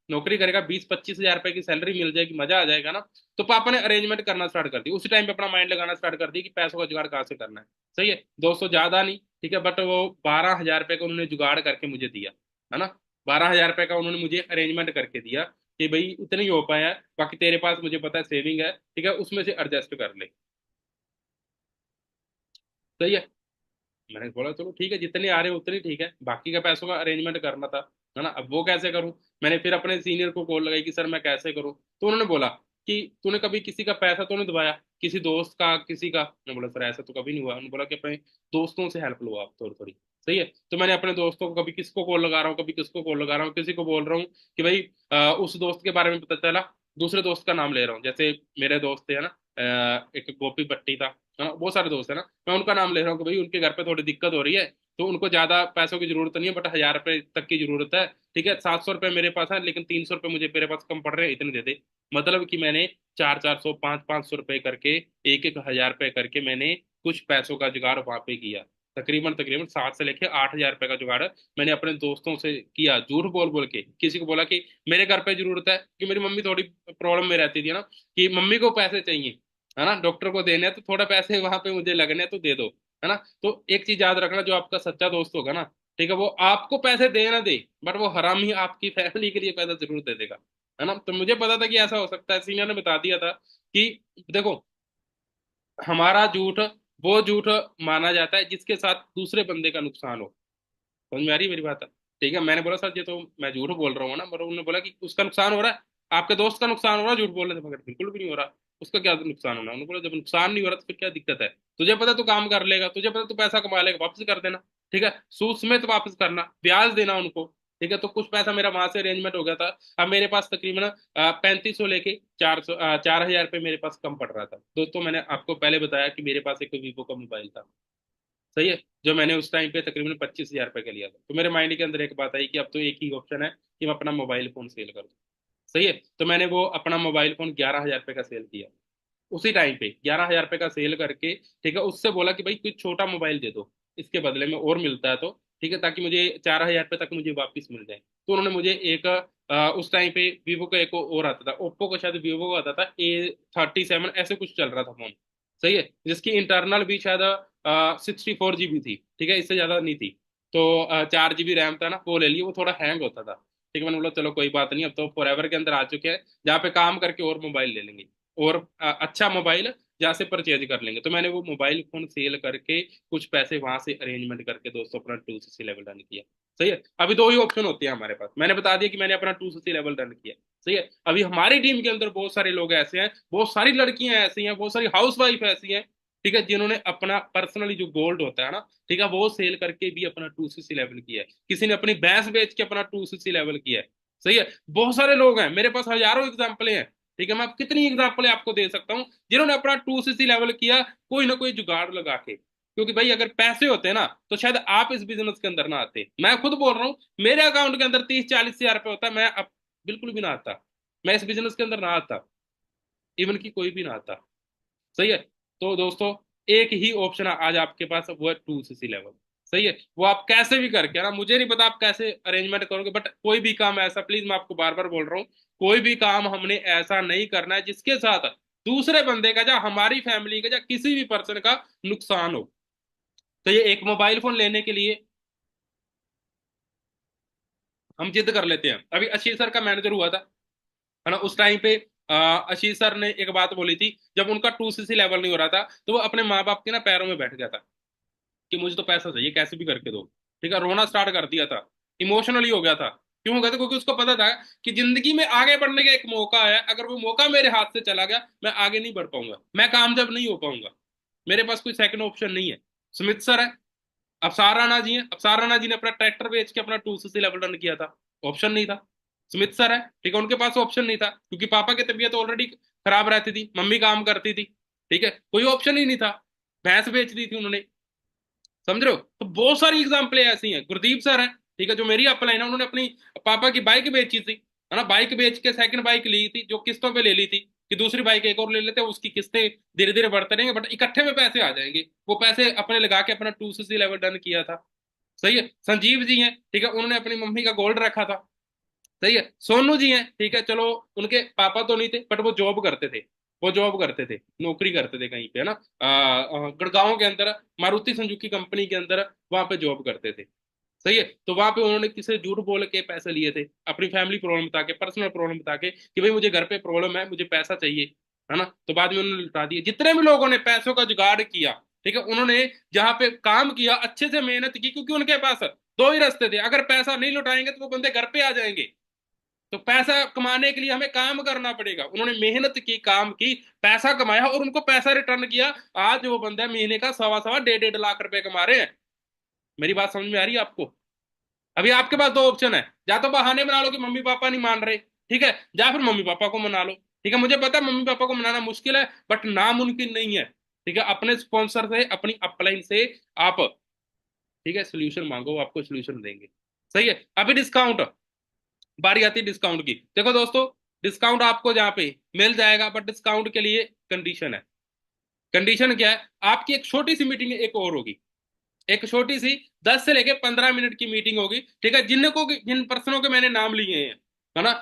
नौकरी करेगा, 20 25 हज़ार रुपए की सैलरी मिल जाएगी, मजा आ जाएगा ना। तो पापा ने अरेंजमेंट करना स्टार्ट कर दी, उसी टाइम पे अपना माइंड लगाना स्टार्ट कर दी कि पैसों का जुगाड़ कहाँ से करना है। सही है, 200 ज्यादा नहीं, ठीक है, बट वो 12 हज़ार रुपए का उन्होंने जुगाड़ करके मुझे दिया, है ना। 12 हज़ार रुपए का उन्होंने मुझे अरेंजमेंट करके दिया कि भाई उतने ही हो पाया, बाकी तेरे पास मुझे पता है सेविंग है, ठीक है, उसमें से एडजस्ट कर ले। सही है। मैंने बोला चलो ठीक है, जितने आ रहे हैं उतने ठीक है, बाकी का पैसों का अरेंजमेंट करना था, है ना। अब वो कैसे करूं। मैंने फिर अपने सीनियर को कॉल लगाई कि सर मैं कैसे करूं। तो उन्होंने बोला कि तूने कभी किसी का पैसा तो नहीं दबाया, किसी दोस्त का, किसी का। मैंने बोला सर ऐसा तो कभी नहीं हुआ। उन्होंने बोला कि अपने दोस्तों से हेल्प लो आप थोड़ी थोड़ी। सही है। तो मैंने अपने दोस्तों को कभी किसको कॉल लगा रहा हूँ, कभी किसको कॉल लगा रहा हूँ, किसी को बोल रहा हूँ कि भाई उस दोस्त के बारे में पता चला, दूसरे दोस्त का नाम ले रहा हूँ, जैसे मेरे दोस्त थे, है ना, एक गोपी भट्टी था, है ना, बहुत सारे दोस्त है ना, मैं उनका नाम ले रहा हूँ कि भाई उनके घर पे थोड़ी दिक्कत हो रही है, तो उनको ज्यादा पैसों की जरूरत नहीं है, बट 1,000 रुपए तक की जरूरत है। ठीक है, 700 रुपये मेरे पास है, लेकिन 300 रुपये मुझे मेरे पास कम पड़ रहे हैं, इतने दे दे। मतलब कि मैंने 400 400 500 500 रुपये करके, 1 1 हज़ार रुपये करके मैंने कुछ पैसों का जुगाड़ वहां पे किया। तकरीबन तकरीबन 7 से लेके 8 हज़ार रुपये का जुगाड़ मैंने अपने दोस्तों से किया, झूठ बोल बोल के। किसी को बोला कि मेरे घर पे जरूरत है, कि मेरी मम्मी थोड़ी प्रॉब्लम में रहती थी ना, कि मम्मी को पैसे चाहिए, है ना, डॉक्टर को देने हैं, तो थोड़ा पैसे वहां पे मुझे लगने हैं, तो दे दो, है ना। तो एक चीज याद रखना, जो आपका सच्चा दोस्त होगा ना, ठीक है, वो आपको पैसे दे ना दे, बट वो हराम ही आपकी फैमिली के लिए पैसा जरूर दे देगा, है ना। तो मुझे पता था कि ऐसा हो सकता है, सीनियर ने बता दिया था कि देखो, हमारा झूठ वो झूठ माना जाता है जिसके साथ दूसरे बंदे का नुकसान हो। समझ में आ रही है मेरी बात है। ठीक है, मैंने बोला सर ये तो मैं झूठ बोल रहा हूँ ना, मगर उन्होंने बोला कि उसका नुकसान हो रहा है, आपके दोस्त का नुकसान हो रहा है झूठ बोलने से। मगर बिल्कुल भी नहीं हो रहा, उसका क्या नुकसान होना है। उन्होंने बोला जब नुकसान नहीं हो रहा तो फिर क्या दिक्कत है। तुझे पता तू काम कर लेगा, तुझे पता तू पैसा कमा लेगा, वापस कर देना। ठीक है, सूद समेत वापस करना, ब्याज देना उनको। ठीक है, तो कुछ पैसा मेरा वहां से अरेंजमेंट हो गया था। अब मेरे पास तकरीबन 3500 लेके 4,000 रुपये मेरे पास कम पड़ रहा था। दोस्तों मैंने आपको पहले बताया कि मेरे पास एक वीवो का मोबाइल था। सही है, जो मैंने उस टाइम पे तकरीबन 25 हज़ार रुपये का लिया था। तो मेरे माइंड के अंदर एक बात आई कि अब तो एक ही ऑप्शन है कि मैं अपना मोबाइल फोन सेल कर दूं। सही है, तो मैंने वो अपना मोबाइल फोन 11 हज़ार रुपये का सेल किया। उसी टाइम पे 11 हज़ार रुपये का सेल करके, ठीक है, उससे बोला कि भाई कोई छोटा मोबाइल दे दो, इसके बदले में और मिलता है तो, ठीक है, ताकि मुझे 4,000 रुपये तक मुझे वापस मिल जाए। तो उन्होंने मुझे एक उस टाइम पे वीवो का एक और आता था, ओप्पो का शायद वीवो का आता था A37, ऐसे कुछ चल रहा था फोन। सही है, जिसकी इंटरनल भी शायद 64 GB थी, ठीक है, इससे ज्यादा नहीं थी। तो 4 GB रैम था ना, वो ले लिए, वो थोड़ा हैंग होता था। ठीक है, मैंने बोला चलो कोई बात नहीं, अब तो फॉरएवर के अंदर आ चुके हैं, जहाँ पे काम करके और मोबाइल ले लेंगे, और अच्छा मोबाइल जहाँ से परचेज कर लेंगे। तो मैंने वो मोबाइल फोन सेल करके कुछ पैसे वहां से अरेंजमेंट करके दोस्तों अपना 2CC लेवल डन किया। सही है, अभी दो ही ऑप्शन होते हैं हमारे पास, मैंने बता दिया कि मैंने अपना 2CC लेवल डन किया। सही है, अभी हमारी टीम के अंदर बहुत सारे लोग ऐसे हैं, बहुत सारी लड़कियां ऐसी हैं, बहुत सारी हाउस वाइफ ऐसी हैं, ठीक है, जिन्होंने अपना पर्सनली जो गोल्ड होता है ना, ठीक है, वो सेल करके भी अपना 2CC लेवल किया है। किसी ने अपनी भैंस बेच के अपना 2CC लेवल किया है। सही है, बहुत सारे लोग हैं मेरे पास, हजारों एग्जाम्पल हैं। ठीक है, मैं कितनी एग्जाम्पल आपको दे सकता हूँ जिन्होंने अपना 2CC लेवल किया, कोई ना कोई जुगाड़ लगा के। क्योंकि भाई अगर पैसे होते ना, तो शायद आप इस बिजनेस के अंदर ना आते। मैं खुद बोल रहा हूँ, मेरे अकाउंट के अंदर 30 40 हज़ार रुपये होता, मैं अब बिल्कुल भी ना आता, मैं इस बिजनेस के अंदर ना आता, इवन की कोई भी ना आता। सही है। तो दोस्तों, एक ही ऑप्शन है आज आपके पास, वो है 2CC लेवल। सही है, वो आप कैसे भी करके ना, मुझे नहीं पता आप कैसे अरेंजमेंट करोगे, बट कोई भी काम ऐसा, प्लीज मैं आपको बार बार बोल रहा हूँ, कोई भी काम हमने ऐसा नहीं करना है जिसके साथ दूसरे बंदे का या हमारी फैमिली का या किसी भी पर्सन का नुकसान हो। तो ये एक मोबाइल फोन लेने के लिए हम जिद कर लेते हैं। अभी अशीर सर का मैनेजर हुआ था, है ना, उस टाइम पे आशीष सर ने एक बात बोली थी, जब उनका 2cc लेवल नहीं हो रहा था तो वो अपने माँ बाप के ना पैरों में बैठ गया था कि मुझे तो पैसा चाहिए, कैसे भी करके दो। ठीक है, रोना स्टार्ट कर दिया था, इमोशनली हो गया था। क्यों हो गया था? क्योंकि उसको पता था कि जिंदगी में आगे बढ़ने का एक मौका है, अगर वो मौका मेरे हाथ से चला गया मैं आगे नहीं बढ़ पाऊंगा, मैं कामयाब नहीं हो पाऊंगा, मेरे पास कोई सेकंड ऑप्शन नहीं है। सुमित सर है, अफसार राणा जी हैं, अफसार राणा जी ने अपना ट्रैक्टर बेच के अपना 2cc लेवल रन किया था, ऑप्शन नहीं था। सुमित सर है, ठीक है, उनके पास ऑप्शन नहीं था क्योंकि पापा की तबीयत ऑलरेडी खराब रहती थी, मम्मी काम करती थी, ठीक है, कोई ऑप्शन ही नहीं था, भैंस बेच दी थी उन्होंने। समझ रहे हो? तो बहुत सारी एग्जाम्पल ऐसी हैं। गुरदीप सर हैं, ठीक है, जो मेरी अपलाइन है, उन्होंने अपनी पापा की बाइक बेची थी, है ना, बाइक बेच के सेकंड बाइक ली थी जो किस्तों पे ले ली थी कि दूसरी बाइक एक और ले लेते हैं, उसकी किस्तें धीरे धीरे बढ़ते रहेंगे बट इकट्ठे में पैसे आ जाएंगे, वो पैसे अपने लगा के अपना 2cc लेवल डन किया था। सही है। संजीव जी हैं, ठीक है, उन्होंने अपनी मम्मी का गोल्ड रखा था। सही है। सोनू जी हैं, ठीक है, चलो उनके पापा तो नहीं थे बट वो जॉब करते थे, वो जॉब करते थे, नौकरी करते थे कहीं पे, है ना, गुड़गांव के अंदर मारुति सुजुकी कंपनी के अंदर वहां पे जॉब करते थे। सही है। तो वहां पे उन्होंने किसी से झूठ बोल के पैसे लिए थे, अपनी फैमिली प्रॉब्लम बता के, पर्सनल प्रॉब्लम बता के कि भाई मुझे घर पे प्रॉब्लम है, मुझे पैसा चाहिए, है ना, तो बाद में उन्होंने लुटा दिए। जितने भी लोगों ने पैसों का जुगाड़ किया, ठीक है, उन्होंने जहां पे काम किया अच्छे से मेहनत की, क्योंकि उनके पास दो ही रास्ते थे, अगर पैसा नहीं लुटाएंगे तो वो बंदे घर पे आ जाएंगे, तो पैसा कमाने के लिए हमें काम करना पड़ेगा। उन्होंने मेहनत की, काम की, पैसा कमाया और उनको पैसा रिटर्न किया। आज वो बंदा महीने का सवा सवा 1.5 लाख रुपए कमा रहे हैं। मेरी बात समझ में आ रही है आपको? अभी आपके पास दो ऑप्शन है, या तो बहाने बना लो कि मम्मी पापा नहीं मान रहे, ठीक है, या फिर मम्मी पापा को मना लो। ठीक है, मुझे पता है मम्मी पापा को मनाना मुश्किल है बट नामुमकिन नहीं है। ठीक है, अपने स्पॉन्सर से, अपनी अपलाइन से आप, ठीक है, सोल्यूशन मांगो, वो आपको सोल्यूशन देंगे। सही है। अभी डिस्काउंट, बारी आती है डिस्काउंट की। देखो दोस्तों, डिस्काउंट आपको जहाँ पे मिल जाएगा बट डिस्काउंट के लिए कंडीशन है। कंडीशन क्या है? आपकी एक छोटी सी मीटिंग एक और होगी, एक छोटी सी 10 से लेके 15 मिनट की मीटिंग होगी, ठीक है, जिन पर्सनों के मैंने नाम लिए हैं, है ना,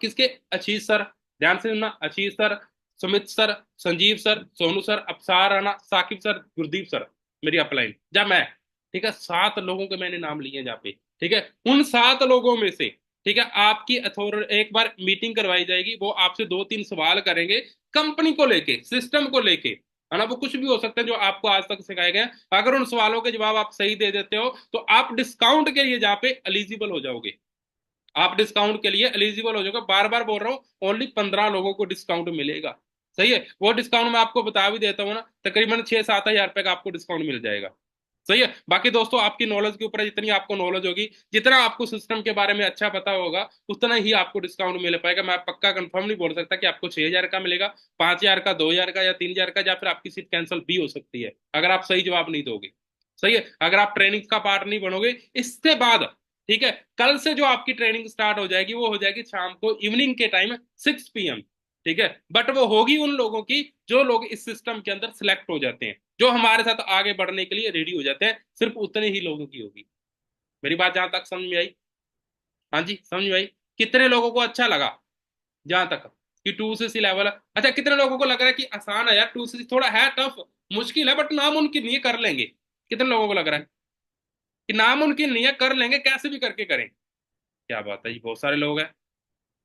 किसके? आशीष सर, ध्यान से सुनना, Ashish sir, Sumit sir, Sanjeev sir, Sonu sir, Afsar Rana, Saqib sir, Gurdeep sir, मेरी अपलाइन, जब मैं, ठीक है, 7 लोगों के मैंने नाम लिए हैं जहाँ पे, ठीक है, उन 7 लोगों में से, ठीक है, आपकी अथॉरिटी एक बार मीटिंग करवाई जाएगी, वो आपसे 2-3 सवाल करेंगे कंपनी को लेके, सिस्टम को लेके, है ना, वो कुछ भी हो सकता है जो आपको आज तक सिखाया गया। अगर उन सवालों के जवाब आप सही दे देते हो तो आप डिस्काउंट के लिए जहाँ पे एलिजिबल हो जाओगे, आप डिस्काउंट के लिए एलिजिबल हो जाओगे। बार बार बोल रहा हूँ, ओनली 15 लोगों को डिस्काउंट मिलेगा। सही है। वो डिस्काउंट मैं आपको बता भी देता हूँ ना, तकरीबन 6-7 हज़ार रुपए का आपको डिस्काउंट मिल जाएगा। सही है। बाकी दोस्तों, आपकी नॉलेज के ऊपर है, जितनी आपको नॉलेज होगी, जितना आपको सिस्टम के बारे में अच्छा पता होगा, उतना ही आपको डिस्काउंट मिल पाएगा। मैं पक्का कंफर्म नहीं बोल सकता कि आपको 6 हज़ार का मिलेगा, 5 हज़ार का, 2 हज़ार का या 3 हज़ार का, या फिर आपकी सीट कैंसिल भी हो सकती है अगर आप सही जवाब नहीं दोगे। सही है। अगर आप ट्रेनिंग का पार्ट नहीं बनोगे इसके बाद, ठीक है, कल से जो आपकी ट्रेनिंग स्टार्ट हो जाएगी वो हो जाएगी शाम को, इवनिंग के टाइम 6 PM। ठीक है, बट वो होगी उन लोगों की जो लोग इस सिस्टम के अंदर सिलेक्ट हो जाते हैं, जो हमारे साथ आगे बढ़ने के लिए रेडी हो जाते हैं, सिर्फ उतने ही लोगों की होगी। मेरी बात जहां तक समझ में आई? हाँ जी, समझ में आई? कितने लोगों को अच्छा लगा जहां तक कि 2cc लेवल? अच्छा, कितने लोगों को लग रहा है कि आसान है यार, 2cc थोड़ा है टफ, मुश्किल है बट नामुमकिन नहीं है, कर लेंगे? कितने लोगों को लग रहा है कि नामुमकिन नहीं है, कर लेंगे, कैसे भी करके करें? क्या बात है, ये बहुत सारे लोग हैं।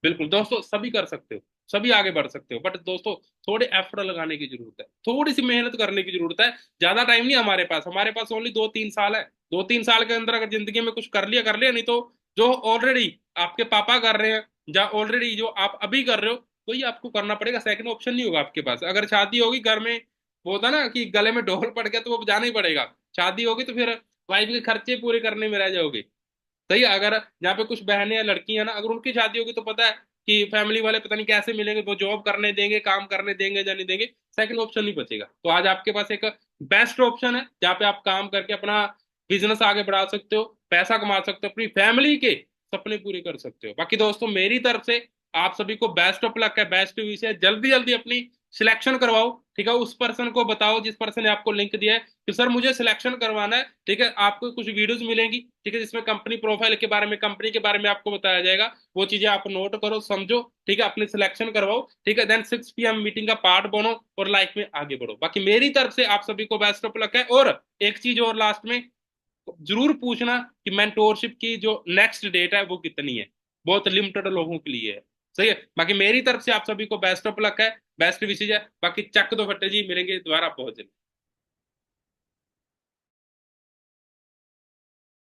बिल्कुल दोस्तों, सभी कर सकते हो, सभी आगे बढ़ सकते हो, बट दोस्तों थोड़े एफर्ट लगाने की जरूरत है, थोड़ी सी मेहनत करने की जरूरत है। ज्यादा टाइम नहीं हमारे पास ओनली 2-3 साल है। 2-3 साल के अंदर अगर जिंदगी में कुछ कर लिया, नहीं तो जो ऑलरेडी आपके पापा कर रहे हैं, या ऑलरेडी जो आप अभी कर रहे हो, वही आपको करना पड़ेगा। सेकंड ऑप्शन नहीं होगा आपके पास। अगर शादी होगी घर में, वो होता ना कि गले में ढोल पड़ गया तो वो जाना ही पड़ेगा। शादी होगी तो फिर वाइफ के खर्चे पूरे करने में रह जाओगे। सही है। अगर यहाँ पे कुछ बहनें या लड़की है ना, अगर उनकी शादी होगी तो पता है कि फैमिली वाले पता नहीं कैसे मिलेंगे, वो जॉब करने देंगे, काम करने देंगे या नहीं देंगे, सेकंड ऑप्शन नहीं बचेगा। तो आज आपके पास एक बेस्ट ऑप्शन है जहाँ पे आप काम करके अपना बिजनेस आगे बढ़ा सकते हो, पैसा कमा सकते हो, अपनी फैमिली के सपने पूरे कर सकते हो। बाकी दोस्तों, मेरी तरफ से आप सभी को बेस्ट ऑफ लक है, बेस्ट विश है। जल्दी जल्दी अपनी सिलेक्शन करवाओ, ठीक है, उस पर्सन को बताओ जिस पर्सन ने आपको लिंक दिया है कि सर मुझे सिलेक्शन करवाना है। ठीक है, आपको कुछ वीडियोस मिलेंगी, ठीक है, जिसमें कंपनी प्रोफाइल के बारे में, कंपनी के बारे में आपको बताया जाएगा। वो चीजें आप नोट करो, समझो, ठीक है, अपनी सिलेक्शन करवाओ, ठीक है, देन 6 PM मीटिंग का पार्ट बनो और लाइफ में आगे बढ़ो। बाकी मेरी तरफ से आप सभी को बेस्ट ऑफ लक है। और एक चीज और लास्ट में जरूर पूछना कि मेंटोरशिप की जो नेक्स्ट डेट है वो कितनी है, बहुत लिमिटेड लोगों के लिए है। सही है। बाकी मेरी तरफ से आप सभी को बेस्ट ऑफ लक है, बेस्ट विशेज है। बाकी चक दो फट्टे जी, मिलेंगे दोबारा, पहुंच